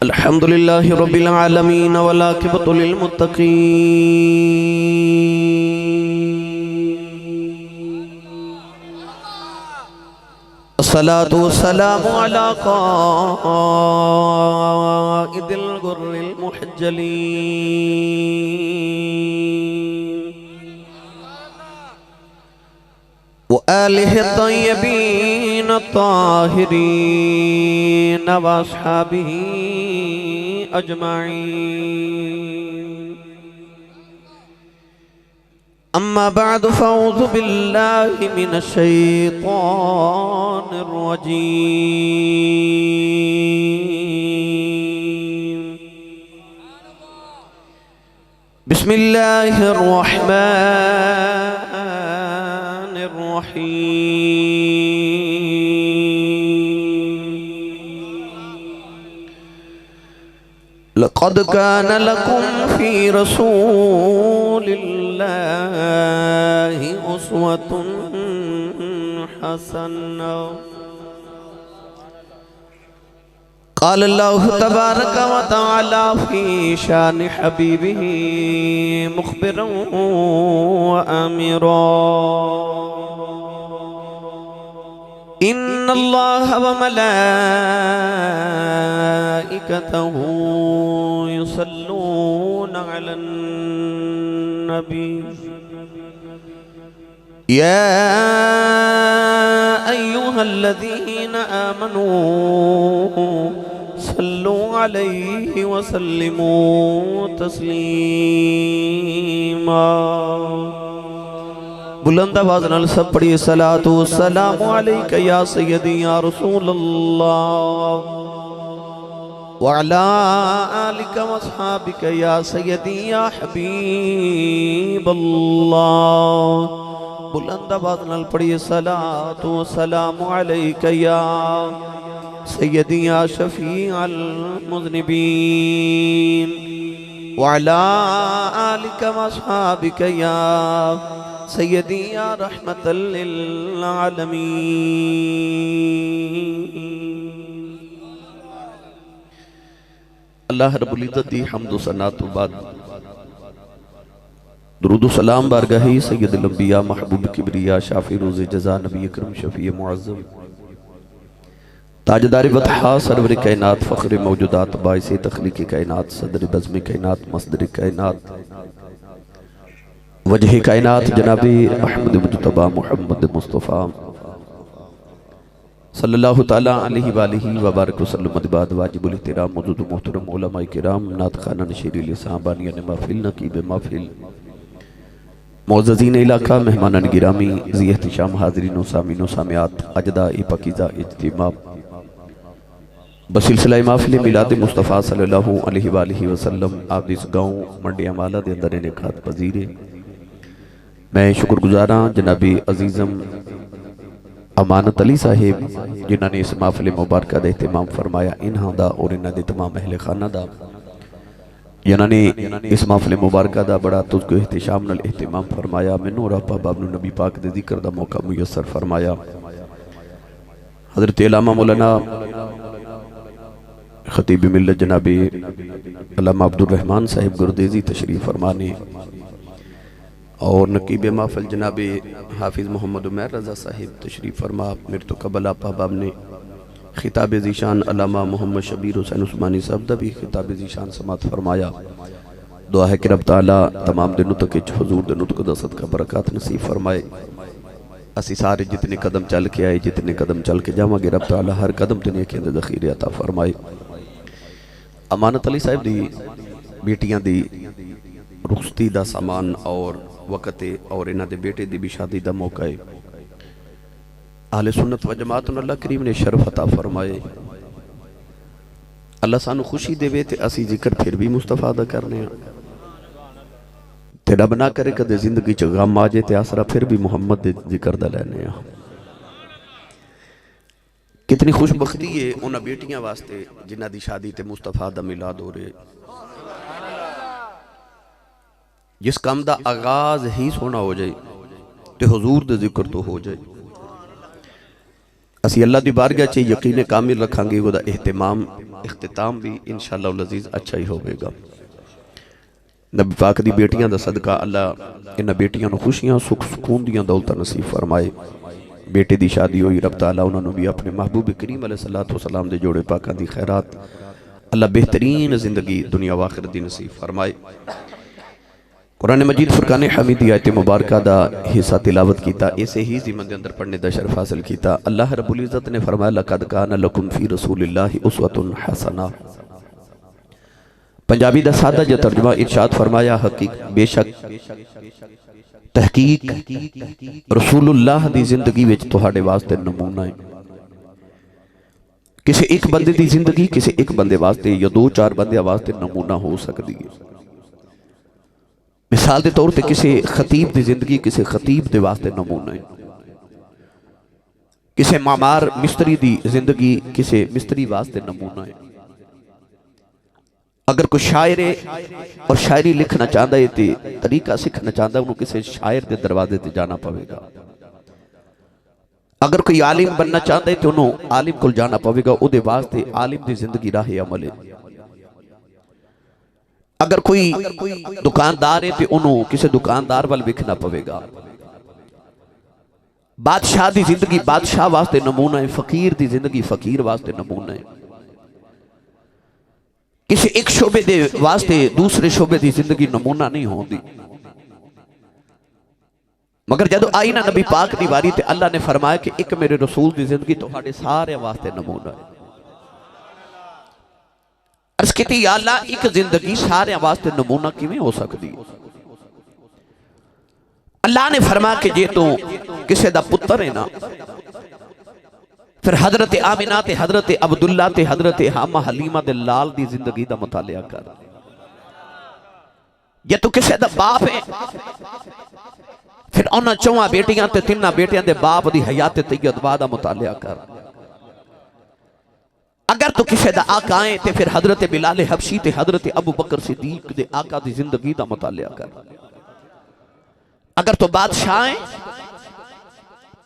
अल्हम्दुलिल्लाह रब्बिल आलमीन वल आक़िबतु लिल मुत्तक़ीन। अस्सलातु वस्सलामु अला क़ाइदिल गुर्रिल मुहज्जलीन व आलिहि तय्यबीन ताहिरीन व अस्हाबिही अजमाईन। अम्मा बअद फ़अऊज़ु बिल्लाहि मिनश शैतानिर रजीम। बिस्मिल्लाहिर रहमानिर रहीम। लक़द कान लकुम फ़ी रसूलिल्लाहि उस्वतुन हसना। क़ाल अल्लाहु तबारक व तआला फ़ी शान हबीबिही मुख़बिरन व आमिरा। इन्नल्लाह व मलाइकतहु युसल्लूना अलन नबी। या अय्युहल्लज़ीना आमनू सल्लु अलैहि व सल्लिमू तस्लीमा। बुलंद आवाज़ नाल सब पढ़िए सलातु वस्सलामु अलैका या सय्यदी या रसूलल्लाह व अला आलिका व अस्हाबिका या सय्यदी या हबीबल्लाह। बुलंद आवाज़ नाल पढ़िए सलातु वस्सलामु अलैका या सय्यदी या शफ़ीअल मुज़निबीन व अला आलिका व अस्हाबिका या सय्यदी या रहमतल लिल आलमीन। अल्लाह रब्बुल इज़्ज़त दी हम्द व सना तो बाद दुरूद व सलाम बारगाही सय्यदुल अंबिया महबूब किबरिया शाफी रोज़ जज़ा नबी अकरम शफ़ी मुअज़्ज़म ताजदार वतहा सरवर कायनात फ़ख्र मौजूदात बाइस तख़लीक़ कायनात सदर बज़्म कायनात मसदर कायनात वजह कायनात जनाबी अहमद मुज्तबा मोहम्मद मुस्तफ़ा सल्लल्लाहु ताला अलैहि वालिहि व बारक वसल्लम बाद वाजिबुल इहतिराम मौजूद मोहतरम उलमाए किराम नात खाना नशीरी लिसान बानियान महफिल नकीब महफिल मोअज़्ज़ज़ीन इलाका मेहमानान गिरामी ज़ी एहतिशाम हाज़रीन व सामीन व सामियात अजदा ए पकीज़ा इज्तिमा बसिलसिला महफिल मिलाद मुस्तफ़ा सल्लल्लाहु अलैहि वालिहि वसल्लम आप इस गाँव मंडिया माला दे अंदर इनेकात पजीरे। मैं शुक्रगुजार हाँ जनाबी अजीज़म अमानत अली साहिब जिन्होंने इस महफिल मुबारक का एहतमाम फरमाया इन्हां दा और इन्हां दे तमाम अहले खाना दा जिन्होंने इस महफिल मुबारक का बड़ा तुझको एहतिशाम नाल एहतमाम फरमाया। मैनू और आपा बाब नू नबी पाक दे जिक्र दा मौका मुयस्सर फरमाया। हज़रत अल्लामा मौलाना खतीब मिल्लत जनाबी अल्लामा अब्दुर रहमान साहिब गुरदेजी तशरीफ़ फरमाने और नकीब महफिल जनाब हाफिज़ मोहम्मद उमैर रज़ा साहिब तशरीफ़ फरमा। मेरे तो कबल आप अहबाब ने खिताब ज़ीशान अल्लामा मोहम्मद शबीर हुसैन उस्मानी साहब दा भी खिताब ज़ीशान समात फरमाया। दुआ है कि रब ताला तमाम दिन तक हुजूर दे नुतक दा सदका बरकत नसीब फरमाए। असी सारे जितने कदम चल के आए जितने कदम चल के जावांगे रब ताला हर कदम ते नेकियां दे ज़ख़ीरे अता फरमाए। अमानत अली साहिब दी बेटियां दी रुखसती दा सामान और वक़्त और इन्हां दे बेटे दी भी शादी दा मौका है। आहले सुन्नत व जमात नूं अल्लाह करीम ने शरफ अता फरमाए। अल्लाह सानू खुशी देवे ते असी जिक्र फिर भी मुस्तफा दा करने ते रब ना करे कदे जिंदगी च गम आ जाए ते आसरा फिर भी मुहम्मद दे जिक्र दा लैने। कितनी खुशबख्ती है उन्हां बेटियां वास्ते जिन्हां दी शादी ते मुस्तफा दा मिलाद हो रहे। जिस काम का आगाज ही सोना हो जाए तो हुजूर दे जिक्र तो हो जाए। असी अल्लाह की बारगाह च यकीन कामिल रखांगे, वह एहतमाम इख्तिताम भी इंशाअल्लाह अज़ीज़ अच्छा ही होगा। नबी पाक दी बेटियां दा सदका अल्लाह इन्हां बेटियां नूं खुशियां सुख सुकून दियां दौलतां नसीब फरमाए। बेटे दी शादी हुई, रब तआला उन्होंने भी अपने महबूब करीम अलैहिस्सलातु वस्सलाम दे जोड़े पाकां दी खैरात अल्लाह बेहतरीन जिंदगी दुनिया व आखिरत दी नसीब फरमाए। कुरान मजीद फुरकान हमीद दी आयत मुबारका दा हिस्सा तिलावत कीता, इसे ही ज़िमन दे अंदर पढ़ने दा शरफ हासिल कीता। अल्लाह रब्बुल इज़्ज़त ने फरमाया लक़द कान लकुम फ़ी रसूलिल्लाहि उस्वतुन हसना। पंजाबी दा सादा जो तर्जुमा इरशाद फरमाया, बेशक तहकीक रसूलुल्लाह दी जिंदगी विच तुहाडे वास्ते नमूना है। किसी एक बंदे दी जिंदगी किसी एक बंदे वास्ते या दो चार बंदे वास्ते नमूना हो सकती है। मिसाल के तौर पर किसी खतीब की जिंदगी किसी खतीब के वास्ते नमूना है। किसी मामार मिस्त्री की जिंदगी किसी मिस्त्री वास्ते नमूना है। अगर कोई शायर है और शायरी लिखना चाहता है तो तरीका सीखना चाहता है, उन्होंने किसी शायर के दरवाजे से जाना पवेगा। अगर कोई आलिम बनना चाहता है तो उन्होंने आलिम को जाना पवेगा, उसके वास्ते आलिम की जिंदगी राह अमल है। अगर कोई दुकानदार है तो उन्होंने किसी दुकानदार वाल विखना पवेगा। बादशाह की जिंदगी बादशाह वास्ते नमूना है, फकीर की जिंदगी फकीर वास्ते नमूना है। किसी एक शोबे दे वास्ते दूसरे शोबे की जिंदगी नमूना नहीं होती, मगर जदों आई ना नबी पाक की वारी ते अल्लाह ने फरमाया कि एक मेरे रसूल की जिंदगी तुहाडे सारे वास्ते नमूना है। अर्ज़ कीती या अल्लाह एक जिंदगी सारे वास्ते नमूना किवें हो सकती है? अल्लाह ने फरमाया कि जे तू किसी दा पुत्र है ना, फिर हजरत आमिना ते हजरत अब्दुल्ला ते हजरत हामा हलीमा दे लाल दी जिंदगी दा मुतालिया कर। जे तू किसी दा बाप है फिर उन्हां चौहां बेटियां ते तिन्हां बेटियां दे बाप दी हयात तैयबा दा मुतालिया कर। अगर तू किसी दा आका है तो फिर हजरत बिलाल हबशी ते हजरत अबू बकर सिद्दीक दे आका दी जिंदगी दा मुतालिया कर। अगर तू बादशाह है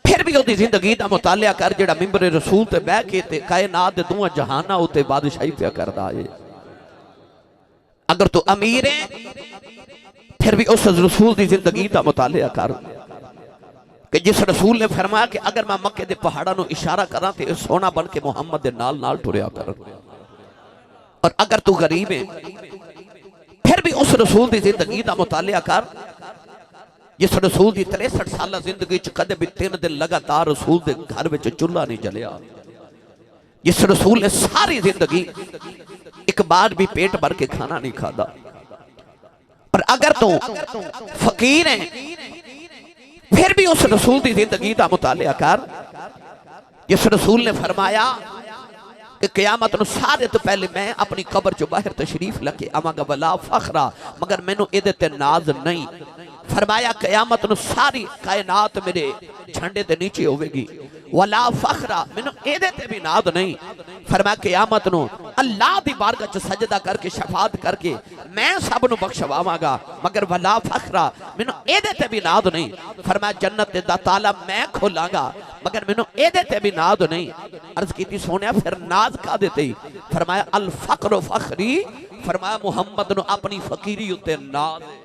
फिर भी उसकी जिंदगी का मुतालिया कर, जेड़ा मिंबर रसूल ते बह के ते कायनात दे दुआ जहाना उत्ते बादशाही पे करदा है। अगर तू अमीर है फिर भी उस रसूल की जिंदगी का मुतालिया कर कि जिस रसूल ने फरमाया कि अगर मैं मक्के दे पहाड़ों को इशारा करा तो सोना बन के मुहम्मद दे नाल नाल टुरिया कर। और अगर तू गरीब है फिर भी उस रसूल की जिंदगी का मुतालिया कर जिस रसूल की 63 साल जिंदगी कदे भी 3 दिन लगातार रसूल के घर में चूल्हा नहीं जलिया। जिस रसूल ने सारी जिंदगी एक बार भी पेट भर के खाना नहीं खाता। और अगर तू फकीर है फिर भी उस रसूल की जिंदगी का मुतालिया कर जिस रसूल ने फरमाया कि क़यामत नूं सारे तो पहले मैं अपनी कब्र चो बाहर तशरीफ लके आवांगा, वला फखरा मगर मैनू इहदे ते नाज नहीं। फरमाया क़यामत नूं सारी कायनात मेरे झंडे ते नीचे होवेगी, वला फखरा मैनू इहदे ते भी नाज नहीं। फरमाया क़यामत नूं अल्लाह दी बारगाह च सजदा करके शफात करके मैं सब नूं बख्शवावांगा, मगर वला फखरा मैनू इहदे ते भी नाज नहीं। फरमाया जन्नत दा ताला मैं खोलांगा मगर मैनू इहदे ते भी नाज नहीं। अर्ज कीती सोनिया फिर नाज कादे ते? फरमाया अल फक्र फखरी। फरमाया मुहम्मद नूं अपनी फकीरी उत्ते नाज है,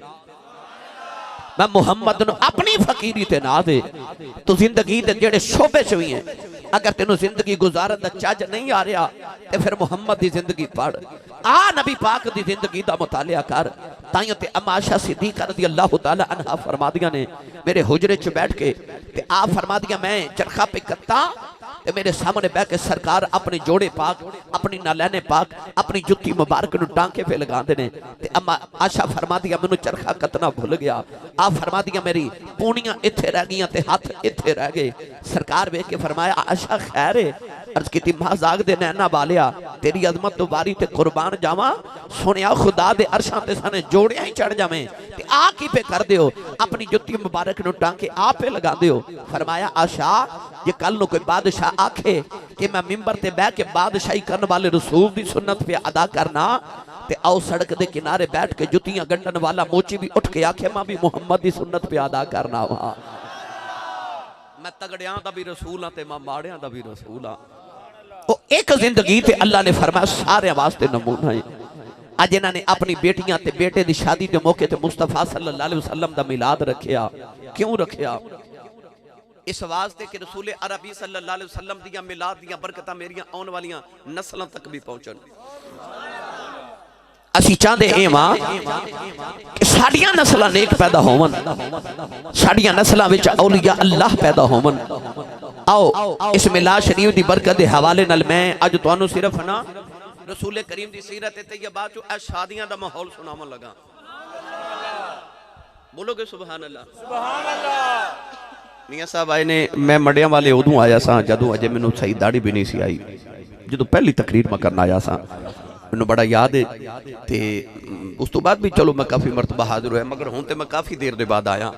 मैं मुहम्मद नूं अपनी फकीरी ते नाज है। तो जिंदगी दे जेड़े शोबे च भी हैं अगर तेनों जिंदगी गुजारन दा चज नहीं आ रहा तो फिर मुहम्मद की जिंदगी पढ़, आ नबी पाक की जिंदगी का मुतालिया कर। ताइयों ते अम्मा आयशा सिद्दीक़ा रज़ी अल्लाह तआला अन्हा फरमादियां ने मेरे हुजरे च बैठ के ते आ फरमादियां मैं चरखा पे कत्ता ते मेरे सामने बह के सरकार अपने जोड़े पाक अपनी नालैने पाक अपनी जुत्ती मुबारक नूं टांके पे लगाते ने। ते अम्मा आयशा फरमादियां मैनू चरखा कतना भुल गया। आ फरमादियां मेरी पूनियां इत्थे रह गईयां ते हथ इत्थे रह गए। सरकार वेख के फरमाया आयशा खैर है? अर्ज की महाजाग दे नैना वालिया तेरी अजमत तो बारी ते कुर्बान जावा। सुनिया खुदा दे अरशां ते साने जोड़ियां ही चढ़ जावें ते आ की पे कर दियो अपनी जुत्ती मुबारक नूं टांके आ पे लगा दियो। फरमाया आशा ये कल नूं कोई बादशाह आखे कि मैं मिंबर ते बह के बादशाही करने वाले रसूल की सुन्नत पे अदा करना ते आओ सड़क के किनारे बैठ के जुतियां गंढन वाला मोची भी उठ के आखे मैं भी मुहम्मद की सुन्नत पे अदा करना वा। मैं तगड़ियां दा भी रसूल हां ते मैं माड़ियां दा भी रसूल हां। वो एक जिंदगी ते अल्लाह ने फरमाया सारे वास्ते नमूना है। अज इन्होंने अपनी बेटियां ते बेटे की शादी के मौके ते मुस्तफा सल्लल्लाहु अलैहि वसल्लम दा मिलाद रखिया। क्यों रखिया? इस वास्ते कि रसूल अरबी सल्लल्लाहु अलैहि वसल्लम दियां मिलाद दियां बरकतां मेरियां आने वालियां नस्लों तक भी पहुंचन। असी चाहते हैं मां कि साडियां नस्लां नेक पैदा होवन, साडियां नस्लां विच औलिया अल्लाह पैदा होवन। आओ इस मिलाद शरीफ की बरकत के हवाले नाल मैं अज तुहानू सिर्फ ना रसूल करीम की सीरत तैयबा चो ए शादियां दा माहौल सुनावन लगा। बोलोगे सुभान अल्लाह? सुभान अल्लाह। मियां साहब आए ने, मैं मंडियां वाले उदों आया सा जदों अजे मैनू सही दाढ़ी भी नहीं सी आई। जो पहली तकरीर मैं करना आया सा मैनू बड़ा याद है। ते उस तो बाद भी चलो मैं काफ़ी मरतबा हाजिर होया, मगर हुण ते मैं काफ़ी देर के बाद आया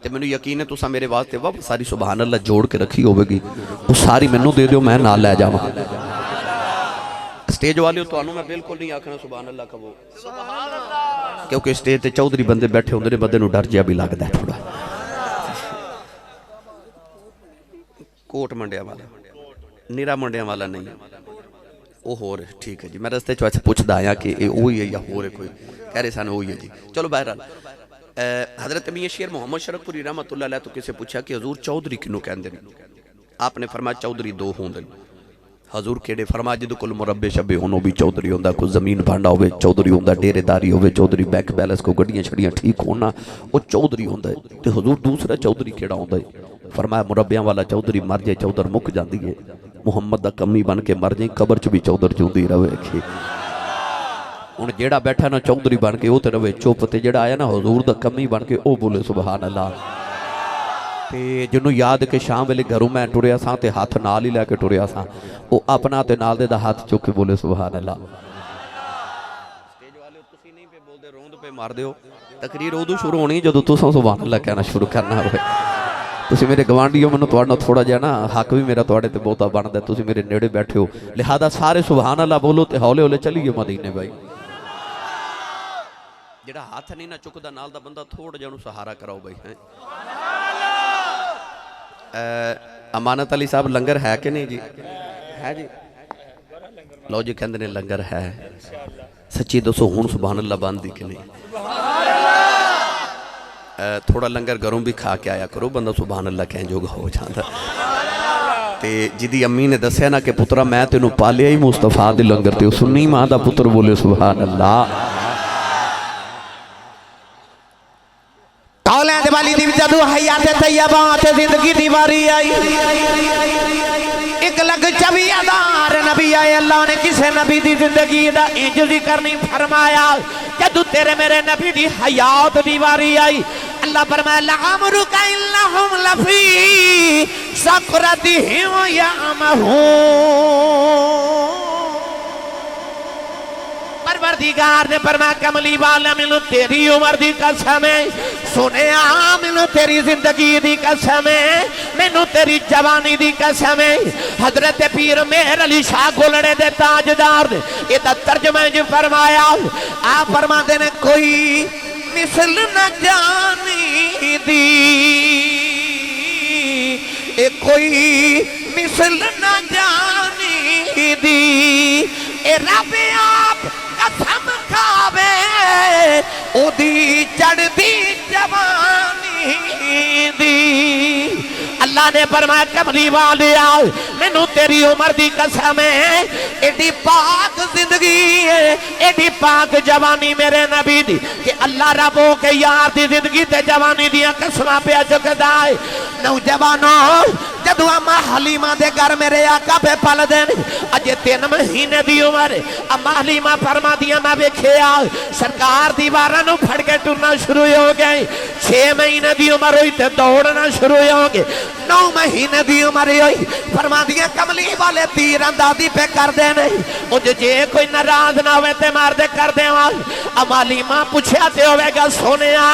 ते मैनू यकीन है तुसा मेरे वास्ते वाह सारी सुभान अल्लाह जोड़ के रखी होगी। वो सारी मैनू दे दो, मैं नाल लै जावां। स्टेज वाले तुहानू मैं बिल्कुल नहीं आखना सुभान अल्लाह कहो, क्योंकि स्टेज ते चौधरी बंदे बैठे होंदे ने, बंदे नू डर जिहा भी लगदा है थोड़ा। कोट मंडिया वाला नीरा मंडिया वाला नहीं, वो होर ठीक है जी। मैं रस्ते च पुछदा आया कि वही है या होर है, कोई कह रहे सन वही है जी। चलो बहरहाल हजरत मियां शेर मोहम्मद शरफपुरी रहमतुल्लाह अलैह तो किसी पूछा कि हजूर चौधरी किनू कहंदे ने? आपने फरमाया चौधरी दो होंदे। हजूर केड़े? फरमाया जिदे कोल मुरब्बे शब्बे होनो भी चौधरी होंदा, कोई जमीन भांडा होवे चौधरी होंदा, डेरेदारी होवे चौधरी, बैंक बैलेंस को गड्डियां छड़ियां ठीक होना वो चौधरी होंदा है। ते हजूर दूसरा चौधरी केड़ा होंदा है? फरमाया मुरब्बियां वाला चौधरी मर जाए चौधर मुक जाती है, मुहम्मद दा कमी बन के मर जाए कबर च भी चौधर चूंदी रहे। हुण जेड़ा बैठा ना चौधरी बन के वो तो रवे चुप, ते जेड़ा आया ना हजूर दा कमी बन के वो बोले सुभान अल्लाह। ते जिन्हों याद कि शाम वेले घरों मैं टुरिया सा ते हाथ नाल ही लैके टुरिया सा, वो अपना ते नाल दे दा हाथ चुक के बोले सुभान अल्लाह। स्टेज वाले तुसीं नहीं पे बोलदे, रोंद पे मार दिओ। तकरीर उदों शुरू होनी जदों तुसां सुभान अल्लाह कहना शुरू करना होवे। तुसीं मेरे गवांढी हो, मैनूं तुहाडे नाल थोड़ा जिहा ना हक भी मेरा तुहाडे ते बहुता बनदा, तुसीं मेरे नेड़े बैठे हो, लिहाजा सारे सुभान अल्लाह बोलो ते हौले हौले चलीए मदीने भाई। जेड़ा हाथ नहीं ना चुकदा नाल दा बंदा थोड़ा जिहा सहारा कराओ भाई। है अमानत अली साहब लंगर है कि नहीं जी? है जी। लो जी कहंदे ने लंगर है। सच्ची दसो हुण सुभान अल्लाह बंद कि नहीं? थोड़ा लंगर घरों भी खा के आया करो, बंदा सुभान अल्लाह कहन जोगा हो जाता। ते जिदी अम्मी ने दस्या ना कि पुत्रा मैं तेनू पालिया ही मुस्तफा दे लंगर ते, सुन्नी मां दा पुत्र बोले सुभान अल्लाह। औलाद वाली दी जदों हयात तैयबा ते जिंदगी दी वारी आई, 1,24,000 नबी आए, अल्लाह ने किसी नबी दी जिंदगी दा इंज जिक्र नहीं फरमाया। जदों तेरे मेरे नबी दी हयात दी वारी आई, अल्लाह फरमाया लअमरुका इन्नहुम लफी सकरतिहिम यअमहून। परवरदिगार ने फरमाया कमली वाला मैनू तेरी उम्र दी कसम है, सुनिया मैनू तेरी जिंदगी दी कसम है, मैनू तेरी जवानी दी कसम है। हजरत पीर मेहर अली शाह गोलड़े दे ताजदार ने इहदा तर्जमा ज फरमाया। आप फरमाते ने कोई मिसल न जानी दी, ए कोई मिसल न जानी दी, ए रब आप कसम खावे ओदी चढ़दी जवानी दी। अल्लाह ने फरमाया कमली वाले आओ मैनू तेरी उम्र दी कसम है, एडी पाक जिंदगी है, एडी पाक जवानी मेरे नबी दी कि अल्लाह रब हो के यार दी जिंदगी ते जवानी दियां कसमां पे चुकदा है। नौजवानों जदों अम्मा हलीमा दे घर मेरे आका पे पल देन, अजे 3 महीने दी उम्र, अम्मा हलीमा फरमा दिया मैं वेखिया सरकार दीवारां नूं फड़ के टुरना शुरू हो गए। 6 महीने दी उम्र हुई तो दौड़ना शुरू हो गए। 9 महीने दी उम्र हुई फरमा दिया कमली वाले तीर अंदाजी पे कर देने, जे कोई नाराज ना हो तो मार दे कर देवा। अम्मा हलीमा पूछया ते होवेगा सोनिया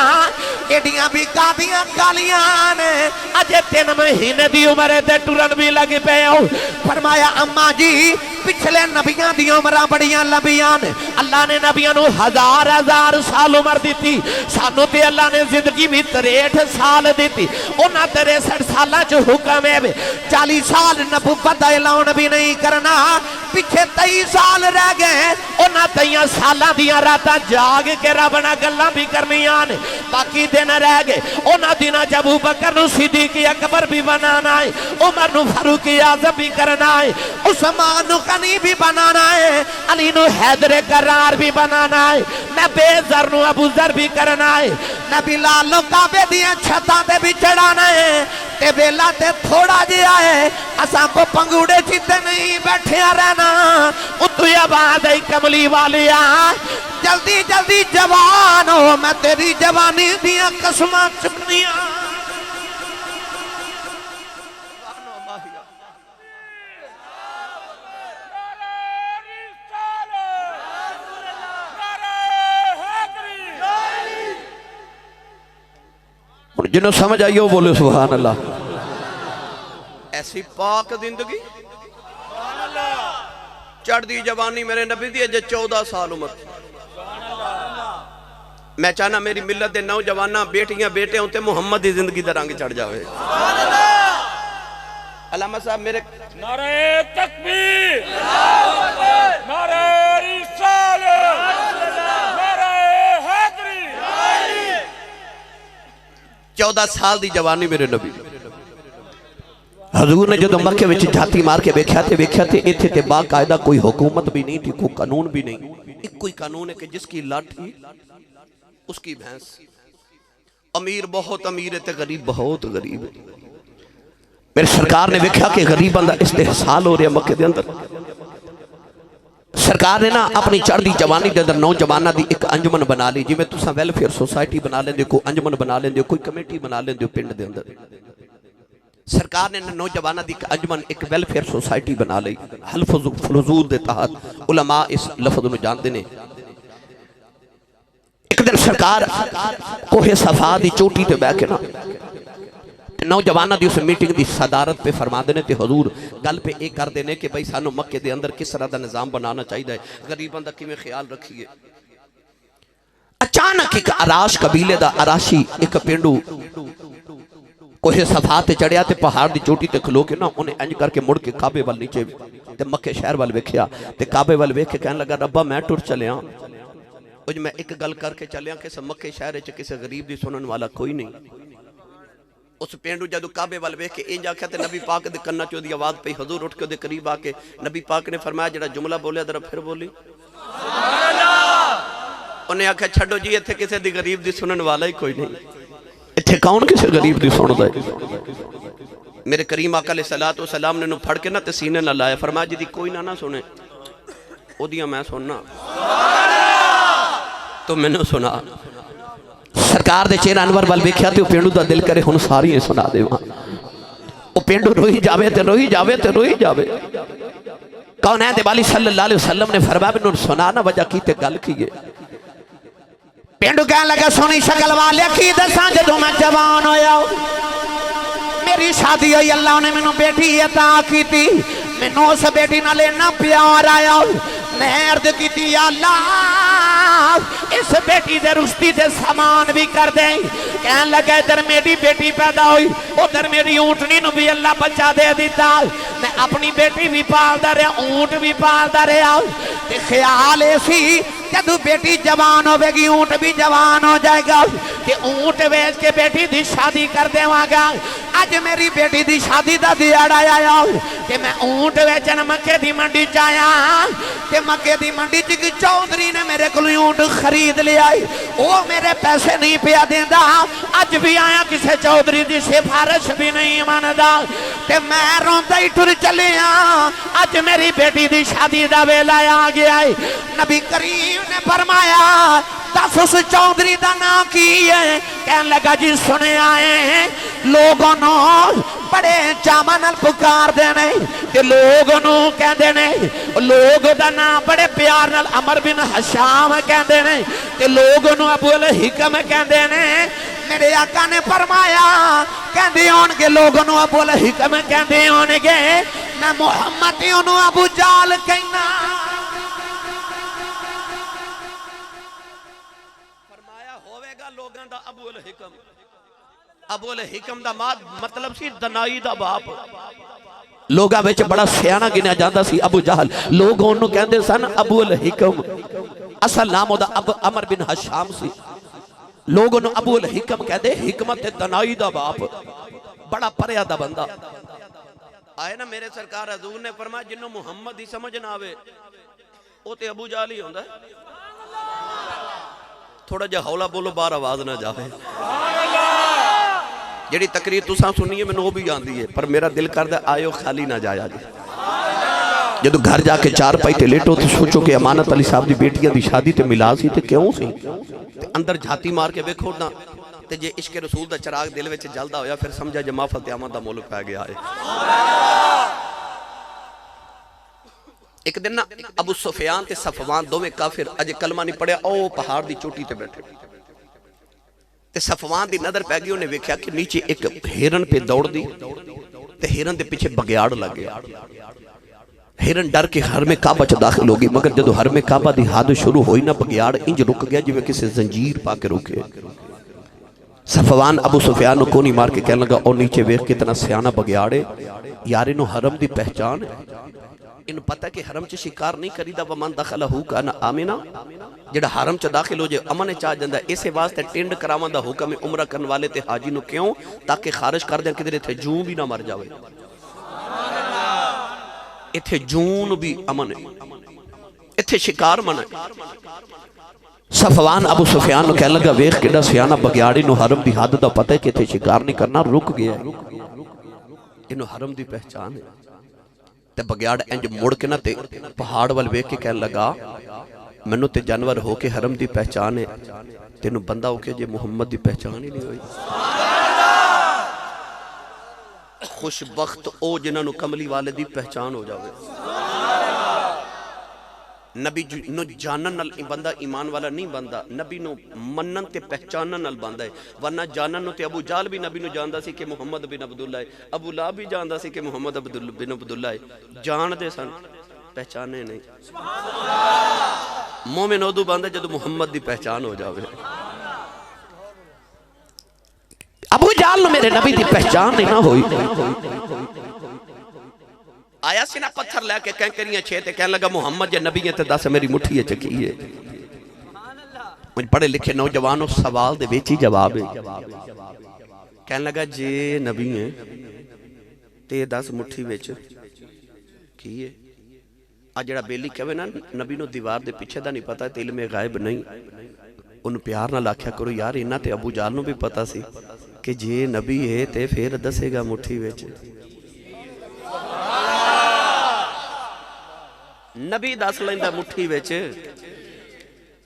एडियां भी कादियां कालियां ने, अजे 3 महीने दी उम्र ते टुरन भी लग पे हो। फरमाया अम्मा जी पिछले नबियां दी उमरां बड़ियां लंबियां ने। अल्लाह ने नबियां नूं हजार हजार साल उम्र दी, सानू ते अल्लाह ने जिंदगी भी 63 साल दी। उन्हां 63 सालां च हुक्म है 40 साल नबूवत दा ऐलान भी नहीं करना। पिछे 23 साल रह गए, उन्हां 23 सालां दियां रातां जाग के रब नाल गल्लां भी करनियां ने। बाकी दिन रह गए, उन्हां दिनां च अबू बकर नूं सिद्दीक अकबर भी बनाना है, उमर नूं फारूक आज़म भी करना है, उस्मान नूं गनी भी बनाना है, अली नूं हैदर करार भी बनाना है, मैं बेज़र नूं अबू ज़र भी करना है, मैं बिलाल नूं काबे दियां छतां ते भी चढ़ाना है। ते वेला ते थोड़ा जिहा है, असां को पंगूड़े चिते नहीं बैठिया रहना। उतू आवाज़ आई कमली वालिया जल्दी जल्दी जवान हो, मैं तेरी जवानी दियां कसमां चुकनियां। जिन्हों समझ आई हो बोले सुभान अल्लाह। ऐसी पाक जिंदगी चढ़दी जवानी मेरे नबी दी अजे 14 साल उम्र। मैं चाहना मेरी मिलत के नौजवाना बेटियां बेटे उते मुहम्मद की जिंदगी का रंग चढ़ जाए। अल्लामा साहब मेरे नारे तकबीर, नारे रिसालत, नारे हैदरी। 14 साल की जवानी मेरे नबी हजूर ने जो मक्के में झाती मार के वेख्या थे इत्थे ते बाकायदा कोई हुकूमत भी नहीं थी, कोई कानून भी नहीं। एक कोई कानून है कि जिसकी लाठी उसकी भैंस। अमीर बहुत अमीर है ते गरीब बहुत गरीब है। मेरे सरकार ने वेख्या कि गरीबां दा इस्तेहसाल हो रहा मक्के दे अंदर। सरकार ने ना अपनी चढ़दी जवानी के अंदर नौजवानों की एक अंजुमन बना ली, जिवें तुसां वेलफेयर सोसाइटी बना लेंदे हो, कोई अंजुमन बना लेंदे हो, कोई कमेटी बना लेंदे हो पिंड दे अंदर। सरकार ने नौजवानों की एक अंजुमन एक वेलफेयर सोसाइटी बना ली। हल्फ फुजूल के तहत उलमा इस लफ्ज नूं जानते हैं। एक दिन सरकार कोहे सफा की चोटी ते बैठ के ना नौजवानों की उस मीटिंग की सदारत पे फरमाते हैं। हजूर गल पे एक करते हैं कि भाई सानू मक्के के अंदर किस तरह का निज़ाम बनाना चाहिए, गरीबों का किवें ख्याल रखिए। अचानक एक अराश कबीले का अराशी एक पेंडू कोहे सफा ते चढ़िया ते पहाड़ की चोटी ते खलो के ना उन्हें इंज करके मुड़ के काबे वाल नीचे ते मक्के शहर वाल वेख्या ते काबे वाल वेख के कहने लगा रब्बा मैं टुर चलिया, मैं एक गल करके चलिया कि मक्के शहर च किसी गरीब की सुनने वाला कोई नहीं। उस पेंडू जदों काबे वाल वेख के इंज आख्या ते नबी पाक दे कन्ना च ओदी आवाज पई। हजूर उठ के ओदे करीब आके नबी पाक ने फरमाया जेड़ा जुमला बोलिया जरा फिर बोली। उन्हें आख्या छड्डो जी इत्थे किसी दी गरीब दी सुनने वाला ही कोई नहीं, इत्थे कौन किसी गरीब दी सुनदा है। मेरे करीम आका अलैहिस्सलातु वस्सलाम ने फड़ के ना ते सीने नाल लाया, फरमाया जी दी कोई ना सुने ओदियां मैं सुनना तो मैनू सुना। सरकार दे चेहरा अनवर वाल वेख्या ते पेंडू दा दिल करे हुण सारियां सुना देवां। ओ पेंडू रोई जावे ते रोई जावे ते रोई जावे। कौन है वाली सल्लल्लाहु अलैहि वसल्लम ने फरमाया मैनू सुना ना वजह की ते गल की है। पेंडू कह लगा सोनी शक्ल वाले की दसा जदों मैं जवान होया मेरी शादी हुई, अल्लाह ने मैनू बेटी अता की थी, मैनू उस बेटी नाल इन्ना प्यार आया। मैं अर्ज की अल्लाह इस बेटी दे रुश्ती से समान भी कर दे। कह लगा इधर मेरी बेटी पैदा हुई, उधर मेरी ऊँटनी नूं भी अल्लाह बच्चा दे दिता। मैं अपनी बेटी भी पालदा रहा, ऊँट भी पालदा रहा। ते ख्याल ऐसी जदू बेटी जवान होगी ऊँट भी जवान हो जाएगा कि ऊँट बेच के बेटी की शादी कर देवांगा। अज मेरी बेटी की शादी का दिहाड़ा आया कि मैं ऊँट बेचन मक्के की मंडी च आया कि मक्के की मंडी च चौधरी ने मेरे को ऊँट खरीद लिया, वो मेरे पैसे नहीं पिया देंदा। अज भी आया किसी चौधरी की सिफारिश भी नहीं मनदा ते मैं रोंदा ही टुर चलिया। अज मेरी बेटी की शादी का वेला आ गया है। नबी करीम ने फरमाया दस उस चौधरी का नाम की है। कह लगा जी सुने आए लोगों बड़े चावां नाल पुकार देने ते लोग कहते ने, लोग दा नाम बड़े प्यार नाल अमर बिन हशाम कहते ने ते लोग अबुल हिकम कहते ने। मेरे आका ने फरमाया कहते होंगे लोगों अबुल हिकम कहते होंगे, मैं मुहम्मद ही ओनू अबू जाल कहना। फरमाया होवेगा लोगों दा अबुल हिकम। अबुल हिकम दा मतलब सी दनाई दा बाप। लोगां विच बड़ा सियाना गिनिया जाता सी अबू जहल। लोग ओनू कहंदे सन अबुल हिकम। असल नाम ओदा अमर बिन हशाम सी। लोग ओनू अबुल हिकम कहंदे, हिकमत ते दनाई दा बाप, बड़ा परया दा बंदा। आए ना मेरे सरकार हजूर ने फरमाया जिन्हों मुहम्मद ही समझ ना आवे वो ते अबू जाल ही होंदा। थोड़ा जा हौला बोलो बाहर आवाज ना जाए। जिहड़ी तकरीर तुसां सुनी है मैनूं वो भी आंदी है, पर मेरा दिल करदा आयो खाली ना जाया जी। जदों घर जाके चार पाई ते लेटो तो सोचो कि अमानत अली साहब दी बेटियां दी शादी ते मिला सी ते क्यों सी। ते अंदर झाती मार के वेखो ना ते जे इश्क रसूल दा चिराग दिल विच जलदा होया फिर समझा जे महफल ते आमद दा मुल्क पै गया है। एक दिन ना अबू सुफियान ते सफवान दोवें काफिर अजे कलमा नहीं पढ़िया ओ पहाड़ दी चोटी ते बैठे ते सफवान दी नजर पै गई। उन्हें वेख्या कि नीचे एक हिरन पे दौड़दी ते हिरन दे पीछे बगयाड़ लग गया। हिरन डर के हर में काबा च दाखिल होगी, मगर जदों हर में काबा दी हद शुरू हुई ना बगयाड़ इंज रुक गया जिवें किसी जंजीर पा के रुके। सफवान अबू सुफियान को नहीं मार के कहने लगा और नीचे वेख कितना सियाना बगयाड़े यार इन्हों हरम दी पहचान है। इन पता कि हरम च शिकार नहीं करीदा वमन दखलहू कान आमिना। जेड़ा हरम च दाखिल हो जाए अमन च आ जांदा। इसे वास्ते टिंड करावन दा हुक्म है उमरा करन वाले ते हाजी नु क्यों ताकि खारिज कर दें किधर इत्थे जूं भी ना मर जावे। इत्थे जून भी अमन है, इत्थे शिकार मन है। सफवान अबू सुफियान नु कहने लगा वेख किड़ा सियाना बगयाड़ी नु हरम दी हद दा पता है कि इत्थे शिकार नहीं करना, रुक गया इनु हरम दी पहचान है। ते बगयाड़ इंज मुड़ के ना ते पहाड़ वाल वेख के कहने लगा मैनू ते जानवर हो के हरम दी पहचान है, तेनू बंदा हो के जे मुहम्मद दी पहचान ही नहीं हुई। खुशबख्त ओ जिन्होंने कमली वाले दी पहचान हो जावे। नबी नु जानन नाल बंदा ईमान वाला नहीं बनता, नबी नु मनन ते पहचानन नाल बनदा है। वरना जानन नु ते अबू जाल भी नबी नु जानदा सी कि मुहम्मद बिन अब्दुल्लाह है, अबू लाहब भी जानदा सी कि मुहम्मद बिन अब्दुल्लाह है, जानदे सन पहचाने नहीं। मोमिन उदू बनदा जदों मुहम्मद दी पहचान हो जावे। अबू जाल नु मेरे नबी दी पहचान नहीं ना हुई। आया सी ना पत्थर लैके कैंकरियां छे ते कहने लगा मुहम्मद जे नबी है ते दस मेरी मुट्ठी च की है। पढ़े लिखे नौजवान उस सवाल दे विच ही जवाब है। कहने लगा जे नबी है ते दस मुट्ठी विच की है। आ जेड़ा बेली कहे ना नबी नु दीवार दे पीछे दा नहीं पता ते इल्मे गायब नहीं, उन्हें प्यार नाल आख्या करो यार इन्हां ते अबू जाल नु भी पता सी कि जे नबी है ते फिर दसेगा मुट्ठी विच। नबी दस लैंदा मुट्ठी विच।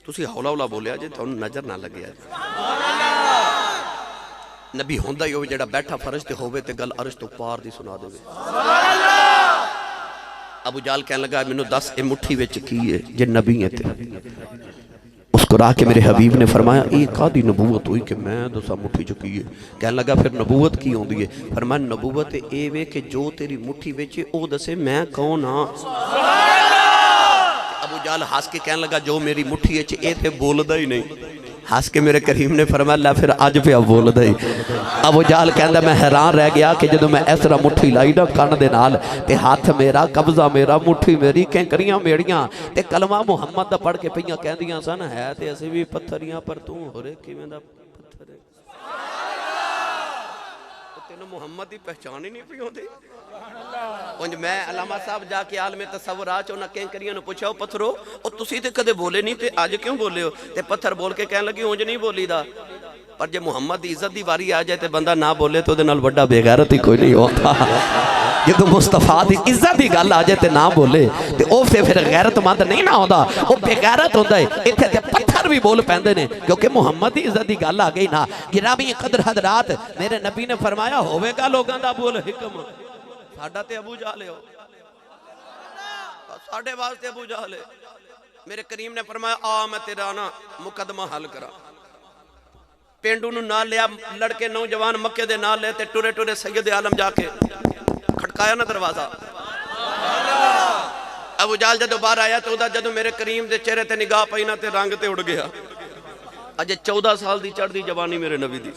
तुसी हौला हौला बोलिया जे तुहानू नजर ना लगे। नबी होंदा ही होवे जेड़ा बैठा फर्श ते होवे ते गल अर्श तो पार दी सुना देवे। अबू जाल कहने लगा मैनू दस ए मुट्ठी विच की है जे नबी है ते। उसको राह के मेरे हबीब ने फरमाया ये कादी नबूवत हुई कि मैं दसा मुट्ठी च की है। कहने लगा फिर नबूवत की होंदी है। फरमाया नबूवत ए वे कि जो तेरी मुट्ठी विच ओ दसे मैं कौन हां। अबू जाल हंस के कहने लगा जो मेरी मुट्ठी है ए ते बोलदा ही नहीं। हंस के मेरे करीम ने फरमाया ला फिर अज पे बोलदा ही। अबू जाल कहंदा मैं हैरान रह गया कि जदों मैं इस तरह मुट्ठी लाई ना कन दे नाल ते हाथ मेरा कब्जा मेरा मुट्ठी मेरी कैंकरियां मेरियां ते कलमा मुहम्मद दा पढ़ के पईयां कहंदियां सन है ते असीं भी पत्थरियां पर तू होरे किवें दा पत्थर है। तेनू मुहम्मद दी पहचान ही नहीं पई होंदी। उंज मैं अलामा साहब जाके आलमे तसव्वुरात उन्हां कैंकरियां नूं पुछया पत्थरो ओ तुसीं ते कदे बोले नहीं ते अज क्यों बोले हो। ते पत्थर बोल के कहन लगी उंज नहीं बोलीदा, पर जे मुहम्मद दी इज्जत दी वारी आ जाए ते बंदा ना बोले तो उहदे नाल वड्डा बेगैरत ही कोई नहीं होता। जदों मुस्तफा दी इज्जत दी गल आ जाए ते ना बोले ते ओ फिर गैरतमंद नहीं ना होंदा, ओ बेगैरत होंदा है। इत्थे ते पत्थर भी बोल पैंदे ने क्योंकि मुहम्मद दी इज्जत दी गल आ गई ना। गिरामी कदर हजरात मेरे नबी ने फरमाया होवेगा लोगां दा अबुल हिकम साडा ते अबू जाल है, साडे वास्ते अबू जाल है। मेरे करीम ने फरमाया आ मैं तेरा ना मुकदमा हल करा। पेंडू नूं नाल लिया लड़के नौजवान मक्के दे नाल ले ते टुरे टुरे सैयद आलम जाके खटकाया ना दरवाजा। अबू जाल जदों बाहर आया तो जदों मेरे करीम के चेहरे ते निगाह पई ना ते रंग ते उड़ गया। अजे 14 साल की चढ़ती जवानी मेरे नबी दी।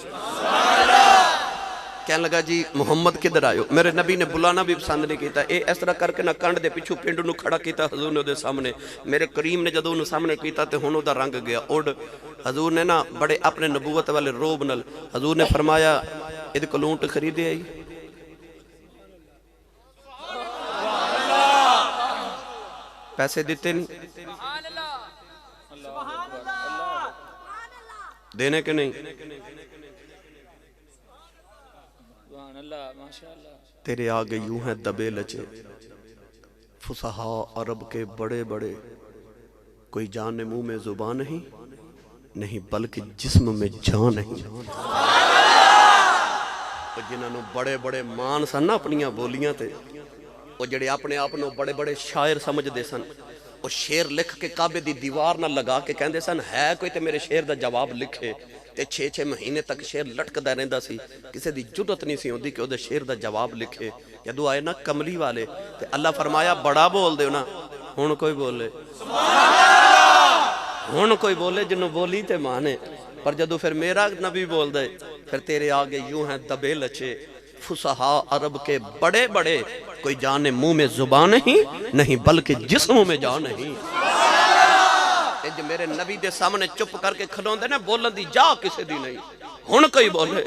कहने लगा जी मुहम्मद किधर आयो। मेरे नबी ने बुलाना भी पसंद नहीं किया। ये इस तरह करके ना कंध के पिछू पिंड नूं खड़ा किया हजूर ने उहदे सामने। मेरे करीम ने जदों उहनूं सामने किया तो हुण उहदा रंग गया उड़। हजूर ने ना बड़े अपने नबूवत वाले रोब नाल हजूर ने फरमाया इहदे कोलों ऊंट खरीदे आई। पैसे दिते नहीं, देने के नहीं। तेरे आगे यूं है दबे लचे फुसहा अरब के बड़े बड़े, कोई जान मुंह में जुबान नहीं, नहीं बल्कि जिस्म में जान नहीं। जिन्होंने बड़े बड़े मान सन ना अपनिया बोलियां ते, वो जड़े अपने आप को बड़े बड़े शायर समझते सन, वो शेर लिख के काबे दी दीवार ना लगा के कहते सन है कोई तो मेरे शेर का जवाब लिखे। ते 6-6 महीने तक शेर लटकदा रहिंदा सी, किसी की जुरत नहीं सी होंदी कि उहदे शेर का जवाब लिखे। जदों आए ना कमली वाले ते अल्लाह फरमाया बड़ा बोल दो ना, हुण कोई बोले, हुण कोई बोले जिन्हों बोली ते माने। पर जदों फिर मेरा नबी बोल दे फिर तेरे आगे यूं है दबे लचे फुसहा अरब के बड़े बड़े, कोई जाने मुंह में जुबान नहीं, नहीं बल्कि जिस्मों में जान नहीं। जो मेरे नबी दे सामने चुप करके खलोंदे ने बोलन दी जा किसी दी नहीं, हुण कोई बोले।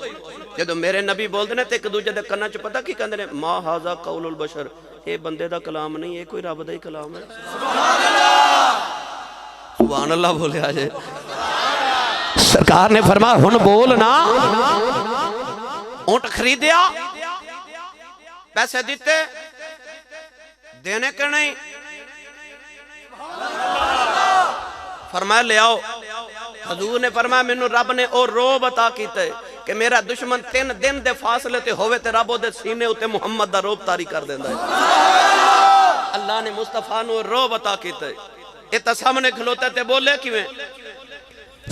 जदों मेरे नबी बोलते ने ते एक दूजे दे कन्नां च पता की कहंदे ने मा हाजा कौलुल बशर, ये बंदे दा कलाम नहीं, ये कोई रब दा ही कलाम है। सुभान अल्लाह बोलिया जे। सरकार ने फरमाया हुण बोल ना। ऊंट खरीदिया, पैसे दिते, देने के नहीं। फरमाया ले आओ। हजूर ने फरमाया मैनू रब ने ओ रो बता कीते कि मेरा दुश्मन 3 दिन दे फासले ते होवे ते रब ओदे सीने उते मुहम्मद दा रोब तारी कर देंदा है। अल्लाह ने मुस्तफा नू रो बता कीते। ये तां सामने खलोता ते बोले किवें।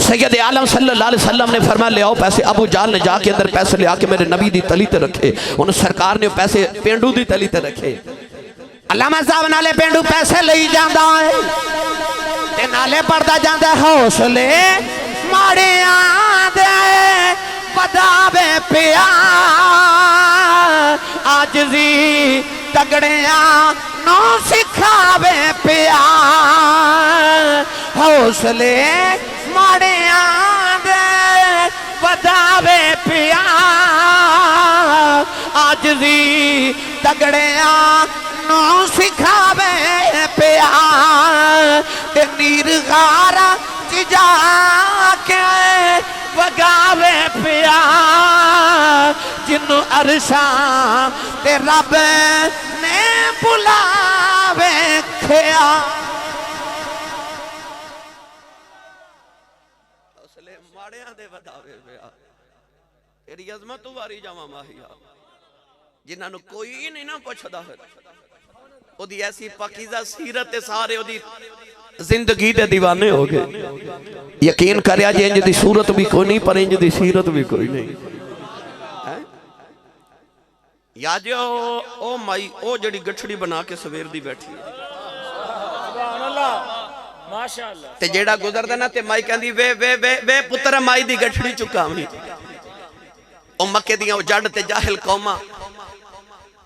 सैयद आलम सल्लल्लाहु अलैहि वसल्लम ने फरमाया ले आओ पैसे। अबू जाल ने जाके अंदर पैसे ले आके मेरे नबी दी तली ते रखे। उन सरकार ने पैसे पेंडू दी तली ते रखे। अल्लामा साहब नाले पेंडू पैसे लई जांदा है ते नाले पड़दा जांदा हौसले माड़ियां दे वधावे पिया, आजजी तगड़ियां नो सिखावे पिया। हौसले माड़ियां दे वधावे पिया, आजजी तगड़ियां नो सिखावे पिया। ते नीर गारा जा के वगावे पिया, जिन्नू अरशा ते रब ने बुलावे खिया। हौसले माड़ियां दे वधावे पिया। तेरी अजमत तू वारी जावा माहिया, जिन्होंने कोई नहीं ना पुछदा फिर ओदी ऐसी पाकीज़ा सीरत ते सारे ओदी जिंदगी दे दीवाने हो गए। यकीन करिया जे इंज दी सूरत भी कोई नहीं, पर इंज दी सीरत भी कोई नहीं है। या जो ओ माई ओ जड़ी गठड़ी बना के सवेर दी बैठी है, सुभान अल्लाह माशाअल्लाह। ते जेड़ा गुजरदा ना ते माई कहंदी वे वे वे वे पुत्र माई दी गठड़ी चुकावी। ओ मक्के दियां जड़ ते जाहिल कौमां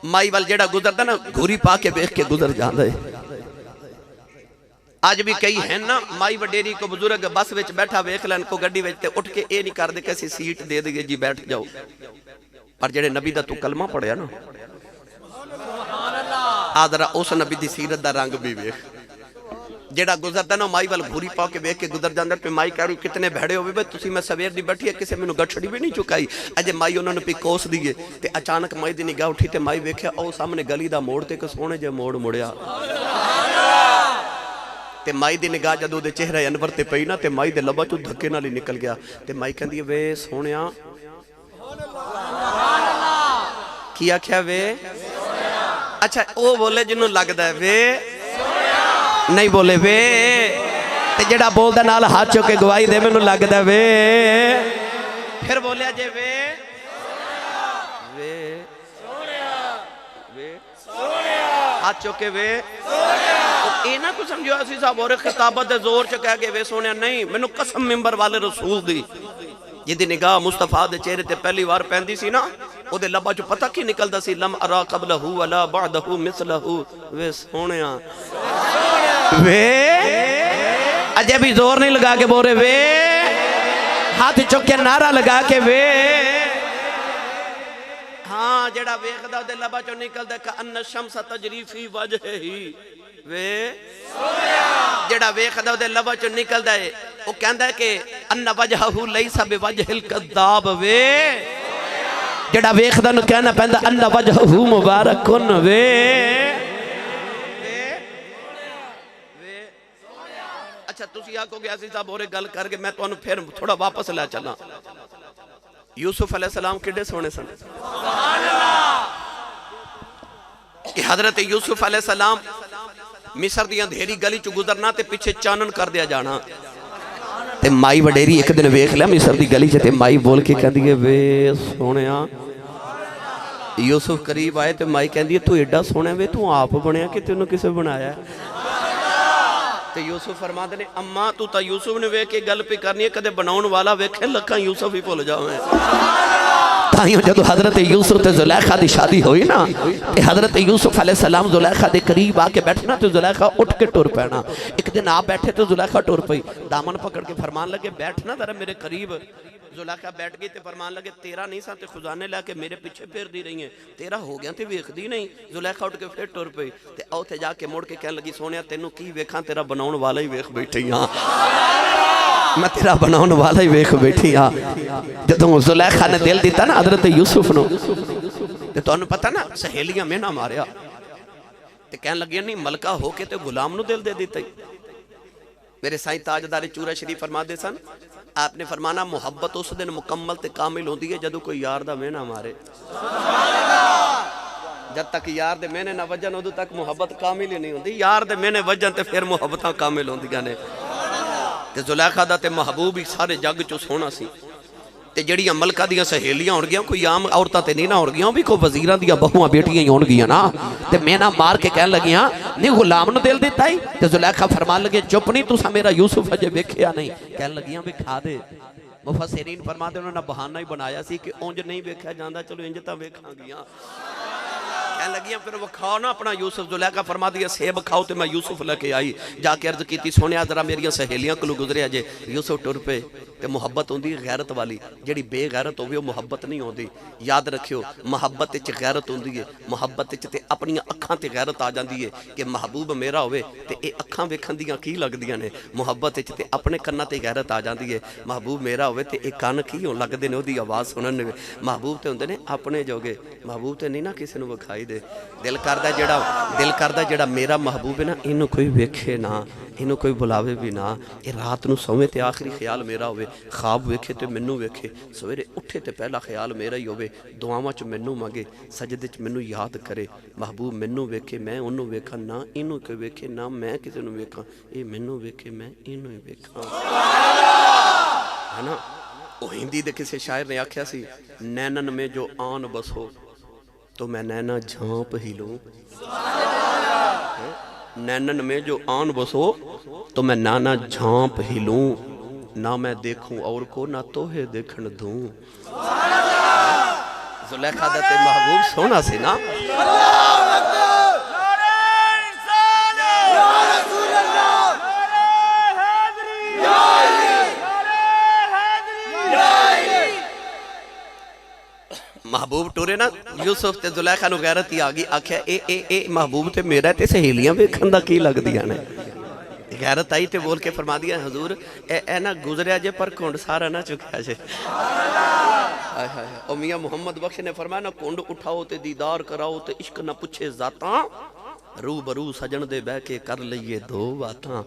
माई वाल जेड़ा गुजरदा ना घूरी पा के वेख के गुजर जांदा है। आज भी कई है ना माई वडेरी को बुजुर्ग बस विच बैठा वेख लैन को गड्डी विच ते उठ के ये नहीं करदे कि असीं सीट दे दईए जी बैठ जाओ। पर जेड़े नबी दा तू कलमा पढ़िया ना, आदरा उस नबी दी सीरत दा रंग भी वेख। जेड़ा गुजरदा ना माई वाल घूरी पा के वेख के गुजर जांदा पे माई कह रही कितने भैड़े होवे बे तुसी, मैं सवेर दी बैठी है किसी मैनू गठड़ी भी नहीं चुकाई। अजे माई उन्होंने पी कोस दीए ते अचानक माई दी निगाह उठी ते माई वेख्या ओ सामने गली दा मोड़ ते एक सोहणे जे मोड़ मुड़िया ते माई दी निगाह जदों दे चेहरे अनवर ते पई ना ते माई दे लबा चों धक्के नाल ही निकल गया। ते माई कहंदी वे सोहणिया की आख्या वे। अच्छा ओ बोले जिन्नू लगदा है वे, नहीं बोले वे। ते जेड़ा बोलदा नाल हाथ चुक के गवाही दे मैनू लगदा वे। फिर बोलिया जे वे वे वे हाथ चुक के वे। ये ना कुछ समझो असी साहब और खिताबत दे जोर च कह के वे सोने नहीं मैनू कसम मिंबर वाले रसूल दी जिहदी निगाह मुस्तफा दे चेहरे ते पहली बार पैंदी सी ना ओदे लब्बा चो पता की निकलदा सी लम अरा कबलहू वला बअदहू मिसलहू वे सोनिया वे अजे भी जोर नहीं लगा के बोल रहे वे हाथ चुक के नारा लगा के वे हाँ जेड़ा वेखदा ओदे लब्बा चो निकलदा का अन्न शम्स तजरी फी वजही वे जेड़ा वेखदा ओदे लब्बा चो निकलदा है वो कहंदा है कि अन्न वजहू लैसा बिवजहिल कद्दाब वे जेड़ा वेखदा नु कहना पैंदा अन्न वजहू मुबारकुन वे अच्छा तुसी आखोगे असी साहब और गल करके मैं तुहानू फिर थोड़ा वापस ला चला यूसुफ अलैहिस्सलाम किड्डे सोने सन कि हजरत यूसुफ अलैहिस्सलाम मिस्र दी अंधेरी गली चो गुजरना ते पीछे चानन कर दिया जाना ते माई वडेरी एक दिन वेख लिया मिस्र दी गली च ते माई बोल के कहंदी है वे सोनिया यूसुफ करीब आए ते माई कहंदी है तू एडा सोहना वे तू आप बनया कि तेनू किसे बनाया ते यूसुफ फरमाते ने अम्मा तू तो यूसुफ ने वेख के गल पे करनी है कदे बनाउण वाला वेखे लखा यूसुफ ही भुल जावे ताइयों जदों हजरत यूसुफ ते जुलेखा दी शादी हुई ना ते हजरत यूसुफ अलैहिस्सलाम जुलेखा दे करीब आके बैठना ते जुलेखा उठ के टुर पैना एक दिन आप बैठे तो जुलेखा टुर पई दामन पकड़ के फरमान लगे बैठना जरा मेरे करीब जुलेखा बैठ गई ते फरमान लगे तेरा नहीं सा ते खुजाने लाके मेरे पीछे फिरदी रही है तेरा हो गया ते वेखदी नहीं जुलेखा उठ के फिर टुर पई ते ओथे जाके मुड़ के कहन लगी सोनिया तेनू की वेखां तेरा बनाउण वाला ही वेख बैठी हां मैं तेरा बनाने वाला ही वेख बैठी हाँ जदों जुलेखा ने दिल दिता ना हजरत यूसुफ नु ते तुहानू पता ना सहेलियां मेहना मारिया ते कहन लगियां नहीं मलका होके ते गुलाम नु दिल दे दिता मेरे साईं ताजदार चूरा शरीफ फरमाते सन आपने फरमाना मुहब्बत उस दिन मुकम्मल ते कामिल होंदी है जदों कोई यार दा मेहना मारे जब तक यार दे मेहने ना वजन उदों तक मुहब्बत कामिल ही नहीं होंदी यार दे मेहने वजन ते फिर मुहब्बतां कामिल होंदियां ने ते जुलेखा दा ते महबूब ही सारे जग चो सोहना सी ते जड़ियां मलका दियां सहेलियां होणगियां कोई आम औरतां ते नहीं ना होणगियां भी कोई वजीरां दियां बहुआं बेटियां ही होणगियां ना ते मेहना मार के कहन लगियां नहीं गुलाम नु दिल दिता ही ते जुलेखा फरमान लगे चुप नहीं तुसा मेरा यूसुफ अजे वेखिया नहीं कहन लगियां भी खा दे मुफस्सिरीन फरमाते उन्होंने बहाना ही बनाया सी कि उंज नहीं वेखिया जांदा चलो इंज तां वेखांगियां कहन लगियां फिर वो खाओ ना अपना यूसुफ जुलेखा फरमा दिया सेब खाओ तो मैं यूसुफ लेके आई जाके अर्ज की सोनिया जरा मेरिया सहेलियां को गुजरिया जे यूसुफ टुर पे ते मुहब्बत होंदी गैरत वाली जेड़ी बेगैरत होवे वो मुहब्बत नहीं होंदी याद रखियो मुहब्बत च गैरत होंदी है मुहब्बत च ते अपनी अखां ते गैरत आ जांदी है कि महबूब मेरा होवे ते ए अखां वेखण दियां की लगदियां ने मुहब्बत च ते अपने कन्नां ते गैरत आ जांदी है महबूब मेरा होवे ते ए कान की होण लगदे ने ओदी आवाज़ सुनन महबूब ते हुंदे ने अपने जोगे महबूब ते नहीं ना किसी नूं विखाई दे दिल करदा जेड़ा मेरा महबूब है ना इनू कोई वेखे ना इनू कोई बुलावे भी ना ये रात नूं सोवे ते आखिरी ख्याल मेरा होवे ख्वाब वेखे ते मैनू वेखे सवेरे उठे ते पहला ख्याल मेरा ही होवे दुआवां च मैनू मंगे सजदे च मैनू याद करे महबूब मैनू वेखे मैं उन्नू वेखा ना इनू कोई वेखे ना मैं किसी नूं वेखा ये मैनू वेखे मैं इनू ही वेखा है ना वो हिंदी दे किसी शायर ने आख्या सी नैनन में जो आन बसो तो मैं नैना झांप ही लूं नैनन में जो आन बसो तो मैं नाना झांप ही लूं ना मैं देखूं और को ना तोहे देखण दूं जुलेखा दा ते महबूब सोना सी ना महबूब टुरे ना यूसुफ ते जुलेखा नूं गैरत ही आ गई आख्या ए महबूब ते मेरा ते सहेलियां वेखण दा की लगदियां ने गैरत आई ते बोल के फरमा दिया हजूर ए ना गुजरिया जे पर कुंड सारा ना चुकिया जे हाय हाय ओ मियां मोहम्मद बख्श ने फरमाया ना कुंड उठाओ ते दीदार कराओ ते इश्क ना पुछे जाता रूबरू सजन दे बह के कर लईए दो बातां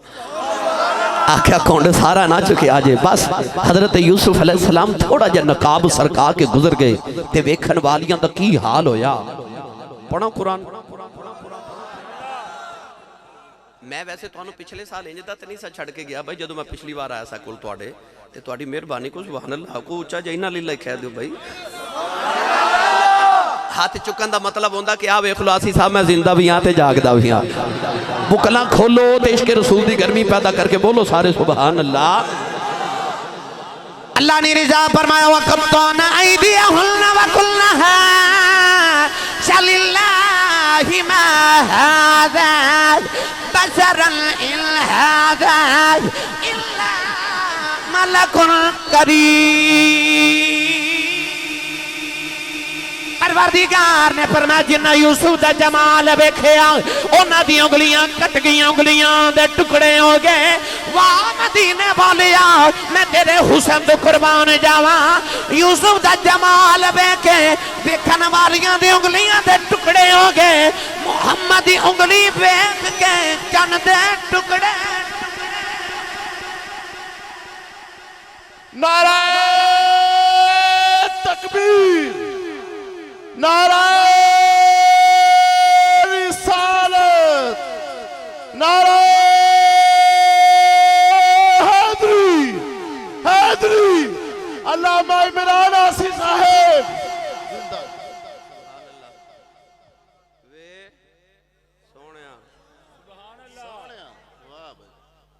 आख्या कुंड सारा ना चुकिया जे बस हजरत यूसुफ अलैहिस्सलाम थोड़ा जिहा नकाब सरका के गुजर गए ते वेखण वालियां दा की हाल होया पढ़ो कुरान मैं वैसे तुहानू पिछले साल इंज दा ते नहीं सा छड़ के गया भाई जदों मैं पिछली बार आया सा कोल तुहाडे ते तुहाडी मेहरबानी को सुभान अल्लाह को उच्चा जैना लीला कह दियो भाई हाथ चुकन दा मतलब होंदा कि आ वेख लो आसी साहब मैं जिंदा भी हां ते जागदा भी हां बुकला खोलो तो इश्क रसूल की गर्मी पैदा करके बोलो सारे सुभान अल्लाह। अल्लाह ने रिजा फरमाया वक़त्तना ऐदियहुन्ना वकुल्ना शलिल्लाहि मा हाज़ा बशरन इन हाज़ा इल्ला मलकुन करीम। परवरदिगार ने फरमाया जिन्ना यूसुफ दा जमाल वेखिया उन्हां दी उंगलियां कट गई, उंगलियां दे टुकड़े हो गए। वाह मदीने वालिया मैं तेरे हुस्न तो कुर्बान जावा। यूसुफ दा जमाल वेखे देखन वालियां दी उंगलियां दे टुकड़े हो गए। मुहम्मद दी उंगली वेख के चन दे टुकड़े। नारा तकबीर, नारा रिसालत, नारा हैदरी, हैदरी। अल्लामा इमरान आसी साहेब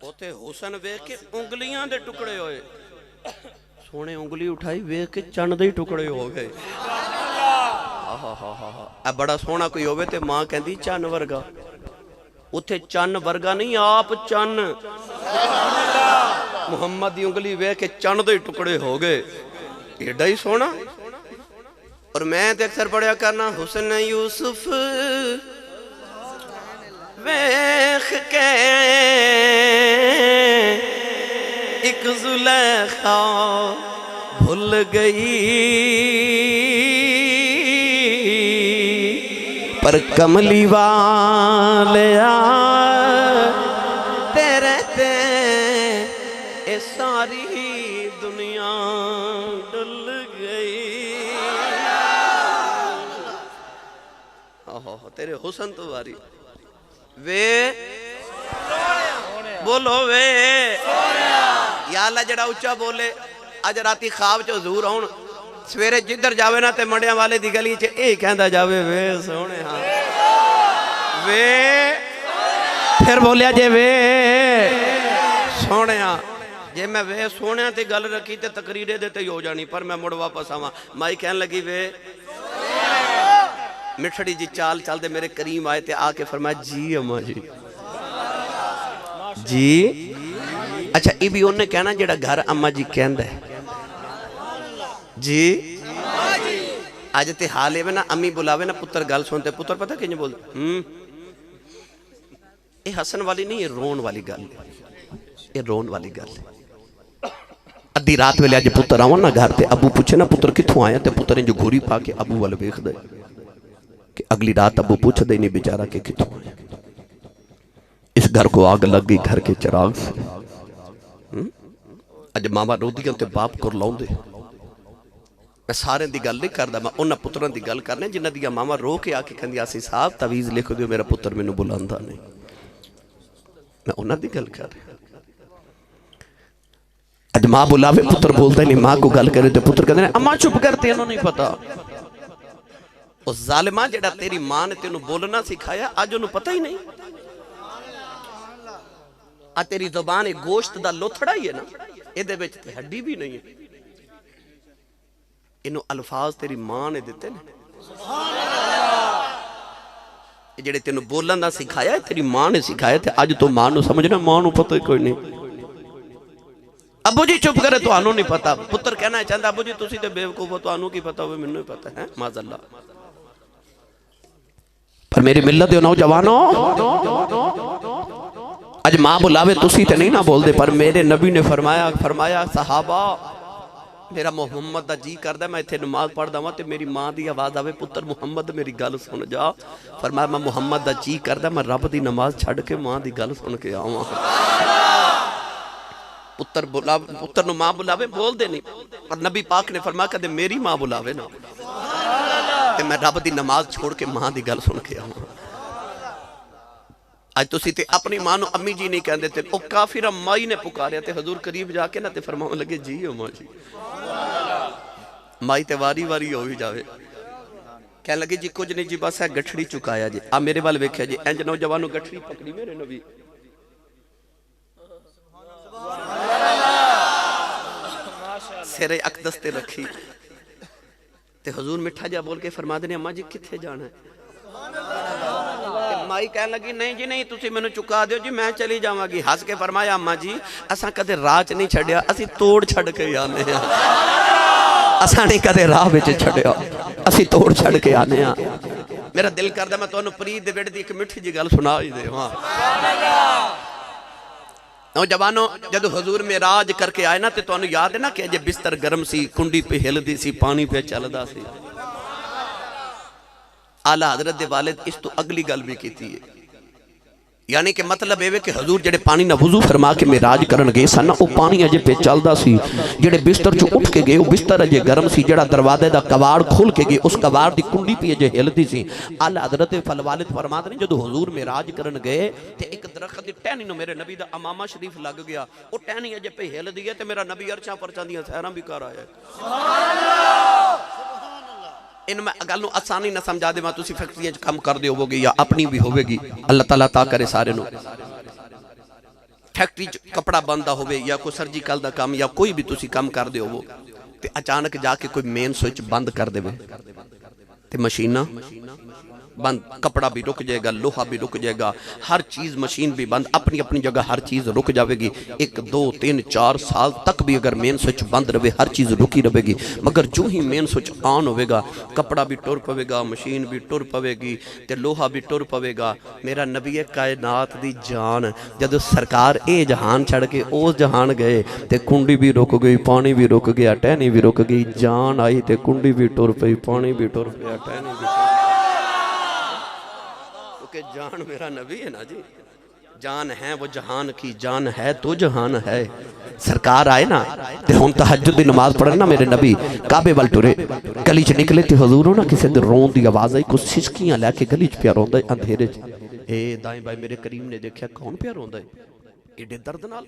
उथे हुसन वेख के उंगलियां दे टुकड़े होए। सोने उंगली उठाई वेख के चन दे टुकड़े हो गए। बड़ा सोहना कोई होवे ते मां कहंदी चन वर्गा। उथे चन वर्गा नहीं आप चन। मुहम्मद दी उंगली वेख के चन दे टुकड़े हो गए। एडा ही सोहना। और मैं ते अक्सर पढ़िया करना हुस्न यूसुफ वेख के एक जुलेखा भूल गई पर कमली वाले तेरे ते ए सारी दुनिया डुल गई। ओहो तेरे हुस्न तो वारी वे बोलो वे या अल्लाह जड़ा उच्चा बोले। अज राती ख्वाब च हजूर आउण सवेरे जिधर जावे ना ते मंडिया वाले दी गली च यही कहंदा जावे वे सोहणे हाँ वे। फिर बोलिया जे वे सोहणे जे मैं वे सोहणे ते गल रखी ते तकरीरे दे ते हो जानी। पर मैं मुड़ वापस आवां माई कहन लगी वे मिठड़ी जी चाल चल दे मेरे करीम आए ते आके फरमाया जी अम्मा जी जी। अच्छा ये भी उन्हें कहना जेड़ा घर अम्मा जी कहंदा है जी। अज ते हाल है ना अम्मी बुलावे ना पुत्र गल सुनते पुत्र पता किंज बोल ये हसन वाली नहीं ये रोन वाली गल है। ये रोन वाली गल है। अद्धी रात वेले अज पुत्र आवन ना घर ते अबू पूछे ना पुत्र कित्थों आया ते पुत्र जो घोरी पा के अबू वाल वेखदा कि अगली रात अबू पूछदे नहीं बेचारा कि कित्थों आया। इस घर को आग लग गई घर के चिराग से। अज मावा रोदियां ते बाप को लाउंदे। मैं सारे दी गल नहीं करदा मैं उन्हां पुत्रां दी गल करने जिन्हां दी मावा रो के आके कहंदी आसी साहब तवीज़ लिख दिओ मेरा पुत्र मैनू बुलांदा नहीं। मैं उन्हां दी गल कर रहा। अज मां बुलावे पुत्र बोलदा नहीं मां को गल करे तो पुत्र कहंदे अम्मा चुप कर तेनू नहीं पता। उस जालिमा जेड़ा तेरी मां ने तेनू बोलना सिखाया अज उन्हें पता ही नहीं। आ तेरी जुबान गोश्त दा लोथड़ा ही है ना इहदे विच ते हड्डी भी नहीं है। इनू अल्फाज तेरी मां ने दिते ने जेड़े तेनू बोलन दा सिखाया तेरी मां ने सिखाया ते अज तो मां नू समझना मां नू पता ही कोई नहीं। अबू जी चुप करे तुहानू नहीं पता। पुत्र कहना चाहता अबू जी तुसी ते बेवकूफ हो तुहानू की पता होवे मैनू ही पता है माज़अल्लाह। पर मेरी मिल्लत दे नौजवानों अज मां बुलावे तुसी ते नहीं ना बोलते पर मेरे नबी ने फरमाया सहाबा मेरा मुहम्मद दा जी करदा मैं इत्थे नमाज पढ़दा वां ते मेरी मां दी आवाज़ आवे पुत्र मुहम्मद मेरी गल सुन जा। फरमाया मैं मुहम्मद दा जी करदा मैं रब दी नमाज छड़ के मां दी गल सुन के आवां। पुत्र नू मां बुलावे बोलदे नहीं पर नबी पाक ने फरमाया कदे मेरी मां बुलावे ना ते मैं रब दी नमाज छोड़ के मां दी गल सुन के आवां। आज तुसी ते अपनी मां नू अम्मी जी नहीं कहंदे ते ओ काफिर माई ने पुकारिया ते हजूर करीब जाके ना ते फरमाउण लगे जी अम्मा जी। माई ते वारी वारी हो ही जावे कह लगे जी कुछ नहीं जी बस है गठड़ी चुकाया जी। आ मेरे वाल वेख्या जी, इंज नौजवानों गठड़ी पकड़ी मेरे नबी सिरे अकदस ते रखी ते हुजूर मिठा जा बोल के फरमा देने अम्मा जी किथे जाना है। माई कह लगी नहीं जी नहीं तुसी मैनू चुका दियो जी मैं चली जावांगी। हस के फरमाया अम्मा जी असां कदे राह च नहीं छड्या, असी तोड़ छड़ के आने आ। असां नहीं कदे राह विच छड्या, असी तोड़ छड़ के आने आ। मेरा दिल करदा मैं तुहानू प्रीत दे बेटे दी एक मिठी जी गल सुना ही देवां। नौजवानों जदों हुजूर मेराज करके आए ना ते तुहानू याद है ना कि अजे बिस्तर गर्म सी, कुंडी पे हिलदी सी, पानी पे चलदा सी। आला हजरत दे वालिद इस तो अगली गल भी कीती है, यानी कि मतलब ये कि हजूर जेडे पानी ना वुजू फरमा के मेराज करन गए सन वो पानी अजे पे चलदा सी। जेडे बिस्तर चो उठ के गए वो बिस्तर अजे गर्म सी। जेड़ा दरवाजे दा कवाड़ खोल के गए उस कवाड़ दी कुंडी पे अजे हिलदी सी। आला हजरत वालिद फरमाते ने जदों हुजूर मेराज करन गए ते एक दरख्त दी टहनी नु मेरे नबी दा अमामा शरीफ लग गया। वो टहनी अजे पे हिलदी है ते मेरा नबी अरशां परचां दियां सैरां भी कर आया। इन मैं गल आसानी ना समझा देवां, तुसीं फैक्ट्रियां च काम करदे होवोगे या अपनी भी होवेगी, अल्लाह ताला ता करे सारे नूं। फैक्ट्री च कपड़ा बनदा होवे या कोई सर्जिकल दा काम या कोई भी तुसीं काम करदे होवो ते अचानक जाके कोई मेन स्विच बंद कर देवे ते मशीनां बंद, कपड़ा भी रुक जाएगा, लोहा भी रुक जाएगा, हर चीज़ मशीन भी बंद, अपनी अपनी जगह हर चीज़ रुक जाएगी। 1 2 3 4 साल तक भी अगर मेन स्विच बंद रहे हर चीज़ रुकी रहेगी। मगर जो ही मेन स्विच ऑन होगा कपड़ा भी टुर पवेगा, मशीन भी टुर पवेगी ते लोहा भी टुर पवेगा। मेरा नबी कायनात दी जान जदों सरकार ये जहान छड़ के उस जहान गए ते कुंडी भी रुक गई, पानी भी रुक गया, टहनी भी रुक गई। जान आई ते कुंडी भी टुर पई, पानी भी टुर पिया, टहनी भी टुर। कि जान मेरा नबी है ना जी, जान है वो जहान की, जान है तो जहान है। सरकार आए ना ते हुण तहज्जुद दी नमाज पढ़न ना मेरे नबी काबे वाल टुरे, गली च निकले ते हुजूर ना किसी दे रोन दी आवाज आई, कुछ सिसकियां लैके गली च पिया रोंदा अंधेरे च। ए दाएं बाएं मेरे करीम ने देखा कौन पिया रोंदा है एडे दर्द नाल।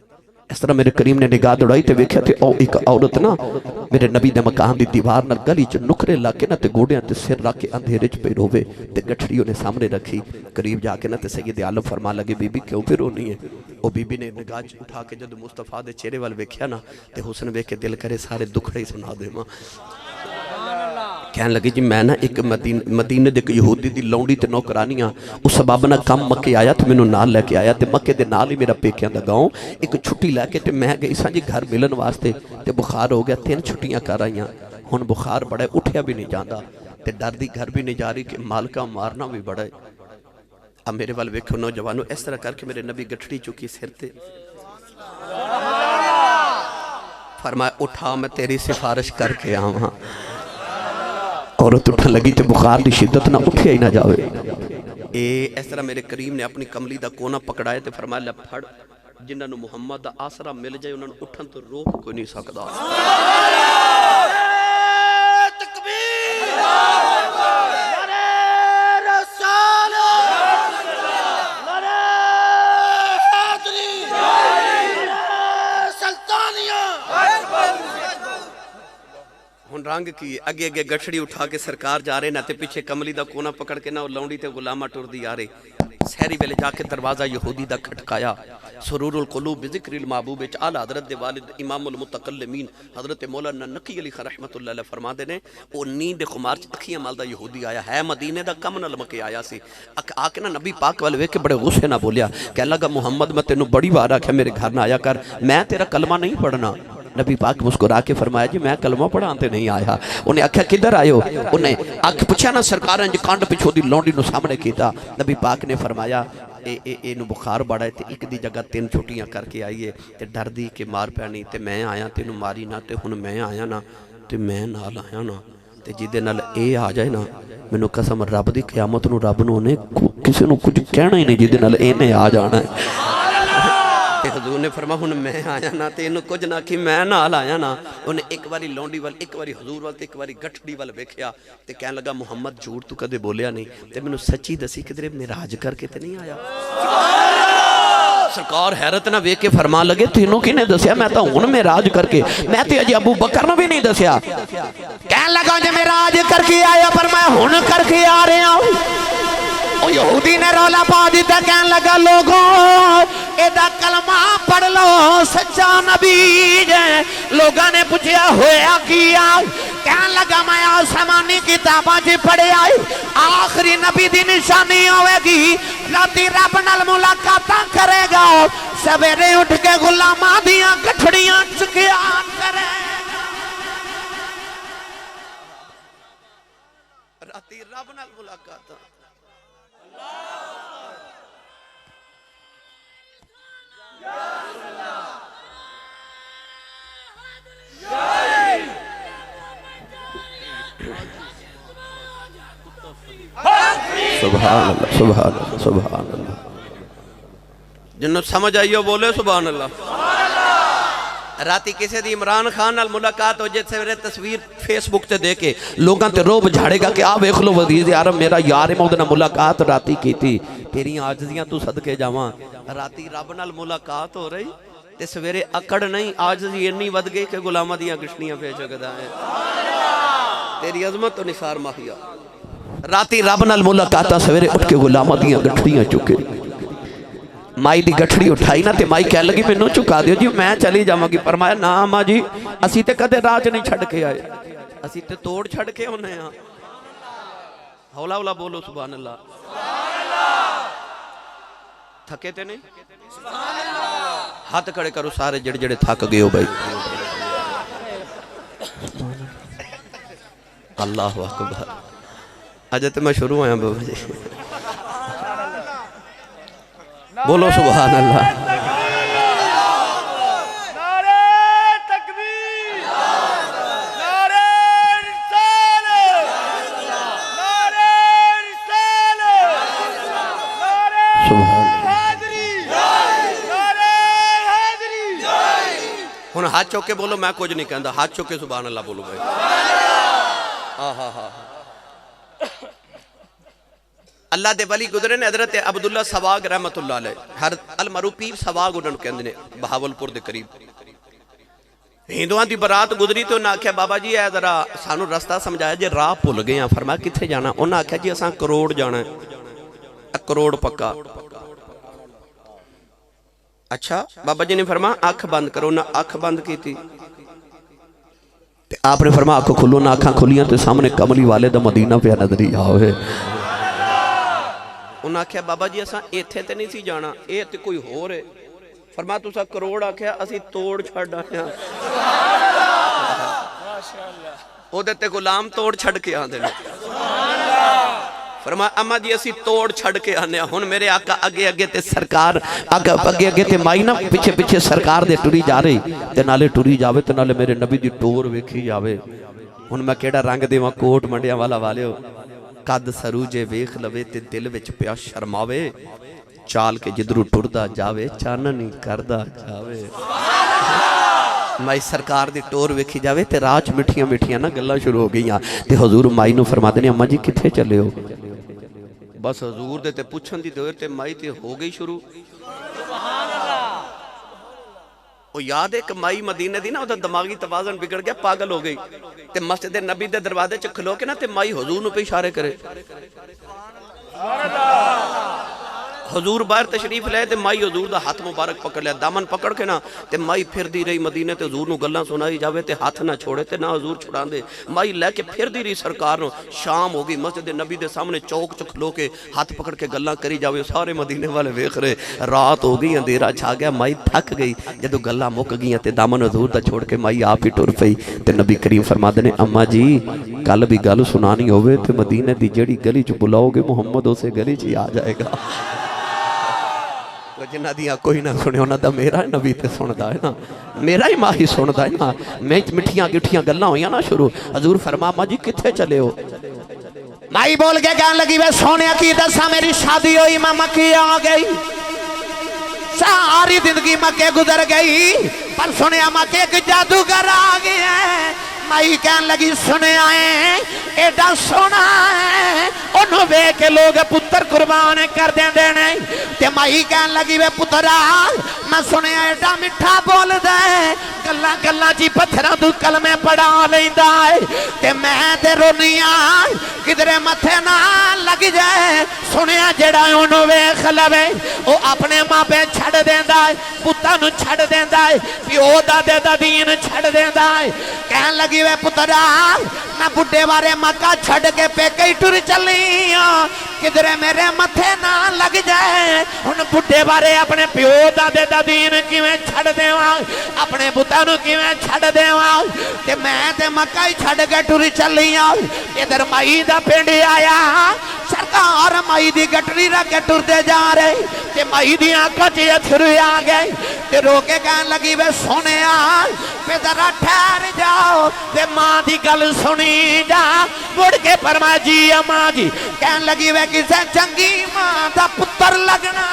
इस तरह मेरे करीम ने निगाह दौड़ाई तो वेख्या ते ओ एक औरत ना मेरे नबी दे मकान दी दीवार नाल गली च नुखरे ला के ना ते गोडियां ते सिर रख के अंधेरे च पे रोवे ते गठड़ी उन्हें सामने रखी। करीब जाके ना ते सैयद आलम फरमा लगे बीबी क्यों फिर रोनी है। वो बीबी ने निगाह उठा के जब मुस्तफा दे चेहरे वाल वेख्या ना ते हुस्न वेख के दिल करे सारे दुखड़े सुना देवां। कहन लगी जी मैं ना एक मदीने दे यहूदी दी लौंडी ते नौकरानियां उस सबब ना कम मक्के आया तो मैनू नाल लैके आया ते मक्के दे नाल ही मेरा पेकियां दा गाँव। एक छुट्टी लैके ते मैं गई सा जी घर मिलन वास्ते ते बुखार हो गया, 3 छुट्टियां कर आईयां। हुण बुखार बड़ा उठिया भी नहीं जाता ते डर दी घर भी नहीं जा रही कि मालका मारना भी बड़ा है। अब मेरे वाल वेखो नौजवानों, इस तरह करके मेरे नबी गठड़ी चुकी सिर ते, फरमाया उठा मैं तेरी सिफारिश करके आवां। औरत उठन लगी तो बुखार की शिद्दत ना उठिया ही ना जावे। इस तरह मेरे करीम ने अपनी कमली का कोना पकड़ाया तो फरमाया ले फड़, जिन्होंने मुहम्मद का आसरा मिल जाए उन्होंने उठन तो रोक कोई नहीं सकता। रंग की अगे अगे गठड़ी उठा के सरकार जा रहे ना ते पीछे कमली दा कोना पकड़ के ना लौंडी ते गुलामा टुरदी आ रहे। सहरी वेले जाके दरवाजा यहूदी दा खटकाया। सुरूरुल कुलूब बिज़िक्रिल महबूब विच आला हज़रत दे वालिद इमामुल मुतकल्लिमीन हज़रत मौलाना नकी अली रहमतुल्लाह अलैह फरमाते ने ओ नींद खुमार च अखियां मलदा यहूदी आया है, मदीने दा कम नाल मके आया सी। आके ना नबी पाक वाल वेख के बड़े गुस्से ना बोलिया, कह लगा मुहम्मद मैं तेनू बड़ी बार आख्या मेरे घर ना आया कर, मैं तेरा कलमा नहीं पढ़ना। नबी पाक मुस्कुरा के फरमाया जी मैं कलमा पढ़ाते नहीं आया। उन्हें आख्या किधर आयो, उन्हें आख पूछा ना सरकार इंज कंड पिछों दी लौंडी नू सामने कीता। नबी पाक ने फरमाया ए बुखार बड़ा है ते एक दी जगह 3 छुट्टियां करके आईए ते डर दी के मार पैनी ते मैं आया तेनू मारी ना ते हुण मैं आया ना ते मैं नाल आया ना ते जिदे नाल ए आ जाए ना मैनू कसम रब दी क़यामत नू रब नू ने किसी नू कुछ कहना ही नहीं जिदे नाल इहने आ जाना है। हजूर ने फरमा हुण मैं आया ना ते इनू कुछ ना कि मैं नाल आया ना। उन्हें एक बारी लौंडी वाल, एक बारी हजूर वाल, एक बारी गठड़ी वाल वेख्या ते कहन लगा मुहम्मद झूठ तू कदे बोलिया नहीं ते मैनू सच्ची दसी किधरे मेराज करके ते नहीं आया। सरकार हैरत ना वेख के फरमा लगे तीनों किने दसिया मैं तो हुण मेराज करके मैं तो अजे अबू बकर ने भी नहीं दसिया कह लगा जे मेराज करके आया पर मैं हुण करके आ रहा हूं। यहूदी ने रौला पा दिता कहने लगा लोगों एदा कलमा पढ़ लो सच्चा नबी है। लोगों ने पूछा होया किया कहने लगा मैं आसमानी किताबां च पढ़िया आखिरी नबी दी निशानी होगी राती रब नाल मुलाकातां करेगा सवेरे उठ के गुलामां दियां गठड़ियां चुकिया करेगा राती रब नाल मुलाकात सुभान अल्लाह सुभान अल्लाह सुभान अल्लाह जिन्हों समझ आइयो बोले सुभान अल्लाह। राती किसी दी इमरान खान नाल मुलाकात हो जाए सवेरे तस्वीर फेसबुक ते दे के लोगों ते रोब झाड़ेगा कि आ वेख लो वजीर आरम मेरा यार है मैं उहदे नाल मुलाकात राती की थी तेरी आजजियां तू सदके जावां। राती रब नाल मुलाकात हो रही ते सवेरे अकड़ नहीं आजजी इन्नी वध गई कि गुलामां दियां गश्तियां पे चकदा है तेरी अजमत तो निसार माहिया। राती रब नाल मुलाकात सवेरे उठ के गुलामां दियां गठड़ियां चुके माई दी गठड़ी उठाई ना ते माई कह लगी मैनू चुका दियो जी मैं चली जावांगी। फरमाया ना अम्मा जी असी ते कदे राज नहीं छड़ के आए असी ते तोड़ छड़ के आने हां। हौला हौला बोलो सुभान अल्लाह। थके ते नहीं हाथ खड़े करो सारे जड़े जड़े थक गए हो भाई। अल्लाह अकबर अजे तो मैं शुरू आया बाबा जी बोलो सुभान अल्लाह। हुण हाथ चौक के बोलो मैं कुछ नहीं कहता हाथ चौक के सुभान अल्लाह बोलो भाई। हाँ हाँ हाँ अल्लाह दे वली गुजरे ने हजरत अब्दुल्ला सवाग रहमतुल्लाह अलैह हर अल मरूपी सवाग उन्होंने कहते ने बहावलपुर के करीब हिंदुआं दी बरात गुजरी तो उन्हें आख्या बाबा जी है जरा सानू रस्ता समझाया जे राह भुल गए हैं। फरमाया कित्थे जाना उन्हें आख्या जी असां करोड़ जाना है करोड़ पक्का। अच्छा बाबा जी ने फरमाया अख बंद करो ना अख बंद की थी आपने फरमाया अख खुलो ना अखा खुलियां तो सामने कमली वाले दा मदीना पे नजर ही आवे। उन्हें आख्या बाबा जी असा इत्थे ते नहीं सी जाना ये तो कोई होर है। फरमाया तुसा करोड़ आख्या असी तोड़ छड़ आया ओदे ते गुलाम तोड़ छड़ के आंदे ने। फरमाया अम्मा जी असी तोड़ छड़ के आने हुण मेरे आका अगे अगे ते सरकार अगे अगे ते माई ना पिछे पिछे सरकार दे टुरी जा रही ते नाले टुरी जावे ते नाले मेरे नबी दी टोर वेखी जावे। हुण मैं केड़ा रंग देवां कोट मंडिया वाला वालिओ कद सरूजे वेख लवे ते दिल विच पिया शर्मावे चाल के जिधरू टुरदा जावे चाननी करदा जावे। माई सरकार दी टोर वेखी जावे ते राज मिठियां मिठियां ना गल्लां शुरू हो गईयां ते हुजूर माई नूं फरमाते ने अम्मा जी कित्थे चले हो। बस हुजूर दे ते पुछण दी देर ते माई ते हो गई शुरू। वो याद है कि माई मदीने दी ना उदा दिमागी तवाज़ुन बिगड़ गया पागल हो गई ते मस्जिद नबी दे दरवाजे च खलो के ना ते माई हुजूर नूं पे इशारे करे। हुजूर बाहर तशरीफ ले ते माई हुजूर दा हाथ मुबारक पकड़ लिया दामन पकड़ के ना ते माई फिरदी रही मदीने ते हुजूर नूं गल्लां सुनाई जावे ते हाथ ना छोड़े ते ना हुजूर छुड़ांदे। माई लैके फिरदी रही सरकार नूं। शाम हो गई मस्जिद नबी दे सामने चौक च खलो के हाथ पकड़ के गल्लां करी जावे सारे मदीने वाले वेख रहे। रात हो गई अंधेरा छा गया माई थक गई जदों गल्लां मुक गईयां ते दामन हुजूर दा छोड़ के माई आप ही टुर पई ते नबी करीम फरमाते ने अम्मा जी कल भी गल सुनानी होवे ते मदीने दी जेड़ी गली च बुलाओगे मुहम्मद उसे गली च ही आ जाएगा। जिन्हां दी कोई ना सुने उन्हां दा मेरा नबी ते सुनदा है ना मेरा ही माही सुनदा है ना। मैं मिठियां गिठियां गल्लां होईयां ना शुरू। हजूर फरमा अम्मा जी कित्थे चले हो। माई बोल के कहने लगी वे सोने की दसा मेरी शादी हुई मैं मक्के आ गई सारी जिंदगी मक्के गुजर गई पर सुने मक्के एक जादूगर आ गया माई कहन लगी सुने आए एडा सोना है ओनू वेख के लोग पुत्र कुर्बान कर देंदे ने ते माई कहन लगी वे पुत्रा मैं सुने एडा मिठा बोलदा है गल्ला गल्ला जी पत्थरां तू कलमे पढ़ा लैंदा है ते मैं ते रोनिया किधरे मथे ना लग जाए सुने जेड़ा ओनू वेख लवे ओ अपने मापे छड़ देंदा है पुत्तां नू छड़ देंदा है प्यो दादे दा दीन छड़ देंदा है कहन लगी वे पुत्रा मैं बुढ़े बारे मक्का छड़ के पेके टुर चली किधरे मेरे मथे ना लग जाए हुण बुढ़े बारे अपने प्यो दादे दा दीन किवें छड़ देवां अपने पुत्तां नू किवें छड़ देवां ते मैं ते मक्का ही छड़ के टुर चली इधर माई दा पिंड आया सरकार माई दी गटरी रख के टुरदे जा रहे ते माई दी आंखों च अथरू आ गए ते रोके कहन लगी वे सोनिया वे जरा ठहर जाओ ते मां दी गल सुनी जा मुड़ के फरमा जी अम्मा जी कहन लगी वे किसे चंगी मां दा पुत्र लगना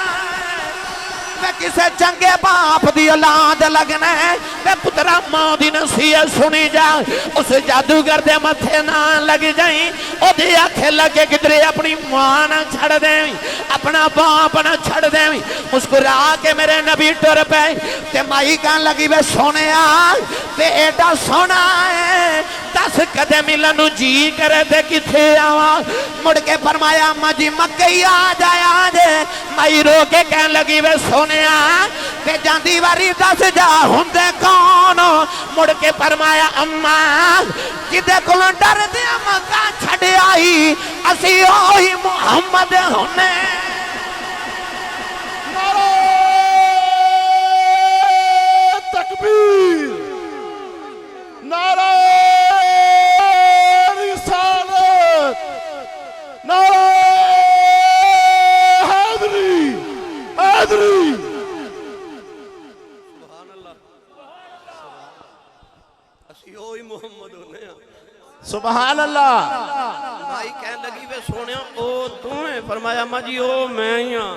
किसे चंगे बाप दी औलाद लगना है वे पुत्रा मां दी नसीहत सुनी जा उस जादूगर दे मथे ना लग जाई ओदी आंखें लगे किधरे अपनी मां ना छड़ देवी अपना बाप ना छड़ देवी मुस्कुरा के मेरे नबी टुर पे ते माई कहन लगी वे सोनिया ते एडा सोना है दस कदे मिलन नू जी करे ते किथे आवा मुड़ के फरमाया अम्मा जी मक्के ही आ जाया जे माई रो के कहन लगी वे सोनिया ते जांदी वारी दस जा हुंदे कौन मुड़ के फरमाया अम्मा जिदे कोलों डरदे मक्का छड़ आई असी ओही मुहम्मद हुने तकबीर नारा रिसालत नारा हैदरी हैदरी सुभान अल्लाह भाई कहन लगी वे सोनिया ओ तू है फरमाया अम्मा जी ओ मैं ही हां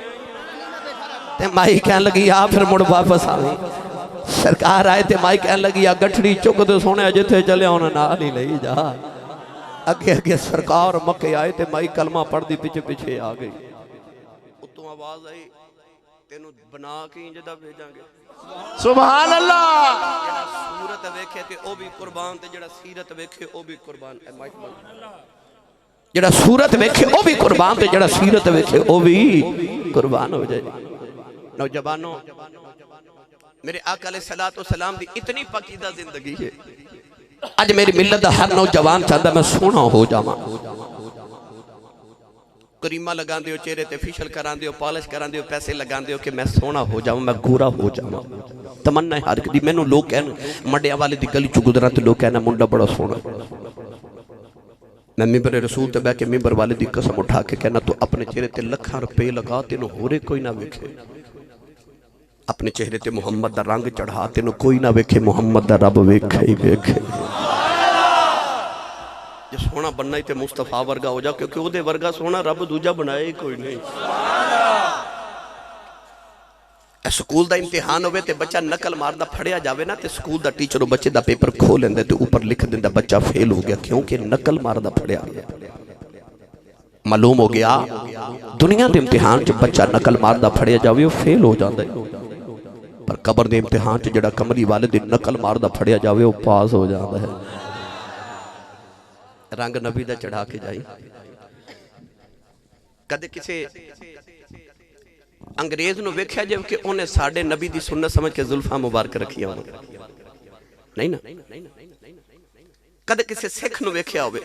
ते माई कहन लगी आ फिर मुड़ वापस आवी सरकार आए ते माई कहन लगी आ गठड़ी चुक दे सोने जिथे चले उन्हें नाल ही ले जा अगे अगे सरकार मक्के आए ते माई कलमा पढ़दी पीछे पीछे आ गई उतों आवाज आई तेनू बना के इंज दा भेजांगे सुभान अल्लाह जेड़ा सूरत वेखे ते ओ भी कुर्बान ते जेड़ा सीरत वेखे ओ भी कुर्बान ए माइक जेड़ा सूरत वेखे ओ भी कुर्बान ते जेड़ा सीरत वेखे ओ भी कुर्बान हो जाए नौजवानों मेरे आका अलैहिस्सलातु वस्सलाम दी इतनी पकीदा जिंदगी है आज मेरी मिल्लत दा हर नौजवान चाहता मैं सोना हो जावां करीमा लगांदे हो चेहरे ते फेशियल करांदे हो पॉलिश करांदे हो पैसे लगांदे हो कि मैं सोना हो जाऊं मैं गोरा हो जाऊं तमन्ना है हर दी मैनू लोग कहन मंडिया वाले दी गली च गुजरा ते लोग कहना मुंडा बड़ा सोना मैं मिंबर रसूल ते बैठ के मिंबर वाले दी कसम उठा के कहना तू अपने चेहरे ते लाखां रुपए लगा तेनू होरे कोई ना वेखे अपने चेहरे ते मुहम्मद दा रंग चढ़ा तेनू कोई ना वेखे मुहम्मद दा रब वेखे ही वेखे जे सोना बनना ही ते मुस्तफा वर्गा हो जा क्योंकि ओदे वर्गा सोना रब दूजा बनाया ही कोई नहीं स्कूल दा इम्तिहान होवे ते बच्चा नकल मारदा फड़िया जावे ना ते स्कूल दा टीचर ओ बच्चे दा पेपर खोल लेंदे ते ऊपर लिख दिंदा बच्चा फेल हो गया क्योंकि नकल मारदा फड़िया मालूम हो गया दुनिया दे इम्तिहान च बच्चा नकल मारदा फड़िया जावे ओ फेल हो जांदा है पर कबर दे इम्तिहान च जेड़ा कमली वाले दी नकल मारदा फड़िया जावे ओ पास हो जांदा है रंग नबी दा चढ़ा के जाई कदे किसी अंग्रेज नूं वेख्या जे कि उन्हें साडे नबी दी सुन्नत समझ के जुल्फां मुबारक रखिया नहीं ना कदे किसी सिख नूं वेख्या होवे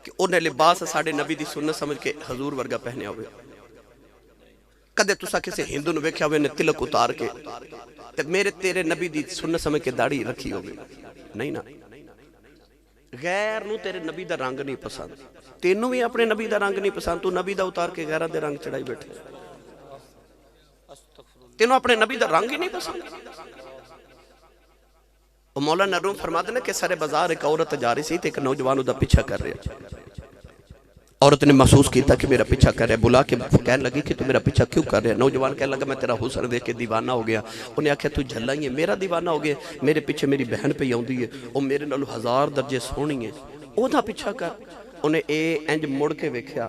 कि उन्हें लिबास साडे नबी दी सुन्नत समझ के हजूर वर्गा पहनिया होवे कदे तुसा किसी हिंदू नूं वेख्या होवे ने तिलक उतार के ते मेरे तेरे नबी दी सुन्नत समझ के दाढ़ी रखी होवे नहीं ना गैर नूं तेरे नबी दा रंग नहीं पसंद तेनू भी अपने नबी दा रंग नहीं पसंद तू नबी दा उतार के गैरां दे रंग चढ़ाई बैठे तेनू अपने नबी दा रंग ही नहीं पसंद और मौलाना रूम फरमाते ने कि सारे बाजार एक औरत जा रही सी ते एक नौजवान उदा पीछा कर रहा औरत ने महसूस किया कि मेरा पीछा कर रहा है, बुला के कहने लगी कि तू मेरा पीछा क्यों कर रहा है। नौजवान कहने लगा मैं तेरा हुस्न देख के दीवाना हो गया। उन्हें आख्या तू झल्ला ही है, मेरा दीवाना हो गया, मेरे पीछे मेरी बहन पे आउंदी है, वो मेरे नालों 1000 दर्जे सोहनी है, ओदा पीछा कर। उन्हें इंज मुड़ के वेख्या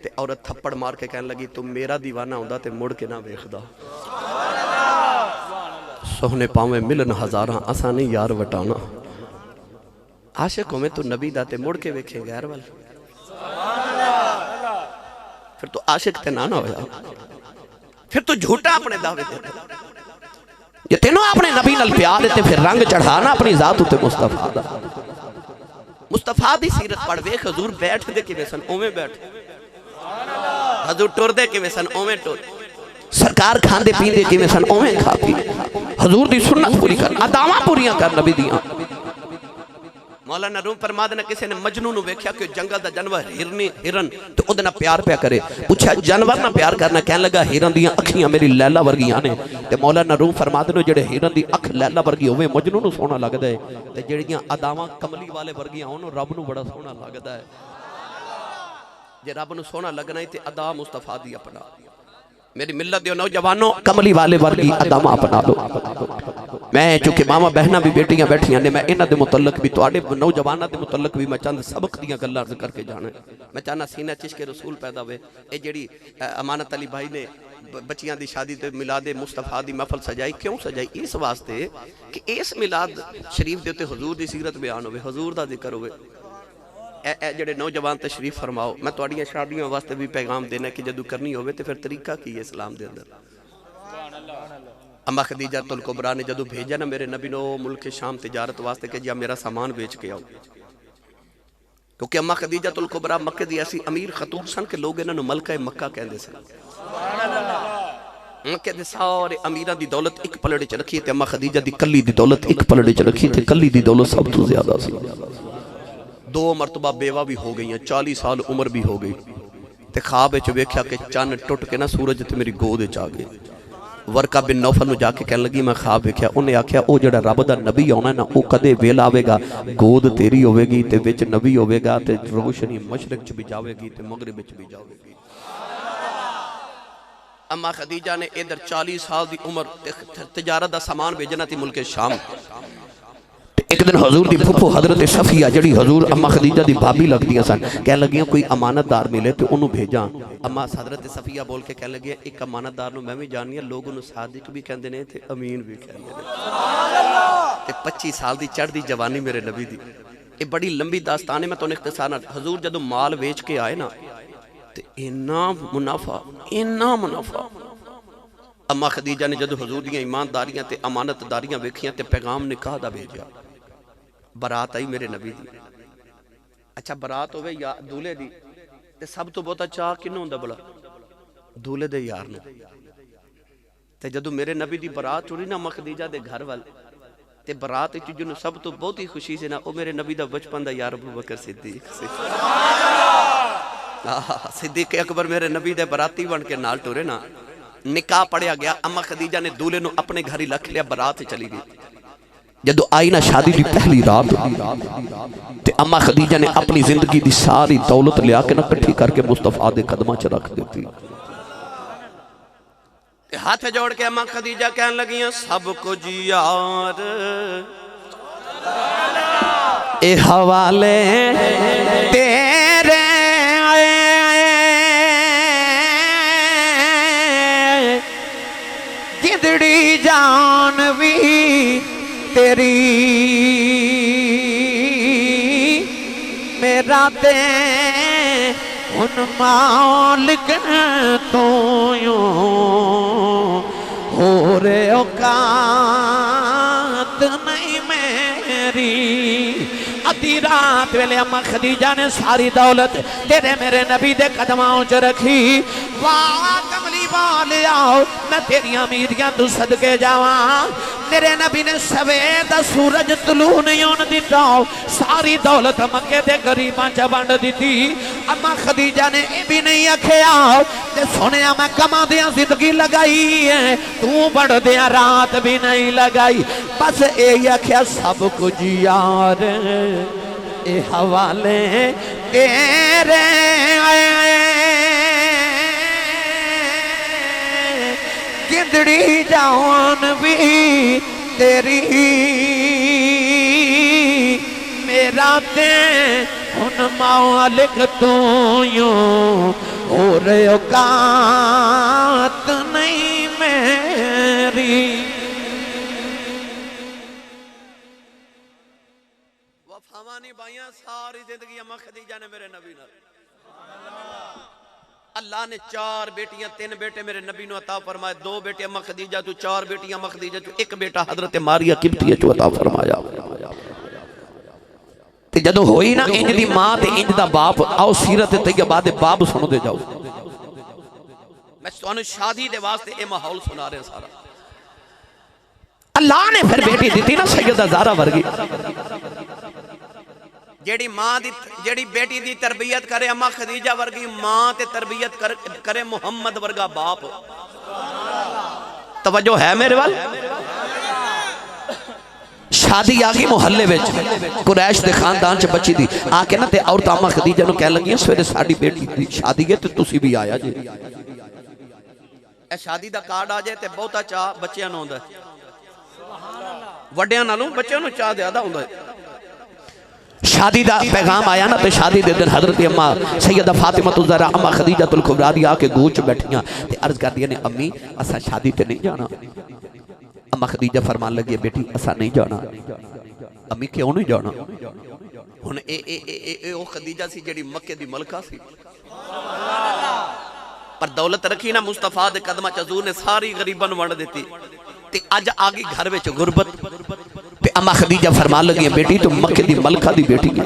ते औरत थप्पड़ मार के कहने लगी तू मेरा दीवाना होंदा ते मुड़ के ना वेखदा। सोहने पावे मिलन हजारां असा नहीं यार वटाना। आशिक होवे तू नबी दा ते मुड़ के वेखे गैर वाल, फिर तो आशिक ते ना होया, फिर तो झूठा अपने दावे दे। जे तेनों अपने नबी नाल प्यार है ते फिर रंग चढ़ाना अपनी जात उते मुस्तफा दा। मुस्तफा दी सीरत पढ़ वेख, हजूर बैठ दे किवें सन ओवें बैठ, हजूर टुरदे किवें सन ओवें टुर, सरकार खांदे पींदे किवें सन ओवें खा पी। हजूर दी सुन्नत पूरी कर, अदावां पूरियां कर नबी दियां। मौलाना रूम फरमादे ने किसी ने मजनू नु वेख्या कि जंगल दा जानवर हिरन तो उहदे नाल प्यार पिया करे। पूछा जानवर नाल प्यार करना, कहने लगा हिरन दियां अखियां मेरी लैला वर्गियां ने। ते मौलाना रूम फरमादे ने जेड़े हिरन दी अख लैला वर्गी होवे मजनू नु सोहना लगदा है, ते जेड़ियां अदावां कमली वाले वर्गियां होन रब नु बड़ा सोहना लगदा है। जे रब नु सोहना लगना है ते अदा मुस्तफा दी अपना। मेरी मिल्लत दे नौजवानों कमली वाले वर्गी अदामा अपना लो। मैं चूंकि मामा बहना भी बेटियां बैठियां ने, मैं इन्हां दे मुतल्लक भी तुहाडे नौजवानां दे मुतल्लक भी मैं चंद सबक दियां गल्लां अर्ज करके जाना। मैं चाहना सीना चिश्के रसूल पैदा होवे। ये जेड़ी अमानत अली भाई ने बच्चियां दी शादी ते मिलाद मुस्तफा दी महफल सजाई, क्यों सजाई? इस वास्ते कि इस मिलाद शरीफ दे उत्ते हुजूर दी सीरत बयान होवे, हुजूर दा जिक्र होवे। जेडे नौजवान तशरीफ फरमाओ, मैं तुहाडियां शादियों वास्ते भी पैगाम देना कि जदों करनी होवे तो फिर तरीका की है इस्लाम दे अंदर। अम्मा खदीजा तुल कुबरा ने जदों भेजा ना मेरे नबी नो मुल्क शाम तिजारत वास्ते कि जी मेरा सामान बेच के आओ, क्योंकि अम्मा खदीजा तुल कुबरा मक्के दी ऐसी अमीर खतून सन कि लोग इन्हां नूं मलका मक्का कहंदे सन। मक्के दे सारे अमीरां दी दौलत एक पलड़े च रखी ते अम्मा खदीजा दी कल्ली दी दौलत एक पलड़े च रखी ते कल्ली दी दौलत सब तो ज्यादा सी। 2 मरतबा बेवा भी हो गई, 40 साल उम्र भी हो गई। ते ख्वाब विच वेख्या कि चन्न टुट के ना सूरज ते मेरी गोद च आ गए। वर्का बिन नौफल नूं जाके कहन लगी मैं ख्वाब वेख्या। उन्हें आख्या ओ जेड़ा रब दा नबी आउणा ना ओ कदे वेल आवेगा, गोद तेरी होवेगी ते विच नबी होवेगा ते रोशनी मशरिक च भी जावेगी ते मगरिब विच भी जावेगी। अम्मा खदीजा ने इधर 40 साल दी उम्र तिजारत दा सामान भेजना थी मुल्के शाम। एक दिन हजूर दी फुफो हजरत सफिया जड़ी हजूर अम्मा खदीजा दी भाभी लगदियां सन, कह लगियां कोई अमानतदार मिले तो उन्होंने भेजा। अम्मा हजरत सफिया बोल के कह लगी एक अमानतदार नूं मैं भी जाननी है, लोग उन्होंने सादिक भी कहते हैं ते अमीन भी कहते हैं। 25 साल की चढ़ती जवानी मेरे नबी दी, ये बड़ी लंबी दास्तान है। मैं तुहानूं इख्तिसार नाल हजूर जदों माल वेच के आए ना ते इन्ना मुनाफा अम्मा खदीजा ने जदों हजूर दी ईमानदारियां ते अमानतदारियां वेखियां ते पैगाम निकाह दा भेजा। बरात आई मेरे नबी दी। अच्छा बरात होवे या दूल्हे दी ते सब तो बहुता चाह किन्नू हुंदा भला? दूल्हे दे यार नूं। ते जदों मेरे नबी दी बरात टुरी ना खदीजा दे घर वाल ते बरात विच जिन्नू सब तो बहुत ही खुशी से ना ओ मेरे नबी दा बचपन दा यार अबू बकर सिद्दीक। सिद्दीक अकबर मेरे नबी दे बराती बन के नाल टुरे ना। निकाह पढ़िया गया, अम्मा खदीजा ने दूल्हे नूं अपने घर ही रख लिया, बरात चली गई। जदों आई ना शादी की पहली रात ते अम्मा खदीजा ने अपनी जिंदगी की सारी दौलत लिया के ना इकट्ठी करके मुस्तफा दे कदमां च रख दी। हाथ जोड़ के अम्मा खदीजा कहन लगियां सब कुछ यार ए हवाले तेरे, जिंदड़ी जान भी तेरी, मेरा ते उन मालिक तो यूं हो रे औकात नहीं मेरी। अधी रात वेले अम्मा खदीजा ने सारी दौलत तेरे मेरे नबी दे कदमां च रखी। वाह कमली वाले आओ मैं तेरियां मीरियां तू सदके जावा। मेरे नबी ने सवेर दा सूरज तलू नहीं होने दिता, सारी दौलत मक्के दे गरीबां च वंड दी। अम्मा खदीजा ने यह भी नहीं आख्या ते सुनिया मैं कमा दिया जिंदगी लगाई है, तू बढ़ दिया रात भी नहीं लगाई। बस यही आख्या सब कुछ यार ए हवाले तेरे गिदड़ी जान भी तेरी मेरा ते हुन मालिक तू यूं और औकात नहीं मेरी। वफावां निभाइयां सारी जिंदगी अम्मा खदीजा ने मेरे नबी नाल। अल्लाह ने 4 बेटियां 3 बेटे मेरे नबी ने अता फरमाए, 2 बेटे अम्मा खदीजा तो 4 बेटियां अम्मा खदीजा तो 1 बेटा हजरत मारिया किब्तिया तो अता फरमाया। ते जदों होई ना इंज दी मां ते इंज दा बाप, आओ सीरत तैयबा दे बाप सुनदे जाओ। मैं तुहानू शादी दे वास्ते ये माहौल सुना रहा सारा। अल्लाह ने फिर बेटी दी ना सैयदा ज़हरा वर्गी, जेड़ी मां दी जेड़ी बेटी दी तरबियत करे अम्मा खदीजा वर्गी मां ते तरबियत करे मुहम्मद वर्गा बाप। तवज्जो है मेरे वाल? शादी आ गई मुहल्ले में, कुरैश दे खानदान च बच्ची दी आके ना ते औरत अम्मा खदीजा नूं कहन लगी सवेरे साडी बेटी दी शादी है ते तुसी भी आया जे। ए शादी दा कार्ड आ जाए ते बहुता चाह बच्चियां नूं हुंदा है, वड्डियां नालों बच्चियां नूं चाह ज्यादा हुंदा है। शादी दा पैगाम आया ना तो शादी दे दिन हजरत अम्मा सैयदा फातिमा ज़हरा अम्मा खदीजा तुल कुबरा दी आके गूंच बैठियां ते अर्ज करदियां ने अम्मी असा शादी ते नहीं जाना। अम्मा खदीजा फरमान लगी बेटी असा नहीं जाना। अम्मी क्यों नहीं जाना? हुन ए ओ खदीजा सी जेड़ी मक्के दी मलका सी, पर दौलत रखी ना मुस्तफा दे कदमां च हजूर ने सारी गरीबां नूं वंड दित्ती ते अज आ गई घर विच गुरबत। ते अम्मा खदीजा फरमान लगी बेटी तू मक्के दी मलका दी बेटी है,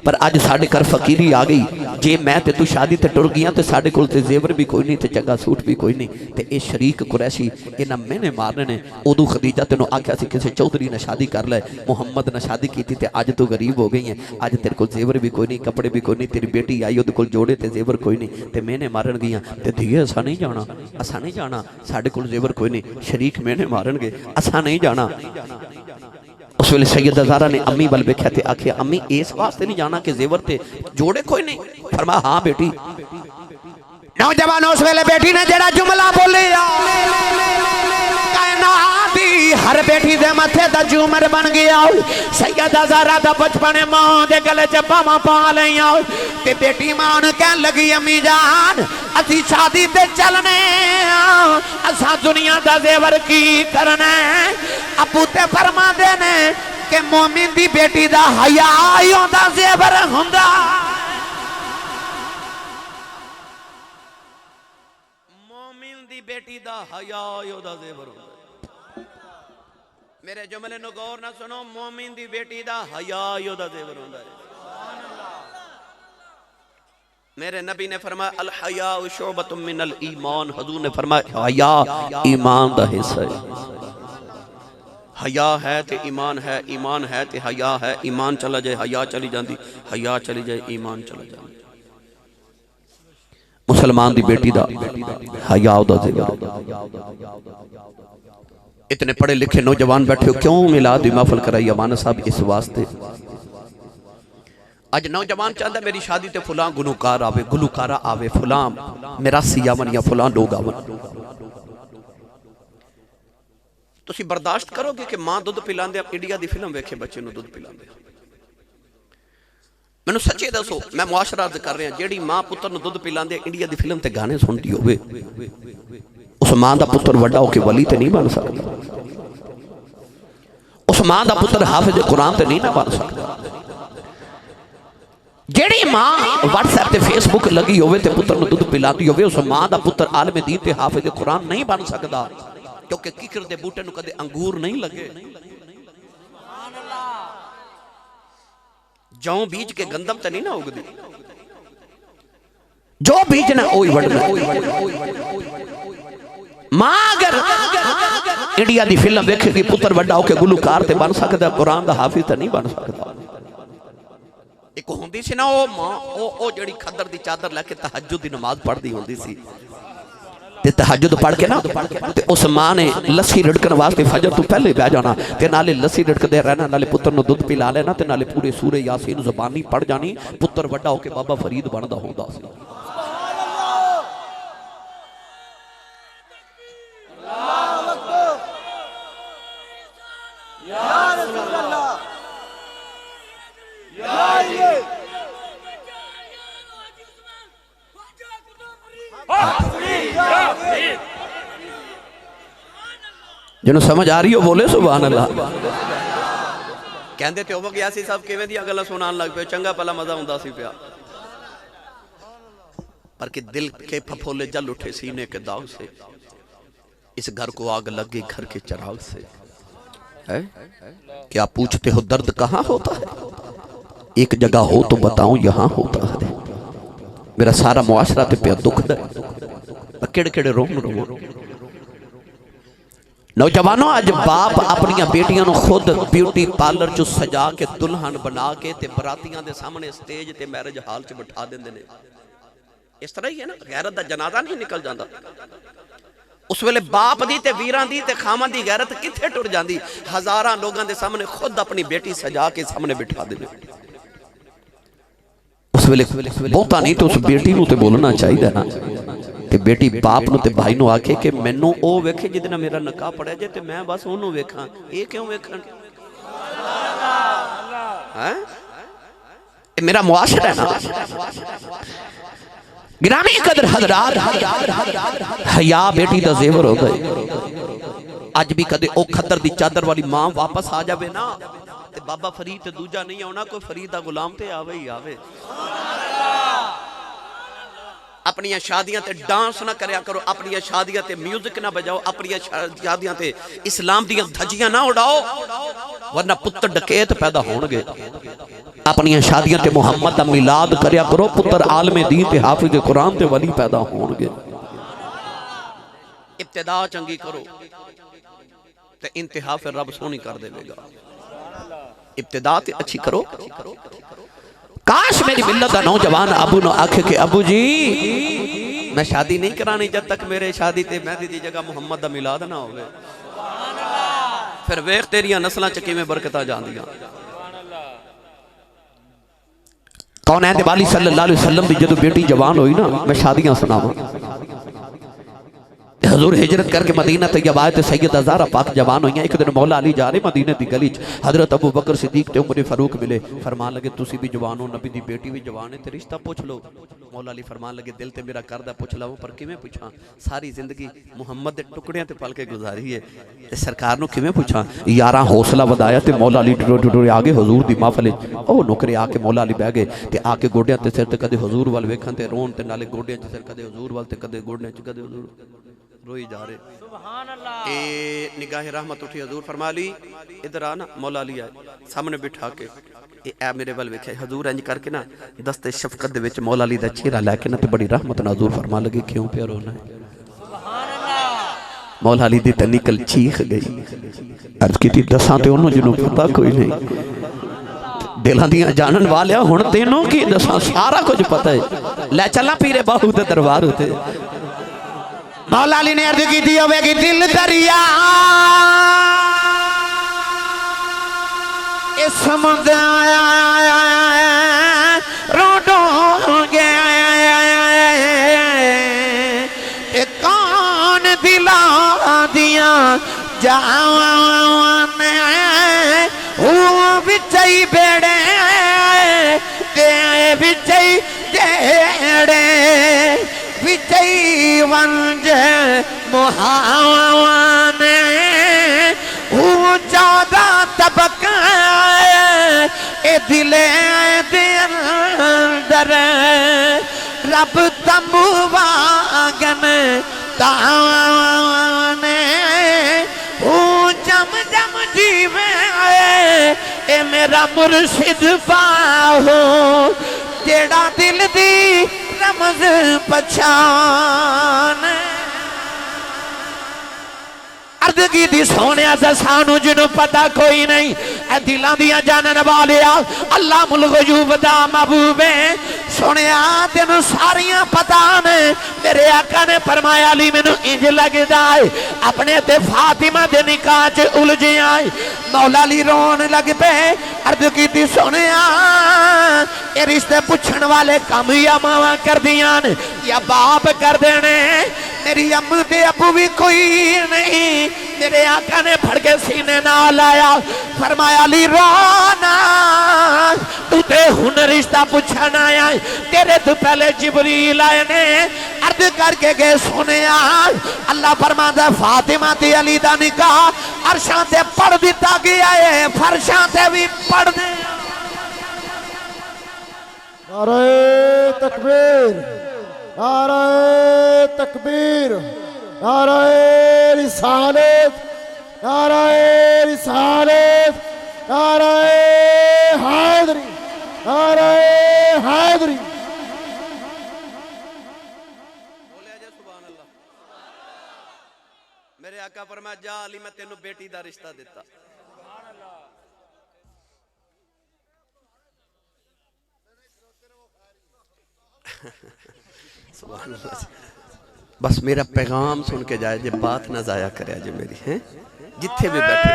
पर अज साडे घर फकीरी आ गई। जे मैं ते तू शादी ते टुर गई ते साडे कोल ते जेवर भी कोई नहीं ते चंगा सूट भी कोई नहीं ते ए शरीक कुरैशी इन्हां मैंने मारने ने। उदों खदीजा तेनों आख्या सी किसी चौधरी ने शादी कर ले, मुहम्मद ने शादी की ते अज तू गरीब हो गई है, अज तेरे कोल जेवर भी कोई नहीं कपड़े भी कोई नहीं, तेरी बेटी आई उहदे कोल जोड़े ते जेवर कोई नहीं ते मैंने मारन गई ते धीए असा नहीं जाना, असा नहीं जाना, साडे कोल जेवर कोई नहीं, शरीक मैंने मारनगे, असा नहीं जाना। उस वेले सैयदा ज़हरा ने अम्मी वाल वेख्या ते आख्या अम्मी इस वास्ते नहीं जाना कि जेवर ते जोड़े कोई नहीं? फरमाया हाँ बेटी। नौजवान उस वेले बेटी ने जेड़ा जुमला बोलिया कायनात दी हर बेटी दे मथे दा झूमर बन गया। सैयदा ज़हरा दा बचपन मां दे गले च पावां पा लईयां ते बेटी मां ने कहन लगी अम्मी जान असी शादी ते चलने असा दुनिया दा जेवर की करना। अबू ते फरमांदे ने कि मोमिन दी बेटी दा हया ही होंदा जेवर हुंदा। मोमिन दी बेटी दा हया ही ओदा जेवर हुंदा। मेरे जुमले नूं गौर ना सुनो, मोमिन दी बेटी दा हया ही ओदा जेवर हुंदा है। मेरे नबी ने फरमाया अल हया शुअबतुम मिनल ईमान, हजूर ने फरमाया हया ईमान दा हिस्सा है। हया है ते ईमान है, ईमान है ते हया है। ईमान चला जाए हया चली जाती, हया चली जाए ईमान चला जाए। मुसलमान दी बेटी दा हया दा जेवर। इतने पढ़े लिखे नौजवान बैठे हो, क्यों मिलाद दी महफिल कराई अमाना साहब? इस वास्ते अज नौजवान चाहता मेरी शादी ते फुलां गुलूकार आवे, गुलूकारा आवे, फुलां मिरासी आवन या फुलां लोग आवन। तुसी बर्दाश्त करोगे कि मां दुध पिलांदे इंडिया दी फिल्म वेखे बच्चे नूं दुध पिलांदे? मैनू सच्चे दसो, मैं मुआशरा अर्ज कर रहा, जेड़ी मां पुत्र नूं दुध पिलांदे इंडिया दी फिल्म ते गाने सुनदी होवे, उस मां दा पुत्र वड्डा होके वली ते नहीं बन सकदा। उस मां दा पुत्र हाफिज कुरान ते नहीं ना बन सकदा। जेड़ी मां व्हाट्सएप ते फेसबुक लगी होवे ते पुत्र नूं दुध पिलांदी होवे, उस मां दा पुत्र आलिम दीन ते हाफिज कुरान नहीं बन सकदा, क्योंकि किकर दे बूटे नूं कदे अंगूर नहीं लगे। जौ बीज के गंदम ते नहीं ना उगदी, जो बीजना ओही वडना। मां अगर इंडिया दी फिल्म देखेगी पुत्र वड्डा होके गुलूकार ते बन सकदा, कुरान दा हाफिज ते नहीं बन सकदा। एक होंदी सी ना ओ मां, ओ जेड़ी खद्दर दी चादर लेके तहज्जुद दी नमाज पढ़दी होंदी सी, ते तहज्जुद पढ़ के ना ते उस मां ने लस्सी रिड़कन वास्ते फजर तो पहले बह जाना ते नाले लस्सी रिड़कदे रहना, नाले पुत्र नूं दुध पिला लेना ते नाले पूरे सूरे यासीन ज़बानी पढ़ जानी। पुत्र वड्डा होके बाबा फरीद बनदा हुंदा सी। जिन्होंने समझ आ रही हो बोले सुभान अल्लाह। कहते थे वो यासी साहब किवें दी गल्लां सुनान लग पे, चंगा भला मजा हुंदा सी पिया, पर कि दिल के फफोले जल उठे सीने के दाग से, इस घर को आग लगी घर के चिराग से। है क्या पूछते हो दर्द कहाँ होता है, एक जगह हो तो बताऊं यहाँ होता है। मेरा सारा मुआशरा ते पिया दुख दे, केड़े केड़े रोम रोम। नौजवानों अज बाप अपनी बेटियां नूं खुद ब्यूटी पार्लर चो सजा के दुल्हन बना के ते बरातियां दे सामने स्टेज ते मैरिज हाल च बिठा देंदे ने। इस तरह ही है ना, गैरत दा जनाजा नहीं निकल जाता। उस वेले बाप दी ते वीरां दी ते खावां दी गैरत किथे टुर जांदी। हजारां लोगां दे सामने खुद अपनी बेटी सजा के सामने बिठा देंदे। उस वेले बहुता नहीं तो उस बेटी नूं ते बोलना चाहिए ना ते बेटी बाप नूं ते भाई नूं आखे कि मैनू ओ वेखे जिहदे नाल मेरा निकाह पड़िया जे ते मैं बस ओनू वेखां। ये क्यों वेखण? हैं ये मेरा मुआशरा है ना। गिरामी कदर हजरात, हया बेटी दा जेवर हो गए। अज भी कदे ओ खद्दर दी चादर वाली मां वापस आ जावे ना ते बाबा फरीद ते दूजा नहीं आना, कोई फरीद दा गुलाम ते आवे ही आवे। अपनी शादियां ते डांस ना करया करो, अपनी शादियां ते म्यूजिक ना बजाओ, अपनी शादियां ते इस्लाम दियां धज्जियां ना उड़ाओ, वरना पुत्र डकैत पैदा होणगे। अपनी शादियां ते मुहम्मद दा मिलाद करया करो, पुत्र आलमे दीन ते हाफिज कुरान ते वली पैदा होणगे। इब्तिदा चंगी करो ते इंतहा फिर रब सोहनी कर देवेगा। इब्तिदा ते अच्छी करो। काश मेरी मिल्लत दा नौजवान अबू ने आखे कि अबू जी मैं शादी नहीं करानी जब तक मेरे शादी ते मेहंदी दी जगह मुहम्मद दा मिलाद ना होवे। फिर वेख तेरियां नस्लां च किवें बरकतां जांदियां। कौन है वाली सल्लल्लाहु अलैहि वसल्लम दी जदों बेटी जवान हुई ना, मैं शादियां सुनावां। हजूर हिजरत करके मदीना तैयबा आए ते सैयदा ज़हरा पाक जवान हुई। एक दिन मौला अली जा रहे मदीने दी गली च, हजरत अबू बकर सिद्दीक ते उमर फारूक मिले। फरमान लगे तुसी भी जवान हो, नबी दी बेटी भी जवान है, ते रिश्ता पूछ लो। मौला अली फरमान लगे दिल ते मेरा करदा पूछ लवो, पर किवें पुछां? सारी जिंदगी मुहम्मद दे टुकड़ियां ते पल के गुजारी है, ते सरकार नूं किवें पुछां? यारां हौसला वधाया ते मौला अली टुरे आगे हजूर दी महफिल च। ओ नौकरे आके मौला अली बह गए ते आके गोडियां ते सिर ते कदे हजूर वाल वेखन ते रोन ते नाले गोडियां च सिर, कदे हजूर वाल ते कदे गोडियां च, कदे हजूर रोई जा रहे। सुभान अल्लाह। ए निगाह रहमत उठी, हजूर फरमा ली इधर आ ना। मौला अली आए सामने बिठा के ए मेरे वाल वेखे। हजूर इंज करके ना दस्ते शफकत दे विच मौला अली दा चेहरा लैके ना ते बड़ी रहमत नाल हजूर फरमा लगे क्यों पे रोना है? सुभान अल्लाह। मौला अली दी ते निकल चीख गई। अर्ज कीती दसां ते ओनू जिन्नू पता कोई नहीं। दिलां दियां जानन वालिया हुण तैनूं की दसां, सारा कुछ पता है। लै चला पीरे बाहू दे दरबार उते। मौला अली ने अर्ज की होगी दिल दरिया इस समुद्र रोडोगे कौन दिला दिया जान बिचई बेड़े ते बिचई जेड़े विजय वंज मुहाने ज़्यादा तबका ए दिले दे अंदर रब तंबू वागन ताने जम जम जीवे ए मेरा मुर्शिद पाहो जेड़ा दिल दी रमज पछान। अर्ज की दी सोने सानू जिन्हों पता कोई नहीं, ए दिलों दियां जानन वाले अल्लाह मुल गयूब दा महबूब है। सोनिया तेनू सारियां पता ने। मेरे आका ने फरमाया अली मैनू इंज लगदा है अपने ते फातिमा दे निकाह च उलझे आए। मौला अली रोन लग पे। अर्ज की सोनिया ये रिश्ते पुछण वाले काम या मावां करदियां ने या बाप कर देने। मेरी अम्मी ते अबू भी कोई नहीं। मेरे आका ने फड़ के सीने नाल लाया। फरमाया अली रोना तू ते हुन रिश्ता पुछण आया। तेरे तो पहले जिबरील आए ने अर्ज करके गए सोनिया अल्लाह फरमांदा फातिमा ते अली दा निकाह अरशां ते पढ़ दिता गया है फरशां ते भी पढ़ दे। नारे तकबीर, नारे तकबीर, नारे रिसालत, नारे रिसालत, नारे हैदरी, नारे हैदरी। मेरे आका फरमाया जा अली मैं तेनू बेटी दा रिश्ता दिता। बस मेरा पैगाम सुन के जाए जे बात ना जाया करे जे मेरी है जिथे भी बैठे।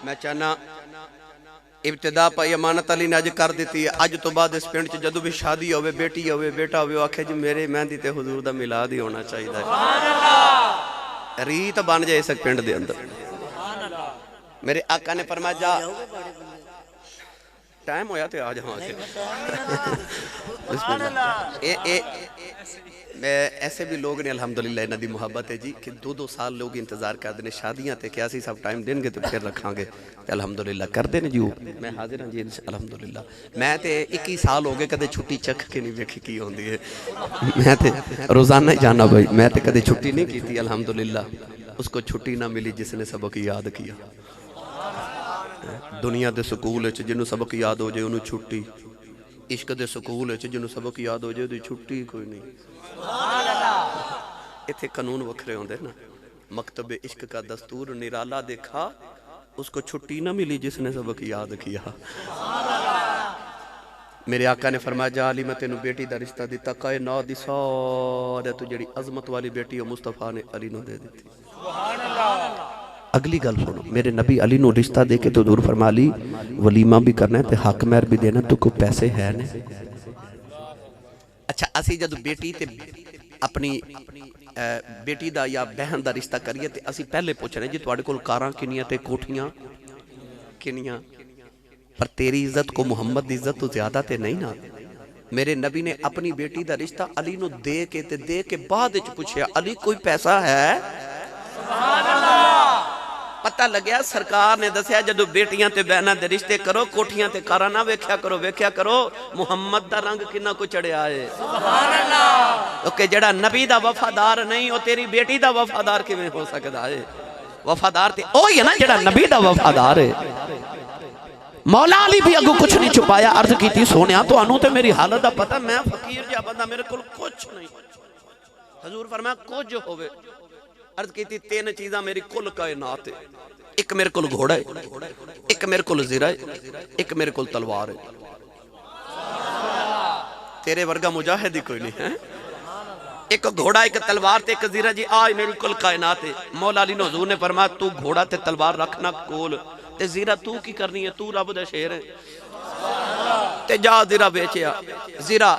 मैं चाहना इब्तिदा पाई अमानत अली ने अज कर दी है। अज तो बाद इस पिंड च जदों भी शादी होवे बेटी होवे बेटा होवे आखे जी मेरे मेहंदी ते हुजूर दा मिलाद ही होना चाहिए। रीत बन जाए इस पिंड दे अंदर। मेरे आका ने फरमाया जा टाइम होया ते आ जाओ। ऐसे भी लोग ने अल्हम्दुलिल्लाह इन्हां दी मुहब्बत है जी कि 2-2 साल लोग इंतजार करते हैं शादियां ते क्या सब टाइम देंगे तो फिर रखांगे। अल्हम्दुलिल्लाह करते हैं जी। मैं हाजिर हाँ जी अल्हम्दुलिल्लाह। मैं तो 21 साल हो गए कदे छुट्टी चख के नहीं वेखी की होंदी है। मैं तो रोजाना ही जाना भाई। मैं तो कदे छुट्टी नहीं की थी अल्हम्दुलिल्लाह। उसको छुट्टी ना मिली जिसने सबक याद किया। दुनिया के स्कूल जिन्होंने सबक याद हो जाए उन्होंने छुट्टी। इश्क के स्कूल जिन्होंने सबक याद हो जाए छुट्टी कोई नहीं। इत्थे कानून वखरे होंदे ना। मकतब इश्क का दस्तूर निराला देखा उसको छुट्टी ना मिली जिसने सबक याद किया। मेरे आका ने फरमाया जा अली मैं तेनू बेटी दा रिश्ता दिता। कायनात दी सारे तू जेड़ी अजमत वाली बेटी है मुस्तफा ने अली नू दे दी। अगली गल सुनो मेरे नबी अली नू रिश्ता दे के तो दूर फरमा ली वलीमा भी करना है ते हक महर भी देना। तो को पैसे है ने। अच्छा असी जब बेटी ते अपनी बेटी दा या बहन दा रिश्ता करिए ते असी पहले पूछने जी तुहाडे कोल कारां किनियां ते कोठियां किनियां। पर तेरी इज्जत को मोहम्मद दी इज्जत तो ज्यादा ते नहीं ना। मेरे नबी ने अपनी बेटी दा रिश्ता अली नू दे के बाद विच पूछया अली कोई पैसा है। सुभान अल्लाह। पता लग्या सरकार ने दसिया जदों बेटियां ते बहनां दे रिश्ते करो कोठियां ते कारां ना वेख्या करो मुहम्मद दा रंग किन्ना को चढ़िया है। सुभान अल्लाह। ओके जेड़ा नबी दा वफादार नहीं ओ तेरी बेटी दा वफादार किवें हो सकदा है। वफादार ते ओ ही है ना जेड़ा नबी दा वफादार है। मौला अली भी अगू कुछ नहीं छुपाया। अर्ज की सोनिया तुहानू ते मेरी हालत दा पता मैं फकीर जिहा बंदा मेरे कोल कुछ नहीं। हजूर फरमाया कुछ होवे। अर्ज की 3 चीज़ां मेरी कुल कायनात है। एक मेरे को घोड़ा है एक मेरे को ज़ीरा है एक मेरे को तलवार है। तेरे वर्गा मुजाहिद ही कोई नहीं है। एक घोड़ा एक तलवार ते एक ज़ीरा जी आज मेरी कुल कायनात है। मौला अली हुज़ूर ने फरमाया तू घोड़ा ते तलवार रखना कोल ते ज़ीरा तू की करनी है। तू रब दा शेर है ते जा ज़ीरा बेचिया। ज़ीरा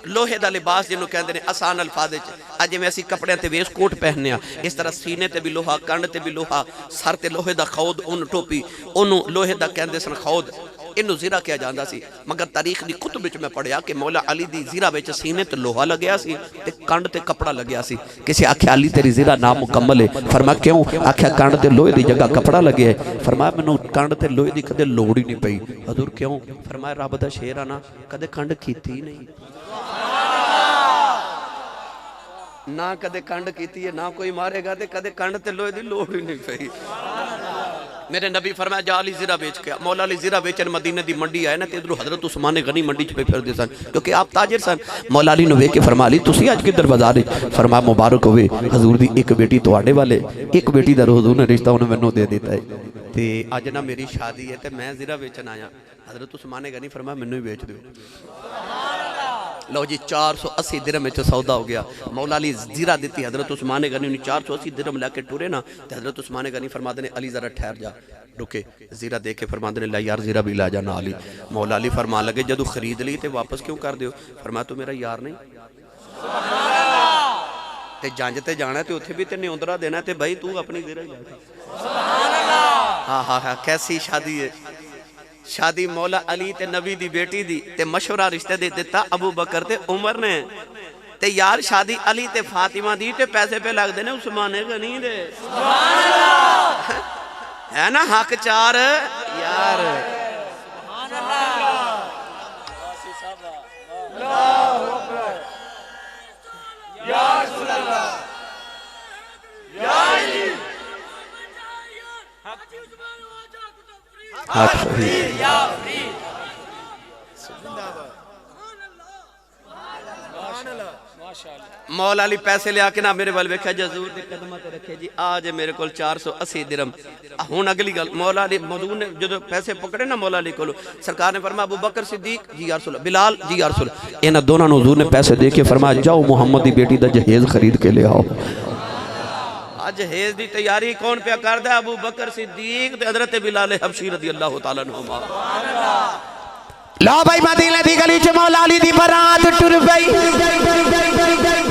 लोहे दा लिबास जिन्हों कहते हैं आसान अल्फाज अज जिवें असीं कपड़ियां ते वेस्ट कोट पहनने इस तरह सीने ते भी लोहा कंड ते भी लोहा सर ते लोहे दा खौद उन टोपी उन्हों लोहे दा कहते सन खौद इनू ज़ीरा किया जाता सी। मगर तारीख की कुतुब विच मैं पढ़िया कि मौला अली दी ज़ीरा विच सीने ते लोहा लग्या सी ते कंड ते कपड़ा लग्या सी। किसी आख्या अली तेरी ज़ीरा नामुकम्मल है। फरमाया क्यों? आख्या कंड ते लोहे दी जगह कपड़ा लगे है। फरमाया मैनू कंड ते लोहे दी कदे लोड़ ही नहीं पई। हजूर क्यों? फरमाया रब दा शेर आना कदे कंड कीती नहीं ना कदे कंड कीती है ना कोई मारेगा ते कदे कंड ते लोहे दी लोड़ ही नहीं पई। मेरे नबी फरमाया जा अली जीरा बेच के। मौला अली जीरा बेचन मदीने दी मंडी आए ना, तो इधरों हजरत उस्मान गनी मंडी च पे फिरदे सन, क्योंकि आप ताजिर सन। मौला अली ने वेख के फरमा ली तुसी अज किधर बाजार? फरमा मुबारक होवे हजूर दी एक बेटी तुहाडे वाले, एक बेटी दा हजूर ने रिश्ता उन्हें मैनू दे दिता है, ते अज ना मेरी शादी है, ते मैं जीरा बेचन आया। हजरत उस्मान गनी फरमाया मैनू ही बेच दो। लो जी 480 दिरहम में सौदा हो गया। मौला अली जीरा दी, हजरत उस्मान गनी ने 480 दिरहम लैके टुरे ना, तो हजरत उस्मान गनी फरमाते ने अली जरा ठहर जा, रुके। जीरा दे के फरमाते ने ला यार जीरा भी ला जा ना अली। मौला अली फरमा लगे जदू खरीद ली तो वापस क्यों कर दो? फरमाया तू मेरा यार नहीं, ते जंज ते जाना तो उत्थे भी ते न्योंदरा देना, ते भाई तू अपनी जीरा ही ला। हाँ हाँ हाँ, कैसी शादी है। शादी मौला अली ते नबी दी बेटी दी, ते मशवरा रिश्ते दे दिता अबू बकर ते उमर ने, ते यार शादी अली ते फातिमा दी, ते पैसे पे लगते ने उस्मान गनी दे। है ना हक चार यार। मौला अली पैसे लिया के ना मेरे वाल वेख्या जजूर दे कदमां ते रखे जी, आज मेरे को 480 दिरहम। हुण अगली गल, मौला अली मौजूद ने जो पैसे पकड़े ना मौला अली को, सरकार ने फरमाया अबू बकर सिद्दीक जी या रसूल, बिलाल जी या रसूल, इन्हां दोनों नूं हुजूर ने पैसे दे के फरमाया जाओ मुहम्मद दी बेटी दा जहेज खरीद के ले आओ। आज जहेज दी तैयारी कौन पे करदा? अबू बकर सिद्दीक ते हजरत बिलाल हबशी रदी अल्लाह तआला अन्हुमा। लो भाई मदीने दी गली च मौला अली दी बारात टुर पई।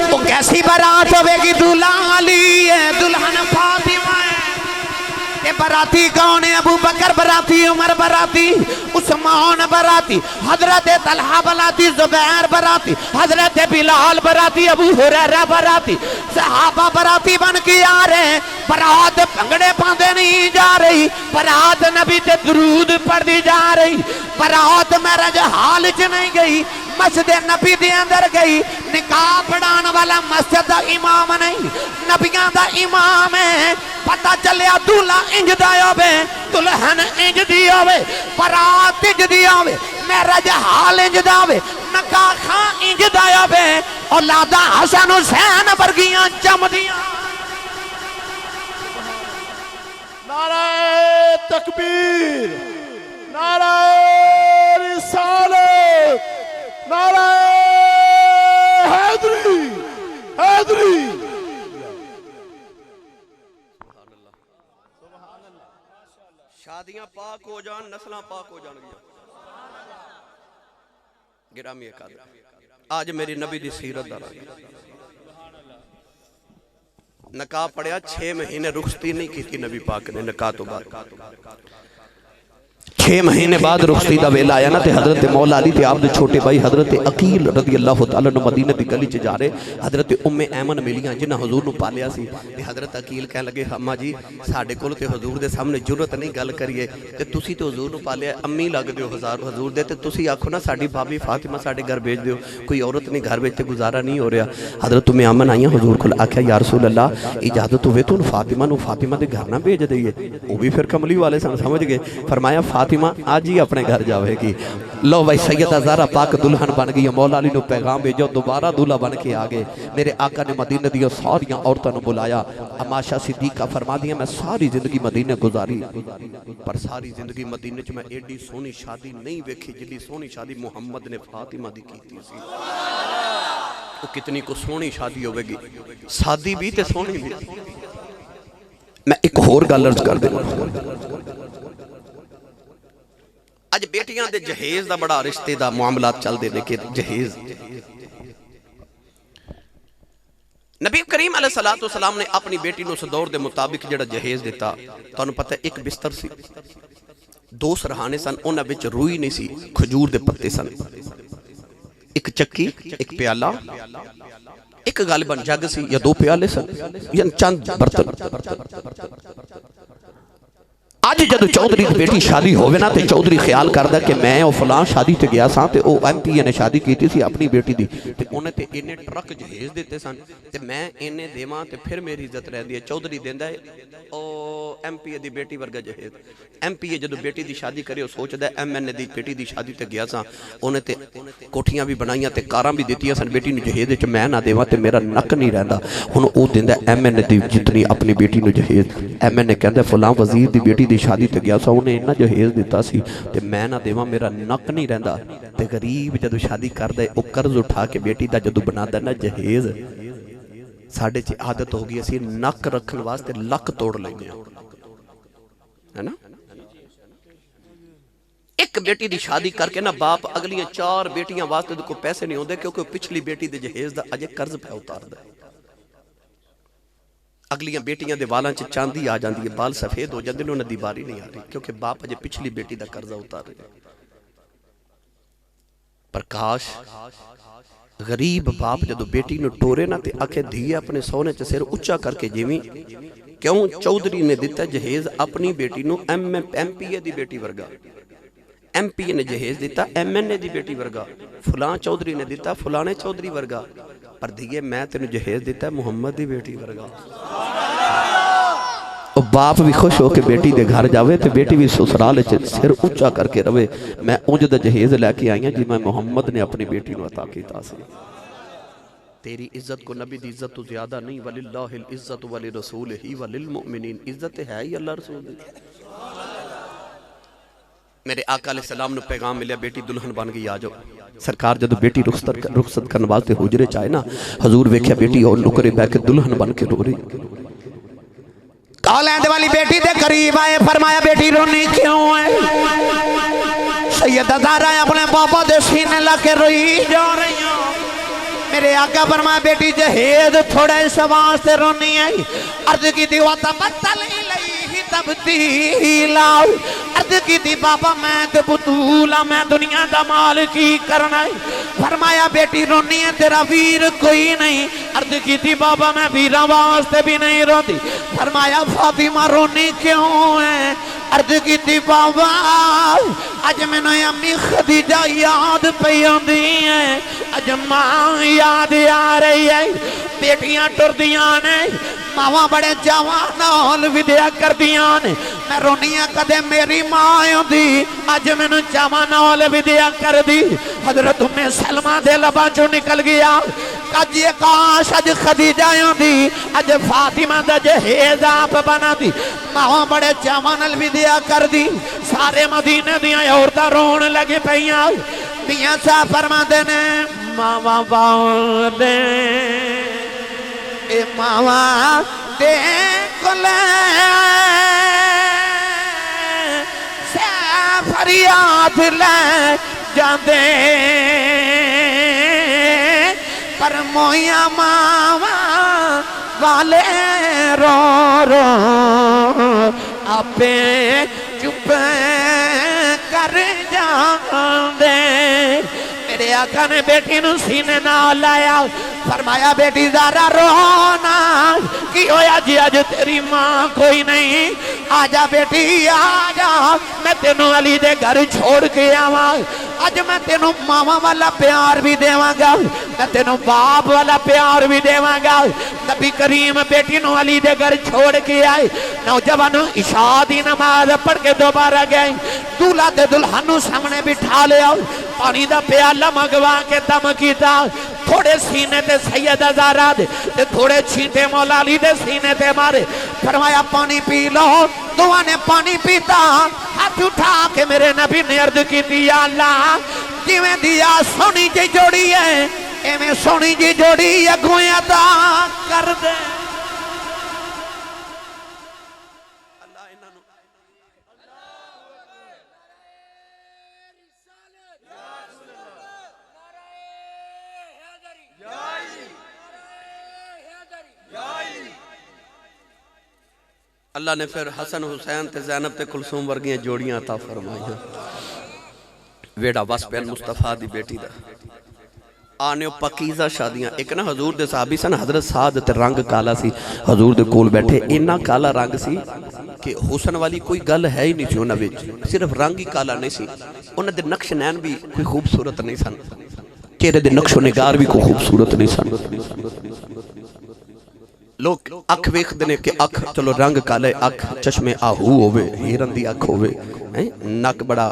वो कैसी बारात होवेगी? दूल्हा अली है, दुल्हन फातिमा है। ये बाराती कौन है? अबू बकर बाराती, उमर बाराती, उस्मान बाराती, हजरत तलहा बाराती, जुबैर बाराती, हजरत बिलाल बाराती, अबू हुरैरा बाराती, सहाबा बाराती बन के आ रहे। बारात भंगड़े पांदे नहीं जा रही, बारात नबी ते दुरूद पढ़दी जा रही। बारात मैरिज हाल च नहीं गई, मस्जिद नबी दे अंदर गई। निकाह पढ़ाने वाला मस्जिद दा इमाम नहीं, नबियां दा इमाम है। पता चलिया दूल्हा इंज दा होवे, दुल्हन इंज दी होवे, बारात इंज दी होवे, मैरिज हाल इंज दा होवे, निकाह खां इंज दा होवे, औलादा हसन हुसैन वर्गियां जमदियां। नारे तकबीर, नारे रिसालत, नारे हैदरी, हैदरी। शादियां पाक हो जान, नस्लां पाक हो जाएंगी। गिरामी कादर आज मेरी नबी दी सीरत दा नकाह पढ़िया 6 महीने रुखसती नहीं की नबी पाक ने। नकाह तो बाद 6 महीने बाद रुखसती दा वेला आया ना, ते हजरत मौला अली ते आपदे छोटे भाई हजरत अकील रदी अल्लाह तआला अन्हु मदीने दी गली च जा रहे। हजरत उम्मे ऐमन मिलियां जिन्हां हुजूर नु पालिया सी, ते हजरत अकील कहन लगे अम्मा जी साडे कोल ते हुजूर दे सामने जुरत नहीं गल करिए, ते तुसी ते हुजूर नु पालिया, अम्मी लगदे हो हुजूर दे, ते तुसी आखो ना साडी भाभी फातिमा साडे घर भेज दियो, कोई औरत नहीं घर विच, गुजारा नहीं हो रहा। हजरत उम्मे ऐमन आईयां हुजूर कोल, आख्या या रसूल अल्लाह इजाजत होवे तो फातिमा दे घर ना भेज दईए। वो भी फिर कमली वाले समझ गए। फरमाया फातिमा आज ही अपने घर जाएगी। लो भाई सैयदा ज़हरा पाक दुल्हन बन गई। मौला अली ने पैगाम भेजो, दोबारा दूल्हा बन के आ गए। मेरे आका ने मदीने दी सारियां औरतों को बुलाया। अमाशा सिद्दीका फरमा दिया मैं सारी जिंदगी मदीने गुजारी, पर सारी जिंदगी मदीने च मैं एडी सोहनी शादी नहीं वेखी जिहड़ी सोहनी शादी मुहम्मद ने फातिमा दी कीती सी। वो कितनी को सोहनी शादी होगी, सादी भी ते सोहनी भी। मैं एक होर गल अर्ज कर देना, अज बेटियां दे जहेज दा बड़ा रिश्ते दा मामला चलते ने कि जहेज नबी करीम अलैहिस्सलातु वस्सलाम ने अपनी बेटी नूं उस दौर दे मुताबिक जिहड़ा जहेज दिता। तुहानूं पता एक बिस्तर सी, 2 सरहाने सन, उन्हां विच रूई नहीं सी, खजूर दे पत्ते सन, एक चक्की, एक प्याला, एक गालिबन जग सी या 2 प्याले सन या चंद बर्तन। अज जदों चौधरी की बेटी शादी होवे ना, तो चौधरी ख्याल करदा कि मैं और फलां शादी ते गया सां, ते ओ MP ने शादी कीती सी अपनी बेटी दी, ते उन्हें तो इन्ने ट्रक जहेज दिते सन ते मैं इन्ने देवां ते फिर मेरी इज्जत रहिंदी है। चौधरी देंदा है ओ MPA दी बेटी वर्गा जहेज। MPA जदों बेटी दी शादी करे वो सोचदा MNA दी बेटी दी शादी ते गया सा उन्हें ते कोठियां भी बनाईयां ते कारां भी दित्तियां सन बेटी नूं जहेज विच मैं ना देवां ते मेरा नक नहीं रहिंदा। हुण ओ दिंदा MNA दी जितनी अपनी बेटी नूं जहेज। MNA कहंदा फलां वजीर दी बेटी दी शादी ते गया सा उन्हें इन्ना जहेज दिता सी ते मैं ना देवां मेरा नक नहीं रहिंदा। ते गरीब जदों शादी करदा है ओ कर्ज उठा के बेटी दा जदों बनांदा ना जहेज साडे च आदत हो गई असीं नक रखण वास्ते लक तोड़ लैंदे हां है ना। एक बेटी दी शादी करके ना बाप अगलियां 4 बेटियां वास्ते कोई पैसे नहीं होंदे क्योंकि पिछली बेटी दे जहेज दा अजे कर्ज पे उतारदा है। अगलियां बेटियां दे वालां च चांदी आ जाती है बाल सफेद हो जाते उन्हां दी बारी नहीं आ रही क्योंकि बाप अजे पिछली बेटी दा कर्जा उतार रहे। प्रकाश गरीब बाप जदों बेटी नूं टोरे ना ते आखे धीए अपने सोहने च सिर उच्चा करके जिवीं क्यों चौधरी ने दिता जहेज अपनी बेटी नूं MPA दी बेटी वर्गा। MPA ने जहेज दिता MNA दी बेटी वर्गा। फलां चौधरी ने दिता फलाने चौधरी वर्गा। पर धीए मैं तेनू जहेज दिता मुहम्मद दी बेटी वर्गा। ओ बाप भी खुश हो के बेटी दे घर जावे ते बेटी भी ससुराल च सिर उच्चा करके रवे। मैं उंज दा जहेज लैके आई हां जी मैं मुहम्मद ने अपनी बेटी नूं अता कीता सी। तेरी इज्जत को नबी दी इज्जत तो ज्यादा नहीं वलिल्लाहिल इज्जत वलि रसूलिही वलिल मुमिनीन। इज्जत है ही अल्लाह रसूल दी। मेरे आका अलैहि सलाम नूं पैगाम मिलिया बेटी दुल्हन बन गई आ जाओ। सरकार जदों बेटी रुखसत करने वास्ते हुजरे च आए ना हजूर वेख्या बेटी और नुकरे बैठ के दुल्हन बन के रो रही। कौलैंद वाली बेटी दे करीब आए फरमाया बेटी रोनी क्यों है। सैयदा ज़हरा अपने बाबा दे सीने लगे रोई जा रही हो। मेरे आका फरमाया बेटी जहेज थोड़ा इस वास्ते रोनी है। अर्ज की दी वाता बदल ही तब्दीला। अर्ज की दी बाबा मैं ते बतूला मैं दुनिया दा माल की करना है। फरमाया बेटी रोनी है तेरा वीर कोई नहीं। अर्ज की थी बाबा मैं वीरा वास्ते भी नहीं रोती। फरमाया फातिमा रोनी क्यों है। अर्ज की थी बाबा अज मैनू अम्मी खदीजा याद पई आंदी है। अज मां याद आ रही है। बेटियां टुरदियां ने मावा बड़े चावां नाल विद्या करदियां ने। मैं रोनिया कदे मेरी मां आंदी अज मैनू चावां नाल विद्या कर दी। हजरत उम्मे सलमा दे लबां चों निकल गया अज काश अज खदीजा आंदी अज फातिमा दा जहेज आप बना दी। मावा बड़े चावां नाल विद्या कर दी। सारे मदीने दियां औरतां रोण लगे पईयां। मियां साहब फरमांदे ने मावा बांदे ए मावा दे कोले से फरियाद ले जांदे पर मोया मावा वाले रो रो आपे चुप कर जांदे। मेरे आका ने बेटी नूं सीने नाल लाया फरमाया बेटी ज़हरा रोना की होया जी अज तेरी मां कोई नहीं। आजा बेटी आजा मैं तेनू अली दे घर छोड़ के आवा। अज मैं तेनू मावा वाला प्यार भी देवांगा मैं तेनू बाप वाला प्यार भी देवांगा। नबी करीम बेटी नू अली दे घर छोड़ के आए। नौजवान इशा दी नमाज पढ़ के दोबारा गए। दूल्हा ते दुल्हन नू सामने बिठा लिया। पानी दा प्याला मंगवा के दम कीता। थोड़े सीने ते सैयदा ज़हरा दे ते थोड़े छींटे मौला अली दे सीने ते मारे। फरमाया पानी पी लो। दोवां ने पानी पीता। हाथ उठा के मेरे नबी ने अर्ज की या अल्लाह जिवें दिया सोनी जी जोड़ी है एवें सोनी जी जोड़ी अगों अदा कर दे। अल्लाह ने फिर हसन हुसैन ते ज़ैनब ते कुलसूम वर्गियां जोड़ियां अता फरमाइयां। वेड़ा वस पैन मुस्तफा दी बेटी दा आने पकीज़ा शादियां। एक ना हजूर दे साहबी सन हजरत साद ते रंग काला सी। हजूर दे कोल बैठे इन्ना काला रंग सी कि हुसन वाली कोई गल है ही नहीं सी उन्हां विच। सिर्फ रंग ही काला नहीं सी उन्हां दे नक्श नैन भी कोई खूबसूरत नहीं सन। चेहरे दे नक्शो निगार भी को खूबसूरत नहीं सन। लोग अख वेखते ने कि अख चलो रंग काले, अख चश्मे आहू होवे, हिरन दी अख होवे, नक बड़ा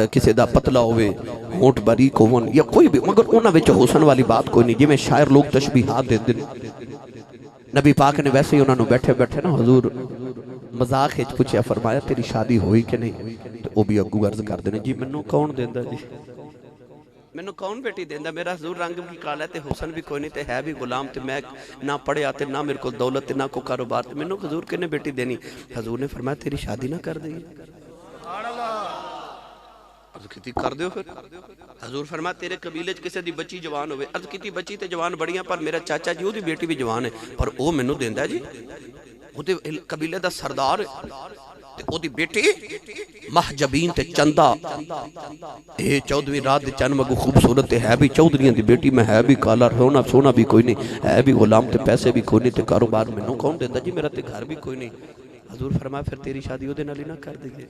किसी दा पतला होवे, होंठ बारीक होवन या कोई भी, मगर उन्हां विच हुसन वाली बात कोई नहीं। जिवें शायर लोग तशबीहात देते हैं, नबी पाक ने वैसे ही उन्होंने बैठे बैठे ना हजूर मजाक विच पूछया, फरमाया तेरी शादी हुई कि नहीं? तो वह भी अगू अर्ज करते हैं, जी मैनू कौन देंदा जी, मैनू कौन बेटी देंदा, मेरा हजूर रंग भी काला ते हुसन भी कोई नहीं ते है भी गुलाम, ते मैं ना पढ़िया ते ना मेरे को दौलत ते ना को कारोबार, ते मैनू हजूर किन्ने बेटी देनी? हजूर ने फरमाया तेरी शादी ना कर दी। अर्ज की कर दो फिर। हजूर फरमाया तेरे कबीले च किसी दी बच्ची जवान होवे। अर्ज की बच्ची ते जवान बड़ियां, पर मेरा चाचा जी ओदी बेटी भी जवान है, पर वो मैनू देंदा जी, ओदे कबीले दा सरदार ते ओदी बेटी महजबीन ते चंदा, ए 14वीं रात दे चंद मगू खूबसूरत है भी चौधरियां दी बेटी, मैं है भी काला, रोना सोना भी कोई नहीं, है भी गुलाम ते पैसे भी कोई नहीं, ते कारोबार मैनू कौन देंदा जी, मेरा ते घर भी कोई नहीं। हजूर फरमाया फिर तेरी शादी ओदे नाल ही ना कर दीजिए।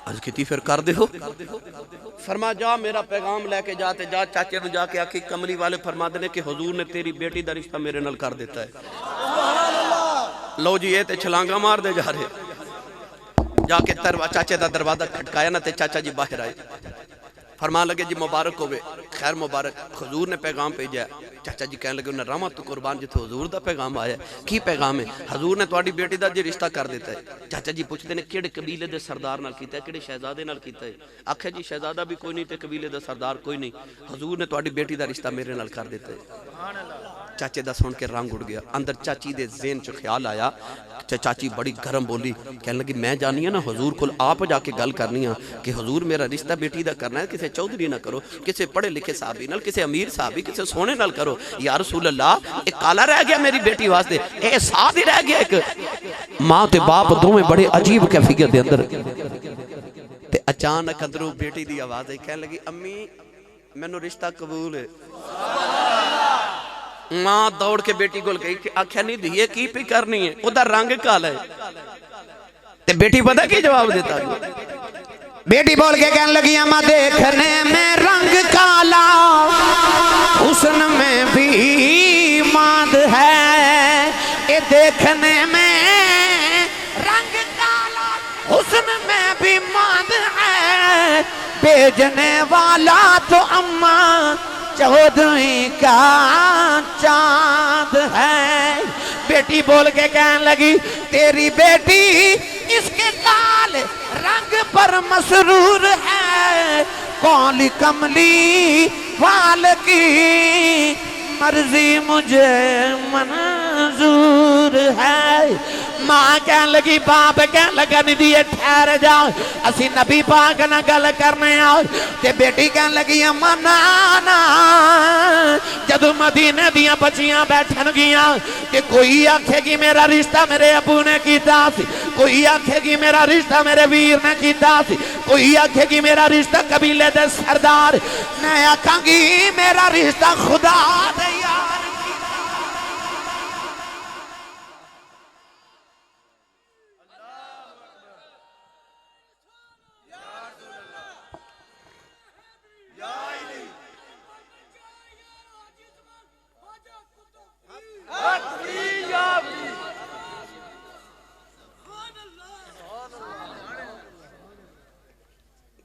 अर्ज की फिर कर दो। फरमा जा मेरा पैगाम लेके जाते जा, चाचे को जाके आखी कमली वाले फरमा देने कि हुजूर ने तेरी बेटी का रिश्ता मेरे नाल कर दिता है। लो जी ये ते छलांगा मार दे जा रहे, जाके चाचे का दरवाजा खटकाया ना, ते चाचा जी बाहर आए, फरमान लगे जी मुबारक होवे, खैर मुबारक, हुजूर ने पैगाम भेजा। चाचा जी कहने लगे उन्हें रामा तू कुर्बान जिथे हुजूर का पैगाम आया, की पैगाम है? हुजूर ने तुहाडी बेटी का जी रिश्ता कर दिता है। चाचा जी पूछते हैं किहड़े कबीले के सरदार नाल कीता है, किहड़े शहजादे नाल कीता है? आखे जी शहजादा भी कोई नहीं ते कबीले का सरदार कोई नहीं, हुजूर ने तुहाडी बेटी का रिश्ता मेरे नाल कर दिता है। चाचे दा सुन के रंग उड़ गया, अंदर चाची दे ज़हन च ख्याल आया, चाची बड़ी गर्म बोली, कहने लगी मैं जानी है ना हुजूर को आप जाके गल करनी है कि हुजूर मेरा रिश्ता बेटी का करना है, किसी चौधरी ना करो, किसी पढ़े लिखे साहबी नाल, किसी अमीर साहबी, किसी सोने नाल करो। या रसूल अल्लाह एक काला रह गया मेरी बेटी वास्ते, ये साथ ही रह गया, एक मां ते बाप दोवें बड़े अजीब कैफियत दे अंदर। ते अचानक अंदरों बेटी दी आवाज आई, कहने लगी अम्मी मैनू रिश्ता कबूल है। मां दौड़ के बेटी को गई, आख्या नहीं दिए की पी करनी है, उदा रंग काला है। ते बेटी पता की जवाब देता, बेटी बोल के कहने लगी अम्मा देखने में रंग काला, हुस्न में भी माद है, ये देखने में रंग काला, हुस्न में भी माद है, बेचने वाला तो अम्मा 14वीं का चांद है। बेटी बोल के कहने लगी तेरी बेटी इसके लाल रंग पर मसरूर है, कौली कमली वाल की मर्जी मुझे मंजूर है। मां कहने लगी बाप कहने लगा नहीं दिए ठहर जाओ, असी नबी पाक ना गल करने आओ। ते बेटी कहने लगी अम्मा ना, जदों मदीने दियां बच्चियां बैठन गियां ते कोई आखेगी मेरा रिश्ता मेरे अबू ने कीता सी, कोई आखेगी मेरा रिश्ता मेरे वीर ने कीता सी, कोई आखेगी मेरा रिश्ता कबीले दे सरदार, मैं आखांगी मेरा रिश्ता खुदा दे यार।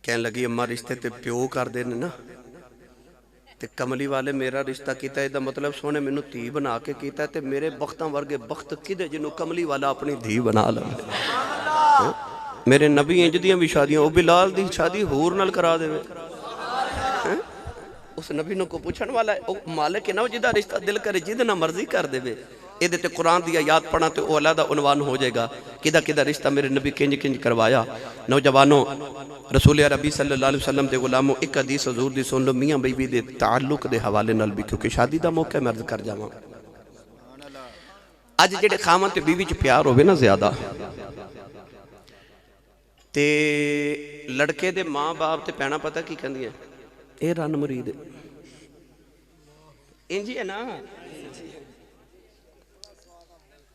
कहने लगी अम्मा रिश्ते ते प्यो करते ने ना, ते कमली वाले मेरा रिश्ता किया, इसका मतलब सोने मैनू धी बना के किया, ते मेरे बख्तां वर्गे बख्त किदे जिन्हों कमली वाला अपनी धी बना लवे। मेरे नबी इंज दियां भी शादियां, वो बिलाल दी शादी होर नाल करा देवे। उस नबी नूं को पुछण वाला है, वो मालिक है ना, जिहदा रिश्ता दिल करे जिद ना मर्जी कर देवे। ये ते कुरान दी आयत पढ़ा तो अलहदा उनवान हो जाएगा किदा किदा रिश्ता मेरे नबी किंज किंज करवाया। नौजवानों रसूल अरबी सल्लल्लाहु अलैहि वसल्लम दे गुलामों एक हदीस हजूर दी सुन लो मियाँ बीवी दे ताल्लुक दे हवाले नाल भी, क्योंकि शादी का मौका मैं अर्ज कर जावां। अज जेडे खामन ते बीवी च प्यार होवे ना ज्यादा, ते लड़के दे माँ बाप ते भैणां पता की कहंदियां, ए रन मुरीद इंज है ना,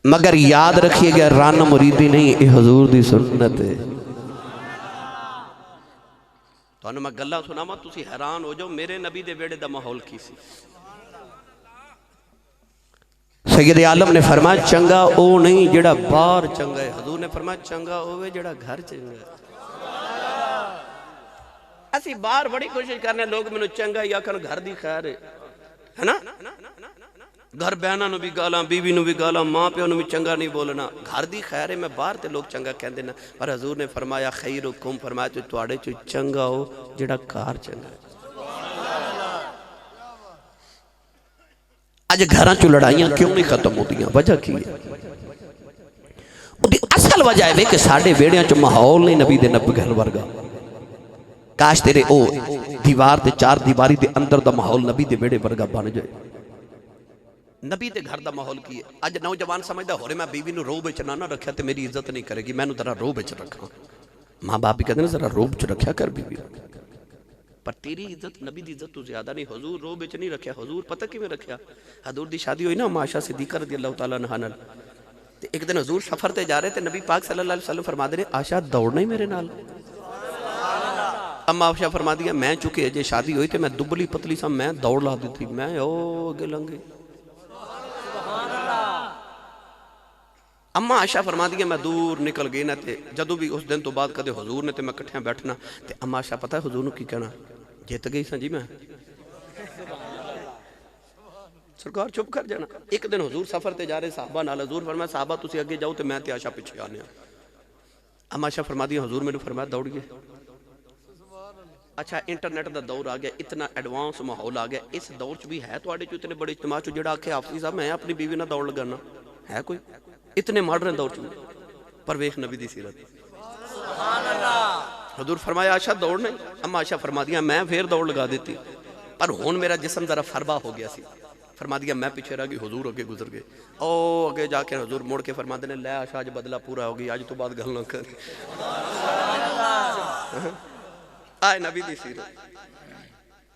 मगर याद रखिएगा रन मुरीदी नहीं, ये हुजूर दी सुन्नत है। तुहानू मैं गल्लां सुनावां तुसी हैरान हो जाओ मेरे नबी दे वेड़े दा माहौल की सी। सैयद आलम ने फरमाया चंगा ओ नहीं जेड़ा बाहर चंगा है। हजूर ने फरमाया चंगा होवे जेड़ा घर चंगा है। असी बाहर बड़ी कोशिश करने लोग मैनू चंगा ही आखन घर दी खैर है ना। घर बहना भी गाला बीवी भी गाला मां प्यो भी चंगा नहीं बोलना घर दी खैर है। मैं बाहर ते लोग चंगा कहते ना पर हजूर ने फरमाया खैरुकुम फरमाया जो तुहाडे चो चंगा हो जेड़ा घर चंगा है। अज घर चो लड़ाइयां क्यों नहीं खत्म होती वजह की है? असल वजह है कि साडे वेड़िया च माहौल नहीं नबी दे नबी घर वर्गा। काश तेरे ओ दीवार ते चार दीवारी दे अंदर दा माहौल नबी दे वेड़े वर्गा बन जाए। नबी दे घर दा माहौल की है? अज नौजवान समझदा हो रहे मैं बीवी नू रोह विच ना रखिया ते मेरी इज्जत नहीं करेगी मैनू जरा रोह विच रखा। मां बाप भी कहते हैं जरा रोह विच रखा कर बीवी पर तेरी इज्जत नबी दी इज्जत तू ज्यादा नहीं। हजूर रोह विच नहीं रखा। हजूर पता किवें रखा? हजूर दी शादी हुई ना आयशा सिद्दीका रज़ियल्लाहु तआला अन्हा नाल ते एक दिन हजूर सफर ते जा रहे ते नबी पाक सल्लल्लाहु अलैहि वसल्लम फरमाते ने आयशा दौड़ना ही मेरे नाल। अम्मा आयशा फरमा दिया मैं चुके अजे शादी हुई तो मैं दुबली पतली सा मैं दौड़ ला दी थी मैं ओ अगे लंघे। अम्मा आयशा फरमा दिया मैं दूर निकल गई ना ते जदों भी उस दिन तो बाद कदे हजूर ने ते मैं कट्ठियां बैठना ते अम्मा आयशा पता है हजूर नूं की कहना जित गई सा जी मैं सरकार चुप कर जाना। एक दिन हजूर सफर ते जा रहे साहबा नाल हजूर फरमाया साहबा तुसीं अगे जाओ तो मैं ते आयशा पिछे आने। अम्मा आयशा फरमा दिया हजूर मैनूं फरमाया दौड़िए। अच्छा इंटरनेट का दौर आ गया इतना एडवांस माहौल आ गया इस दौर च भी है तुहाडे चो इतने बड़े इज्तिमा चो जिहड़ा आखे हाफिज़ साहब मैं अपनी बीवी नाल दौड़ लगाना है कोई इतने मॉडर्न दौर च पर वेख नबी दी सीरत। हजूर फरमाया आयशा दौड़ नहीं। अम्मा आयशा फरमा दिया मैं फिर दौड़ लगा देती पर हुण मेरा जिस्म जरा फरबा हो गया सी। फरमा दिया मैं पीछे रह गई हजूर अगे गुजर गए। ओ अगे जाके हजूर मुड़ के फरमाते ने लै आयशा अज बदला पूरा हो गई अज तो बाद गल ना कर। आए नबी दी सीरत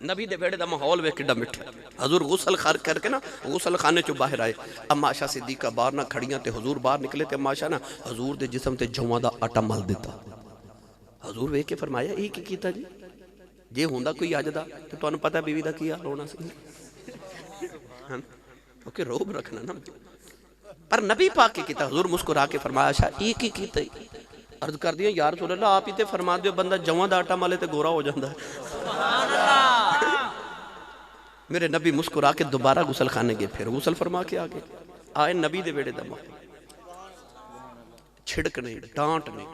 नबी दे वेड़े दा माहौल वे किड्डा मिठा। हजूर गुसल करके ना गुसल खाने चो बाहर आए। अम्मा आयशा सिद्दीका बाहर ना खड़ियां ते हजूर बाहर निकले ते अम्मा आयशा ना हजूर दे जिस्म ते जौआं दा आटा मल दिता। हजूर वेख के फरमाया ये की कीता जी जे हुंदा कोई अज दा ते तुहानूं पता बीवी दा की हाल होना सी क्योंकि रोब रखना ना पर नबी पाक के कीता। हजूर मुस्कुरा के फरमाया आयशा ये की कीता? अर्ज कर दिया यार रसूल अल्लाह आप ही ते फरमा दियो बंदा जवां दा आटा माले ते गोरा हो जाता है। मेरे नबी मुस्कुरा के दोबारा गुसल खाने गए फिर गुसल फरमा के आगे आए नबी दे वेड़े दा छिड़क नहीं डांट नहीं।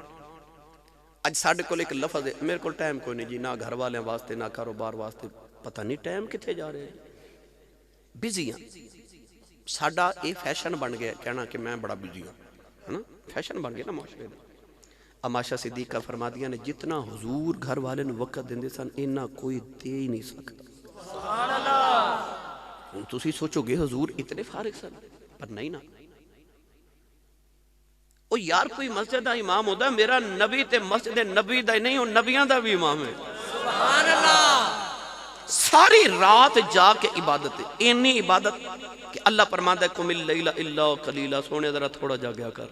अज साडे कोल एक लफज है मेरे को टाइम कोई नहीं जी ना घर वाले वास्ते ना कारोबार वास्ते पता नहीं टाइम कितने जा रहे बिजी हाँ। साडा ये फैशन बन गया कहना कि मैं बड़ा बिजी हाँ है ना फैशन बन गया ना माशरे का। अम्मा आयशा सिद्दीका फरमा दिया ने जितना हुजूर घर वाले वक्त देंदे सन इन्ना कोई दे ही नहीं सकता। हुण तुसीं सोचोगे हुजूर इतने फारिग सन पर नहीं ना। ओ यार कोई मस्जिद दा इमाम होता मेरा नबी ते मस्जिद नबी दा नहीं हो नबियां दा भी इमाम है। सुभान अल्लाह सारी रात जाके इबादत है इन्नी इबादत कि अल्लाह फरमांदा कुमिल लैला इल्ला कलीला सोने जरा थोड़ा जागया कर।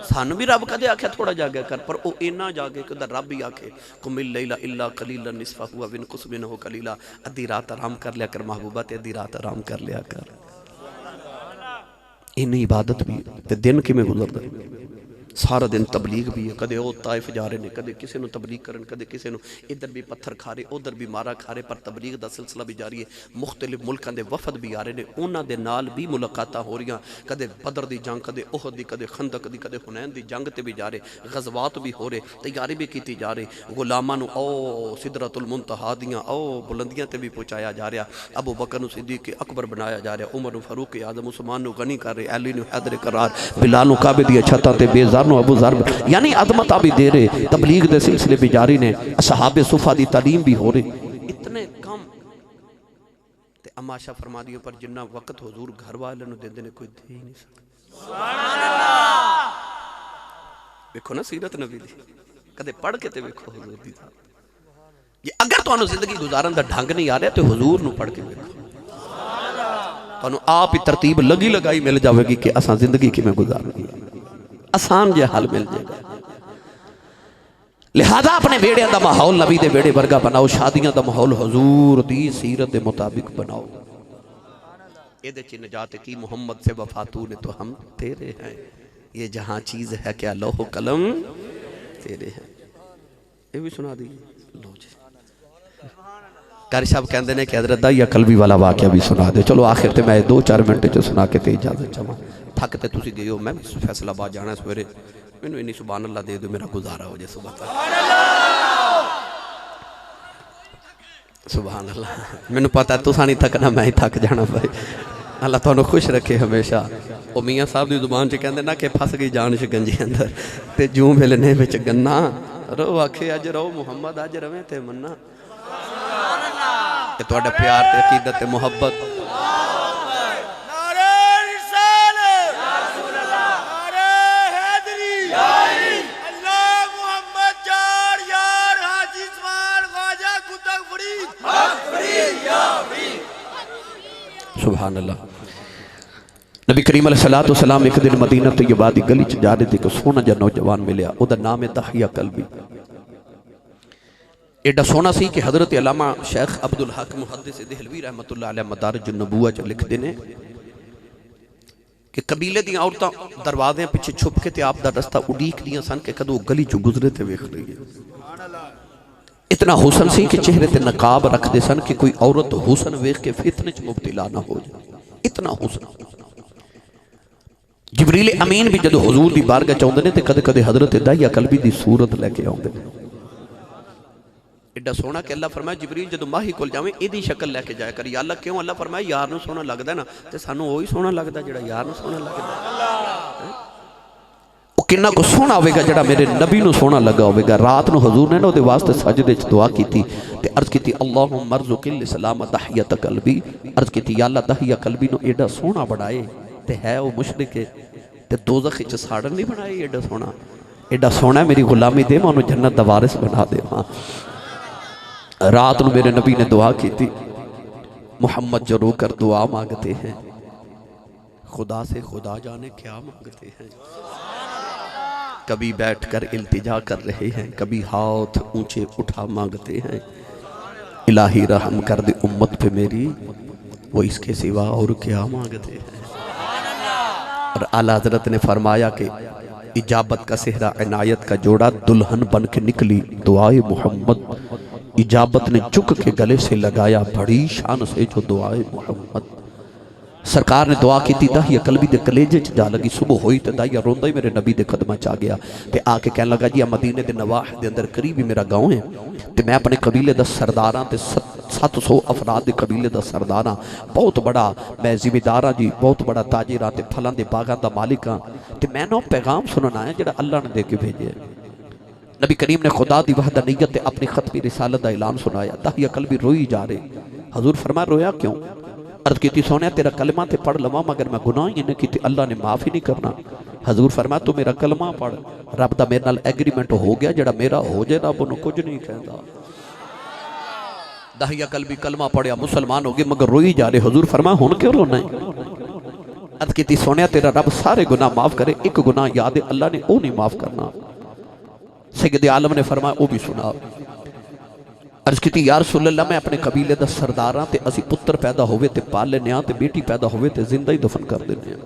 सानू भी रब कदे आख्या थोड़ा जागया कर पर वो इन्ना जागे कि रब ही आखे कुमिल लैला इल्ला कलीला निसफा हुआ बिन कुस बिन हो कलीला अद्धी रात आराम कर लिया कर महबूबा ते अद्धी रात आराम कर लिया कर। इन्नी इबादत भी ते दिन किवें गुजरदा सारा दिन तबलीग भी है कदे वो ताइफ जा रहे हैं कदे किसी को तबलीग करन कदे किसी को इधर भी पत्थर खा रहे उधर भी मारा खा रहे पर तबलीग का सिलसिला भी जारी है। मुख्तलिफ मुल्कों के वफद भी आ रहे हैं उन्होंने दे नाल भी मुलाकातां हो रही कदे बदर की जंग कदे उहद की कदे खंदक की कदे हुनैन की जंग ते भी जा रहे गज़वात भी हो रहे तैयारी भी की जा रही गुलामां नूं ओ सिदरतुल मुंतहा दियां ओ बुलंदियां ते भी पहुँचाया जा रहा। अबू बकर नूं सिद्दीक अकबर बनाया जा रहा उमर नूं फारूक आज़म उस्मान नूं गनी कर रहे अली नूं हैदर करार बिलाल नूं काबे दी छत्तां ते बेज़ार अबू ज़र यानी अदमत भी दे रहे तबलीग के सिलसिले भी जारी ने असहाबे सुफा की तालीम भी हो रही इतने कम ते अम्मा आयशा फरमा दियो पर जिन्ना वक्त हुजूर घर वाले नूं देंदे ने कोई दे ही नहीं सकता। सुभान अल्लाह देखो ना सीरत नबी दी कदे पढ़ के ते देखो हुजूर दी ये अगर तुहानू जिंदगी गुजारन दा ढंग नहीं आ रहा तो हुजूर नूं पढ़ के देखो तुहानू आप ही तरतीब लगी लगाई मिल जाएगी कि असां जिंदगी किवें गुजारनी है आसान जे हाल मिल जाएगा। लिहाजा अपने वेड़े का माहौल नबी दे वेड़े वर्गा बनाओ, शादियां का माहौल हजूर दी सीरत के मुताबिक बनाओ। ये निजात की मोहम्मद से वफातू ने तो हम तेरे हैं, ये जहां चीज है क्या लौह कलम तेरे हैं। ये भी सुना दी लो जी। कारी साहब कहते हैं कि हजरत दा या कलबी वाला वाकया भी सुना दे। चलो आखिर ते मैं 2-4 मिनट च सुना के ते इजाजत चाहां। थक ते तुसी गए हो, मैं भी फैसलाबाद जाना सवेरे, मैनू इन्नी सुभान अल्लाह दे दो, मेरा गुजारा हो जाए। सुभान अल्लाह। मैनू पता तुसा नहीं थकना, मैं ही थक जाना भाई। अल्लाह तुहानू खुश रखे हमेशा। वो मियाँ साहब की जुबान च कहते ना कि फस गई जान शिकंजी अंदर ते जूं मिलने विच गन्ना, रो आखे अज रहो मुहम्मद अज रवे ते मन्ना। ये तुहाडा प्यार ते अकीदत ते मुहब्बत। सुभान अल्लाह। नबी करीम अलैहिस्सलातु वस्सलाम एक दिन मदीना तैयबा दी गली च जा रहे थे, एक सोहना जिहा नौजवान मिलिया, उसका नाम है दहिया कल्बी। एडा सोहना सी कि हजरत अल्लामा शेख अब्दुल हक मुहद्दिस देहलवी रहमतुल्लाह अलैह मदारिज नबुव्वह च लिखते हैं कि कबीले दी औरतां दरवाज़े पिछे छुप के ते आप दा रस्ता उड़ीकदियां सन कि कदों गली चो गुजरे ते वेख लईए। इतना हुसन सी कि चेहरे ते नकाब रखते सन कि कोई औरत हुसन वेख के फितने च मुब्तला ना हो जाए, इतना हुसन। जिबरील अमीन भी जदों हुजूर दी बारगाह च आउंदे ने ते कदे कदे हजरत दहिया कल्बी दी सूरत लैके आउंदे ने। एडा सोहना कि अल्लाह फरमाया जिबरील जदों माही कोल जावे इहदी शक्ल लैके जाया कर। या अल्लाह क्यों? अल्लाह फरमाया यार नूं सोहना लगदा ना ते सानूं ओही सोहना लगदा जिहड़ा यार नूं सोहना लगदा। किन्ना को सोहना होगा जड़ा मेरे नबी नूं सोहना लगा होगा। रात नूं हजूर ने ना उहदे वास्ते सजदे च दुआ की ते अर्ज की अल्लाहुम्मा मरज़ुक़िल इस्लाम दहियत कल्बी। अर्ज की या अल्लाह दहिया कल्बी नूं एडा सोहना बनाए ते है वो मुशरिक है ते दोज़ख च साड़न नहीं बनाए। एडा सोहना मेरी गुलामी दे, मैं उन्हें जन्नत दा वारिस बना दे। हाँ रात नूं मेरे नबी ने दुआ की, मुहम्मद जो रोकर दुआ मांगते हैं खुदा से खुदा जाने क्या मांगते हैं। कभी बैठकर इल्तिजा कर रहे हैं, कभी हाथ ऊंचे उठा मांगते हैं। इलाही रहम कर दे उम्मत पे मेरी, वो इसके सिवा और क्या मांगते हैं। और आला हजरत ने फरमाया कि इजाबत का सेहरा इनायत का जोड़ा दुल्हन बन के निकली दुआए मोहम्मद। इजाबत ने चुक के गले से लगाया बड़ी शान से जो दुआए मोहम्मद। सरकार ने दुआ की, दहिया कल्बी दे कलेजे च जा लगी। सुबह हुई तो दहिया रोंदा ही मेरे नबी दे कदमां च आ गया ते आके कहने लगा जी मदीने दे नवाह दे अंदर करीब ही मेरा गाँव है ते मैं अपने कबीले दा सरदार हाँ ते 700 अफराद के कबीले का सरदार हाँ, बहुत बड़ा मैं जिम्मेदार हाँ जी, बहुत बड़ा ताजिर हाँ ते फलों के बागां का मालिक हाँ ते मैं ना पैगाम सुनना आया जिहड़ा अल्लाह ने दे के भेजे। नबी करीम ने खुदा दी वहदानियत ते अपनी खत्मी रिसालत का ऐलान सुनाया। दहिया कल्बी रोई जा रहे। हजूर फरमाया रोया क्यों? अर्ज की सोने तेरा कलमा ते पढ़ लवा मगर मैं गुनाह ही नहीं की, अल्लाह ने माफ़ ही नहीं करना। हजूर फरमाया तू मेरा कलमा पढ़, रब का मेरे नाल एग्रीमेंट हो गया, जड़ा मेरा हो जाए रब उन्होंने कुछ नहीं कहता। दहिया कल्बी कलमा पढ़िया मुसलमान हो गए मगर रोई जा रहे। हजूर फरमाया हुण क्यों रोना है? अर्ज की सोने तेरा रब सारे गुनाह माफ़ करे, एक गुनाह याद है अल्लाह ने वो नहीं माफ़ करना। सैयद आलम ने फरमाया वो भी सुना। अर्ज की या रसूल अल्लाह मैं अपने कबीले का सरदार हाँ ते असी पुत्र पैदा होवे ते पाल लेने ते बेटी पैदा होवे ते जिंदा ही दफन कर देने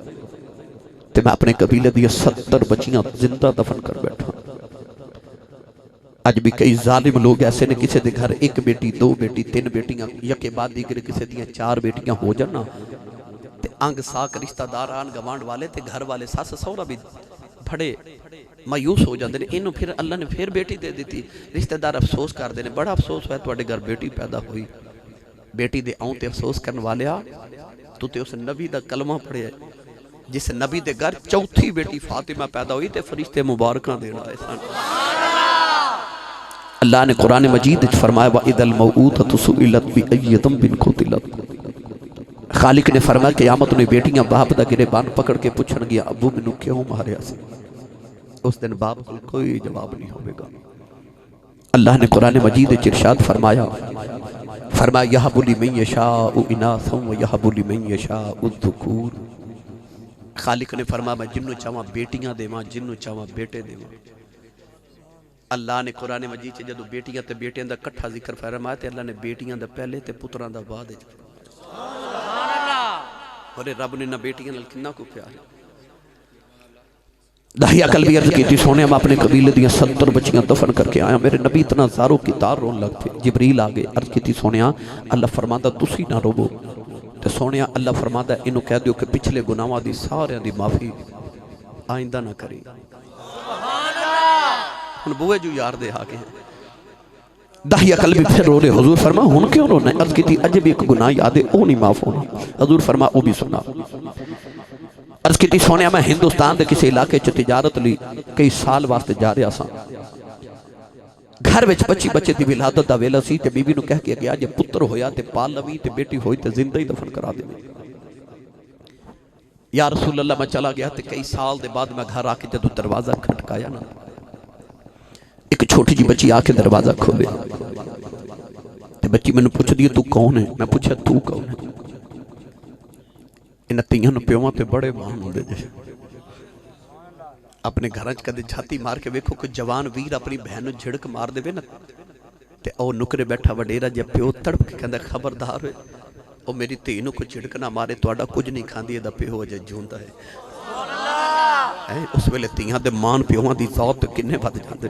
ते मैं अपने कबीले दी 70 बच्चियां जिंदा दफन कर बैठा। अज भी कई जालिम लोग ऐसे ने किसी के घर 1 बेटी 2 बेटी 3 बेटियां यके बाद दीगर किसी दियां 4 बेटियां हो जाना ते अंग साक रिश्तेदार आन गवांड वाले ते घर वाले सस सहुरा भी बड़े मायूस हो जाते हैं। इनू फिर अल्लाह ने फिर बेटी दे दी। रिश्तेदार अफसोस करते हैं, बड़ा अफसोस है तुहाडे घर बेटी पैदा हुई। बेटी दे आउं ते अफसोस करने वाले तू ते उस नबी दा कलमा पढ़िया जिस नबी दे घर चौथी बेटी फातिमा पैदा हुई ते फरिश्ते मुबारकां देण आए सन। अल्लाह ने कुरान मजीद च फरमाया व इदल मऊऊतु सुइलत बि अय्यि ज़ंबिन कुतिलत। खालिक ने फरमाया क़यामत में बेटियां बाप दा गिरेबान पकड़ के पूछण गया अबू मैनू क्यों मारिया सी। उस दिन बाप को कोई जवाब नहीं होगा। अल्लाह ने कुरान मजीद च इरशाद फरमाया यहबु लिमन यशाउ इनासन व यहबु लिमन यशाउ ज़ुकूर। खालिक ने फरमाया मैं जिन्नू चाहवां बेटियां देवां जिन्नू चाहवां बेटे देवां। अल्लाह ने कुरान मजीद च जदों बेटियां ते बेटियां दा इकट्ठा जिक्र फरमाया ते अल्लाह ने बेटियां दा पहले ते पुत्रां दा बाद विच और रब ने ना बेटियां नाल कितना को प्यार है। दाहिया कल्बी अर्ज की सोने मैं अपने कबीले दी 70 बच्चियां दफन करके आया, मेरे नबी इतना ज़ारो की तार रोन लग पे। जिबरील आ गए, अर्ज की सोने अल्लाह फरमांदा तुसी ना रोवो, ते सोने अल्लाह फरमांदा इनू कह दियो कि पिछले गुनाहां दी सारियां दी माफ़ी आइंदा ना करे। हुण बुए जो यार दे आ गए दाहिया कल्बी फिर रो रहे, हुजूर फरमा हुण क्यों रोना? अर्ज की अज भी एक गुनाह याद है, वो नहीं माफ होना। हुजूर फरमा वो भी सुना। अर्ज की सोने मैं हिंदुस्तान के किसी इलाके च तिजारत लई कई साल वास्ते जा रहा सा। घर में बच्चे की विलादत का वेला सी ते बीबी नूं कह के गया जे पुत्र होया ते पाल लवी ते बेटी होई ते जिंदा ही दफन करा दे। या रसूल अल्लाह मैं चला गया ते कई साल के बाद मैं घर आके जदों दरवाजा खटकाया ना, एक छोटी जी बच्ची आके दरवाजा खोले ते बच्ची मैनू पुछदी तू कौन है? मैं पूछा तू कौन है? इन्हां धीआं नूं प्योवां ते बड़े मान हुंदे जे। अपने घर च कदे छाती मार के वेखो कोई जवान वीर अपनी बहन नूं झिड़क मार देवे ना ते ओ नुकरे बैठा वडेरा जे प्यो तड़प के कहंदा खबरदार होए ओ मेरी धी नूं कोई झिड़क ना मारे, तुहाडा कुछ नहीं खांदी, इहदा प्यो अजे जिउंदा है। उस वेले धीआं दे मान प्योवां दी ज़ौत किन्ने वध जांदे।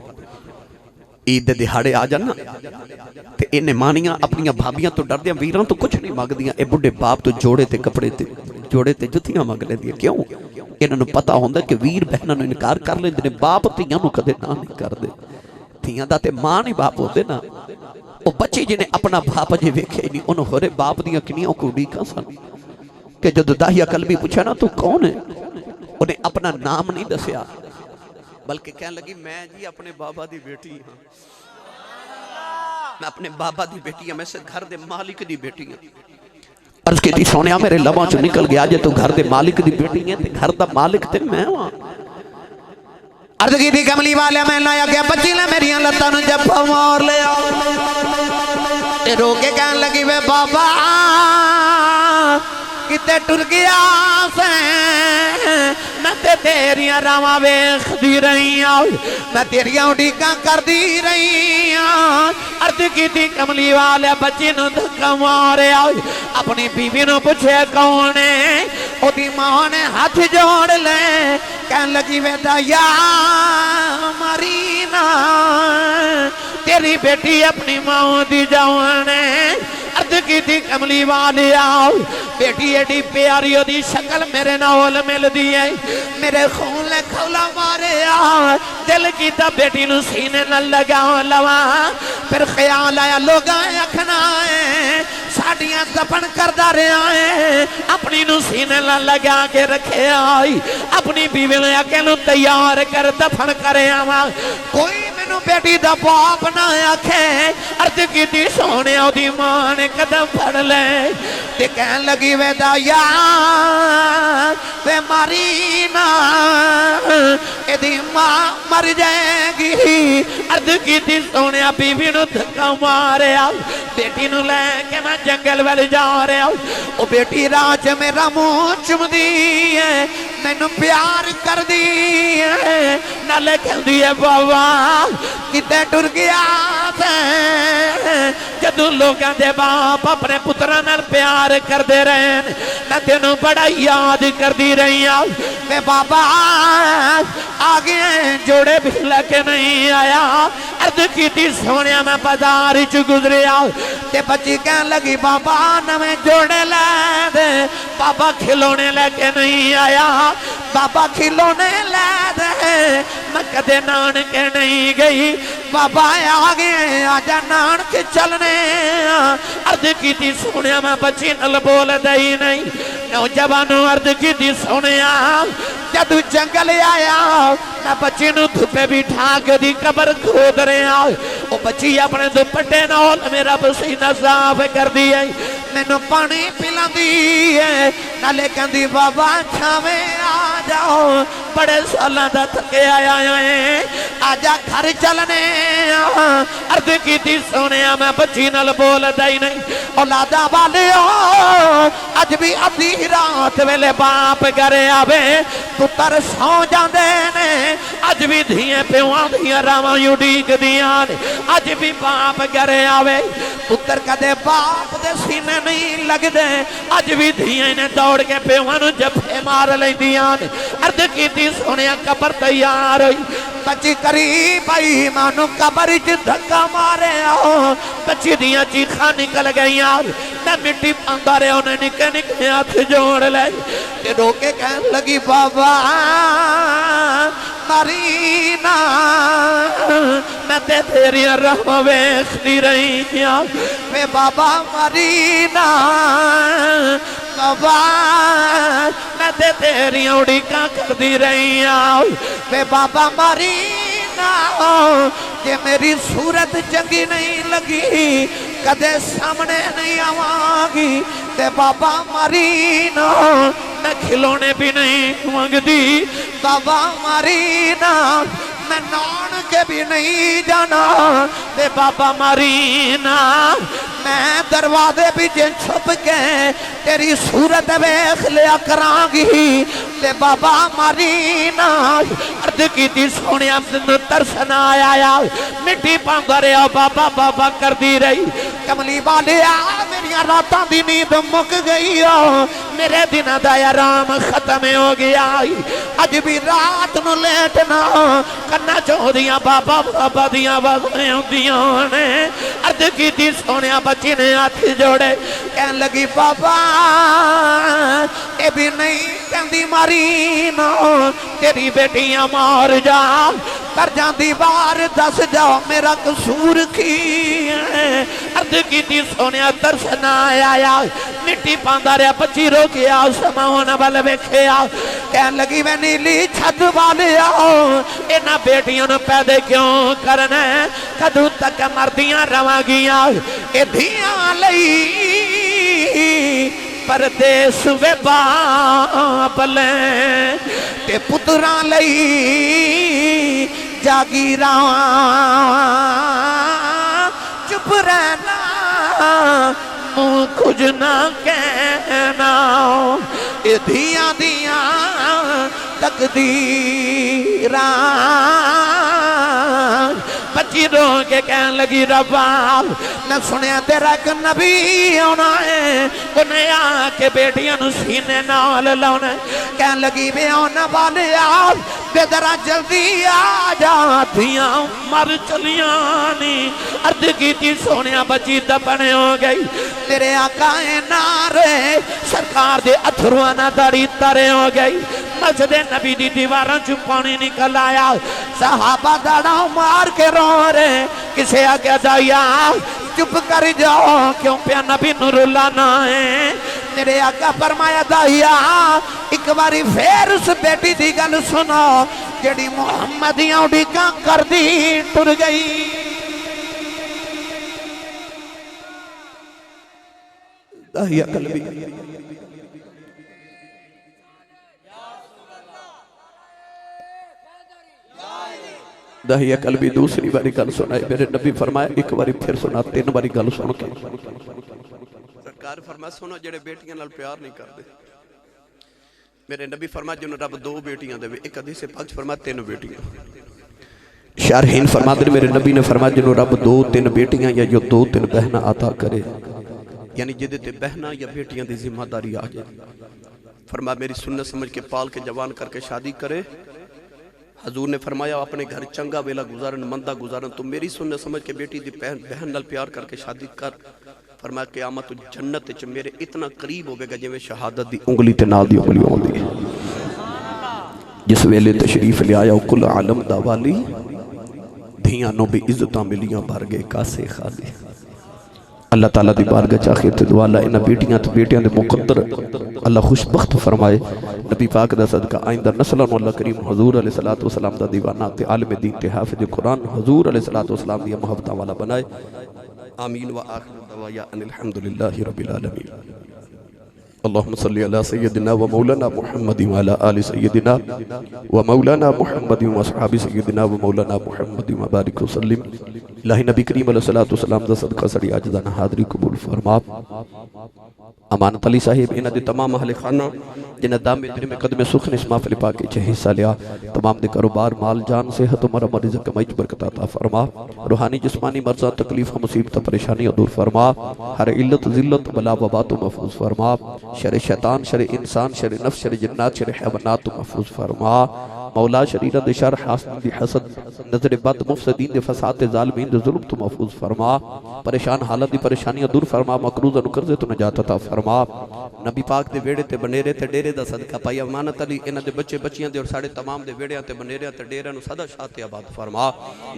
ईद दे दिहाड़े आ जान ते इन्हें मानियां अपनी भाभियां तो डरदियां वीरां तो कुछ नहीं मंगदियां, ए बुढ़े बाप तो जोड़े ते कपड़े ते जोड़े ते जुत्तियां मंग लैंदियां। क्यों? इन्हां नूं पता हुंदा कि वीर बहनां नूं इनकार कर लैंदे ने, बाप धीआं नूं कदे ना नहीं करदे। धीआं दा ते मां नहीं बाप होंदे ना। ओ बच्ची जिन्हें अपना बाप अजे वेखे नहीं, उन्होंने होरे बाप दियां किनियां उड़ीकां सन कि जदों दाहिया कल्बी पूछा ना तू कौन है, उन्हें अपना नाम नहीं दसिया बल्कि कह लगी मैं जी अपने बाबा दी बेटी हाँ, मैं अपने बाबा दी बेटी हाँ, मैं इस घर दे मालिक दी बेटी हाँ। अर्ज की सोने मेरे लबां चों निकल गया जे तू घर दे मालिक दी बेटी है ते घर दा मालिक ते मैं हां। अर्ज की कमली वाले मैं लाया गया बच्ची ने मेरी लत्तां नूं जप्पा मार लिया ते रो के कहन लगी वे बाबा किते टुर गया से, मैं ते तेरियां रावां वेखदी रही हां, मैं तेरियां उड़ीकां करदी रही हां। अर्ज कीती कमली वाले बच्ची नूं धक्का मारिया, अपनी बीवी नूं पुछे कौन है? ओदी मां ने हाथ जोड़ ले कहन लगी वे दया मरी ना, तेरी बेटी अपनी मां दी जवान है। अर्ज की कमली वाले आओ बेटी एडी प्यारी ओदी शक्ल मेरे नाल मिलदी है, मेरे खून ने खौला मारे आ, दिल कीता बेटी नूं सीने नाल लगा लवा। फिर ख्याल आया लोगां आखना है साडियां दफन करदा रहा है, अपनी नूं सीने नाल लगा के रखे आई, अपनी बीवी ने आके नूं तैयार कर दफन करे आवा, कोई मैनू बेटी दा बाप ना आखे। अर्ज की सोने ओदी मां ने कदम फड़ ले ते कहन लगी वे दया वे मारी ना, एदी मां मर जाएगी। अर्ज की सोने बीवी नूं धक्का मारिया, बेटी नूं लेके मैं जंगल वाल जा रहा, ओ बेटी राह च मेरा मुंह चुमदी है, मैनू प्यार कर दी है, नाले कहंदी है बाबा किते टुर गया थे। जदों लोगां दे बाप अपने पुत्रां नाल प्यार करदे रहे, मैं तेनू बड़ा याद करदी रही हां, मैं बाबा आ गए जोड़े भी लेके नहीं आया। अर्ज की सोनिया मैं बाजार च गुजरिया ते बच्ची कहन लगी बाबा नवे जोड़े लै दे, बाबा खिलौने लेके नहीं आया, बाबा खिलौने लै दे, मैं कदे नानके नहीं गई, बाबा आ गए आजा नानके चलने। अर्ज की सुनिया मैं बच्ची नल बोलदा ही नहीं, नौजवानों अर्ज की सुनिया जदू जंगल आया मैं बच्ची नूं धुप्पे बिठा के दी कबर खोद रहा, वो बच्ची अपने दुपट्टे नाल मेरा पसीना साफ कर दी है, मैनू पानी पिलांदी है, नाले कहंदी बाबा छावे आ जाओ, बड़े सालों दा थके आया है, आजा घर चलने। अर्ज की सुने मैं बच्ची नाल बोलदा ही नहीं, औलादा वाले अज भी अद्धी रात वेले बाप घरे आवे पुत्र सौ जाते ने, अज भी धियां प्योआं दियां रावां उडीकदियां ने अज भी बाप घरे आवे पुत्र कदे बाप दे सीने नहीं लगदे अज भी धियां ने दौड़ के प्योआं नूं जफे मार लैंदियां ने अर्ज कीती सोहणिया कबर तैयार होई बच्ची करीब आई मानू कबर च धक्का मारे बच्ची दियां चीखां निकल गईयां मैं मिट्टी पांदा रहा उन्हें निके निके हाथ जोड़ ले रोके कहन लगी बाबा मारी ना मैं ते तेरी राह वेखदी रही वे बाबा मारी ना बाबा मैं ते तेरी उड़ीका करदी रही वे बाबा मारी ना जे मेरी सूरत चंगी नहीं लगी कदे सामने नहीं आवांगी ते बाबा मारी ना मैं खिलौने भी नहीं मंगदी बाबा मारी ना मैं नान के भी नहीं जाना ते बाबा मारी ना मैं दरवाजे भी जे छुप के तेरी सूरत वेख लिया करांगी ते बाबा मारी ना अर्ज कीती सोहणिया तरस ना आया मिट्टी पांदा रहा बाबा बाबा करदी रही कमली वालिया मेरिया रातां दी नींद मुक गई मेरे दिनां दा आराम खत्म हो गया अज भी रात नूं लेटना कन्ना चोदियां बाबा बाबा दियां आवाज़ां आउंदियां ने अर्ज कीती सोहणिया बच्ची ने हाथ जोड़े कहन लगी बाबा ये भी नहीं कहती मारी ना तेरी बेटियां मार जा कर जाती बार दस जाओ मेरा कसूर की अर्ज की सोनिया तरस ना आया मिट्टी पांदा रहा बच्ची रो के आओ समावन वाल वेखे आओ कहन लगी मैं नीली छत वाले आओ इन्हां बेटियां नूं पैदा क्यों करना कदों तक मरदियां रवांगियां ए धियां लई परदेस वे बाबले ते पुत्रां लई जागीरां चुप रहना मुँह कुछ ना कहना ए धियां दियां तकदीरां बच्ची रो के कहन लगी रब्बा मैं सुनिया तेरा एक नबी आना है उन्हें आके बेटियां नूं सीने नाल लाउना कहन लगी वे आने वाले आ बेदरा जल्दी आ जा धियां मर चलियां नी अर्ज कीती सोनिया बच्ची दबने हो गई तेरे आका नारे सरकार दे अथरुआं नाल दाढ़ी तरे हो गई मस्जिद नबी दी दीवारां चों पानी निकल आया सहाबा दाड़ा मार के रो रहे किसे आगे जाया चुप कर जाओ क्यों पिया नबी नूं रुलाना है मेरे आका फरमाया दाहिया एक बारी फिर उस बेटी दी गल सुनो जेड़ी मुहम्मद दियां उड़ीकां करदी टुर गई दाहिया कलबी दाहिया कलबी दूसरी बारी गल सुनाई मेरे नबी फरमाया एक बारी फिर सुना तीन बारी गल सुन के सरकार फरमाया सुनो जेड़े बेटियां नाल प्यार नहीं करते मेरे नबी फरमाया जिन्होंने रब दो बेटियां देवे एक हदीस से पांच फरमाया तीन बेटियां शारहीन फरमाते मेरे नबी ने फरमाया जिन्होंने रब दो तीन बेटियां या जो दो तीन बहना अता करे यानी जिदे ते बहना या बेटियां की जिम्मेदारी आ जाए फरमाया मेरी सुन्नत समझ के पाल के जवान करके शादी करे हजूर ने फरमाया अपने घर चंगा वेला गुजारन मंदा गुजारन तो मेरी सुन्नत समझ के बेटी दी बहन नाल प्यार करके शादी कर फरमाया क़यामत जन्नत च मेरे इतना करीब होगा जिवें शहादत दी उंगली ते नाल दी उंगली होंदी है जिस वेले तशरीफ ले आया कुल आलम दा वाली धियां नो भी इज्जतां मिलियां भर गए कासे खाली अल्लाह ताला दी बारगाह च आखिर ते दुआ अल्लाह इन्हां बेटियां ते बेटियां दे मुक़द्दर अल्लाह खुशबख्त फरमाए नबी पाक दा सदका आइंदा नस्लां नूं अल्लाह करीम हुजूर अलैहिस्सलातु वस्सलाम दा दीवाना ते आलिम दीन ते हाफिज़ कुरान हुजूर अलैहिस्सलातु वस्सलाम दी मोहब्बतां वाला बनाए आमीन व आखिर दवाया अनिल हम्दुलिल्लाहि रब्बिल आलमीन अल्लाहुम्मा सल्लि अला सय्यदिना व मौलाना मुहम्मद व अला आलि सय्यदिना व मौलाना मुहम्मद व अस्हाबि सय्यदिना व मौलाना मुहम्मद व बारिक व सल्लिम इलाही नबी करीम अलैहिस्सलातु वस्सलाम दा सदका सड़ी आजदाना हाज़री कबूल फरमा। अमानत अली साहिब इन्हां दे तमाम अहले खाना जिन्हां दामे दिन में कदम सुख ने इस महफिल पाक च हिस्सा लिया, तमाम दे कारोबार माल जान सेहत उमर अमर रिज़्क़ कमाई च बरकत अता फरमा। रूहानी जिस्मानी मर्ज़ा तकलीफ मुसीबत परेशानी दूर फरमा। हर इल्लत ज़िल्लत बला वबा तो महफूज फरमा। शर शैतान शर इंसान शर नफ्स शर जिन्नात शर हैवानात तो महफूज फरमा। मौला शरीर दे शर हासद दे हसद नजर बद मुफसदीन दे फसाद दे ज़ालिमीन दे जुल्म तो महफूज फरमा। परेशान हालत दी परेशानियां दूर फरमा। मकरूज़ अनुकर्ज़े तो नजात अता फरमा। नबी पाक दे वेड़े ते बनेरे ते डेरे दा सदका पाई अमानत अली इन्हां दे बच्चे बच्चियां दे और साढ़े तमाम दे वेड़ियां ते बनेरियां ते डेरियां नूं सदा शाते आबाद फरमा।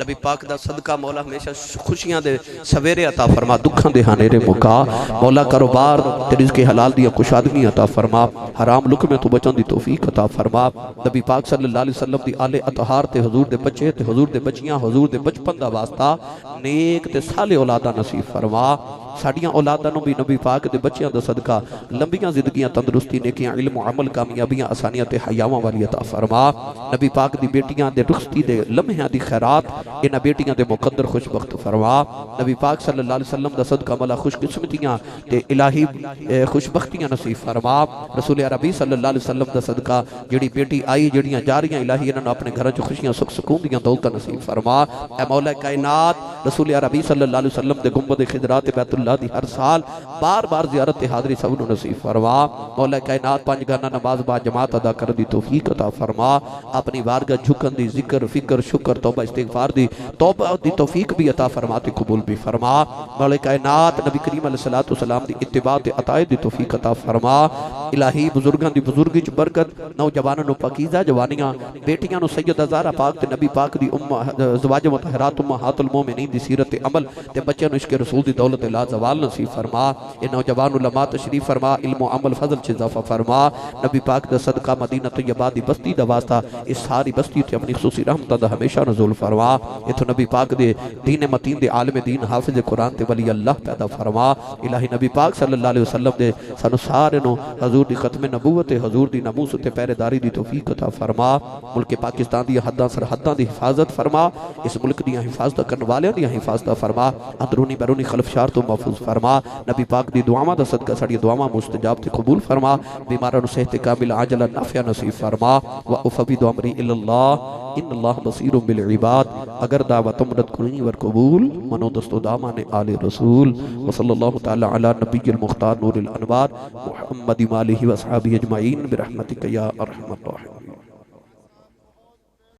नबी पाक दा सदका मौला हमेशा खुशियां दे सवेरे अता फरमा, दुखां दे हानेरे मुका। मौला कारोबार ते रिज़्क़ हलाल दी खुशादगी अता फरमा। हराम लुकमे तो बचन दी तौफीक अता फरमा। नबी पाक सल्लल्लाहु अलैहि वसल्लम दी आले अतहार ते हुजूर दे बच्चे ते हुजूर दे बच्चियां हुजूर दे बचपन दा वास्ता नेक ते साले औलादा नसीब फरमा। साड़ियां औलादां नूं भी नबी पाक दे बच्चियां दा सदका लंबियां जिंदगियां तंदुरुस्ती नेकियां इल्म अमल कामयाबियां आसानियां ते हयावां वाली अता फरमा। नबी पाक दी बेटियां दे रुखसती दे लम्हियां दी खैरात इन्हां बेटियां दे मुकद्दर खुशबख्त फरमा। नबी पाक सल्लल्लाहु अलैहि वसल्लम दा सदका मौला खुशकिस्मतियां ते इलाही खुशबख्तियां नसीब फरमा। रसूल अरबी सल्लल्लाहु अलैहि वसल्लम दा सदका जेड़ी बेटी आई जेड़ियां जा रही इलाही इन्हां अपने घर च खुशियां सुख सुकून दियां दौलतां नसीब फरमा। ऐ मौला कायनात रसूल अरबी सल्लल्लाहु अलैहि वसल्लम दे गुंबद खिदरात बैतुल्लाह दी हर साल बार बार ज़ियारत ते हाज़री सब नूं नसीब फरमा। मौला कायनात पांच गाना नमाज बा जमात अदा कर दी तौफीक अता फरमा। अपनी वारगा झुकन दी जिक्र फिक्र शुक्र तौबा इस्तिगफार दी तौबा दी तौफीक भी अता फरमा ते कबूल भी फरमा। मौला कायनात नबी करीम अलैहिस्सलातु वस्सलाम दी इत्तिबा ते अताए दी तौफीक अता फरमा। इलाही बुजुर्गां दी बुजुर्गी च बरकत, नौजवानां नूं पाकीज़ा जवानियां, बेटियां नूं सैयदा ज़हरा पाक ते नबी पाक दी उम्मा ज़वाज मुतहहरात उम्महातुल मोमिनीन दी सीरत अमल ते बच्चों नूं इश्क़ रसूल दी दौलत ला ज़वाल नसीब फरमा। ए नौजवान उलमा तशरीफ फरमा, इल्म अमल फजल च इज़ाफ़ा फरमा। नबी पाक दा सदका मदीना तैयबा दी बस्ती दा वास्ता इस सारी बस्ती ते अपनी खुसूसी रहमत दा हमेशा नज़ूल फरमा। इत्थों नबी पाक दे दीन मतीन दे आलिम दीन हाफिज़ कुरान ते वली अल्लाह पैदा फरमा। इलाही नबी पाक सल्लल्लाहु अलैहि वसल्लम दे सानू सारे नूं हजूर दी खत्म नबूवत ते हजूर दी नमूस ते पहरेदारी दी तौफीक अता फरमा। मुल्क पाकिस्तान दी हद्दां सरहदां दी हिफाजत फरमा। इस मुल्क दी हिफाजत करने वालियां दी हिफाजत फरमा। अंदरूनी बैरूनी खलफशार तो महफूज फरमा। नबी पाक दी दुआवां दा सदका साडी दुआवां मुस्तजाब ते कबूल फरमा। बीमारां नूं सेहत कामिल आजला नाफिया नसीब फरमा। व उफविदु अमरी इल्लल्लाह इन्नल्लाह बसीरुम बिल इबाद। अगर दावत उम्रत कुनी वर कबूल मनो दस्तो दामाने आले रसूल व सल्लल्लाहु तआला अला नबिय्यिल मुख्तार नूरिल अनवार मुहम्मद व आलिहि व अस्हाबिहि अजमईन बिरहमतिका या अरहमर राहिमीन।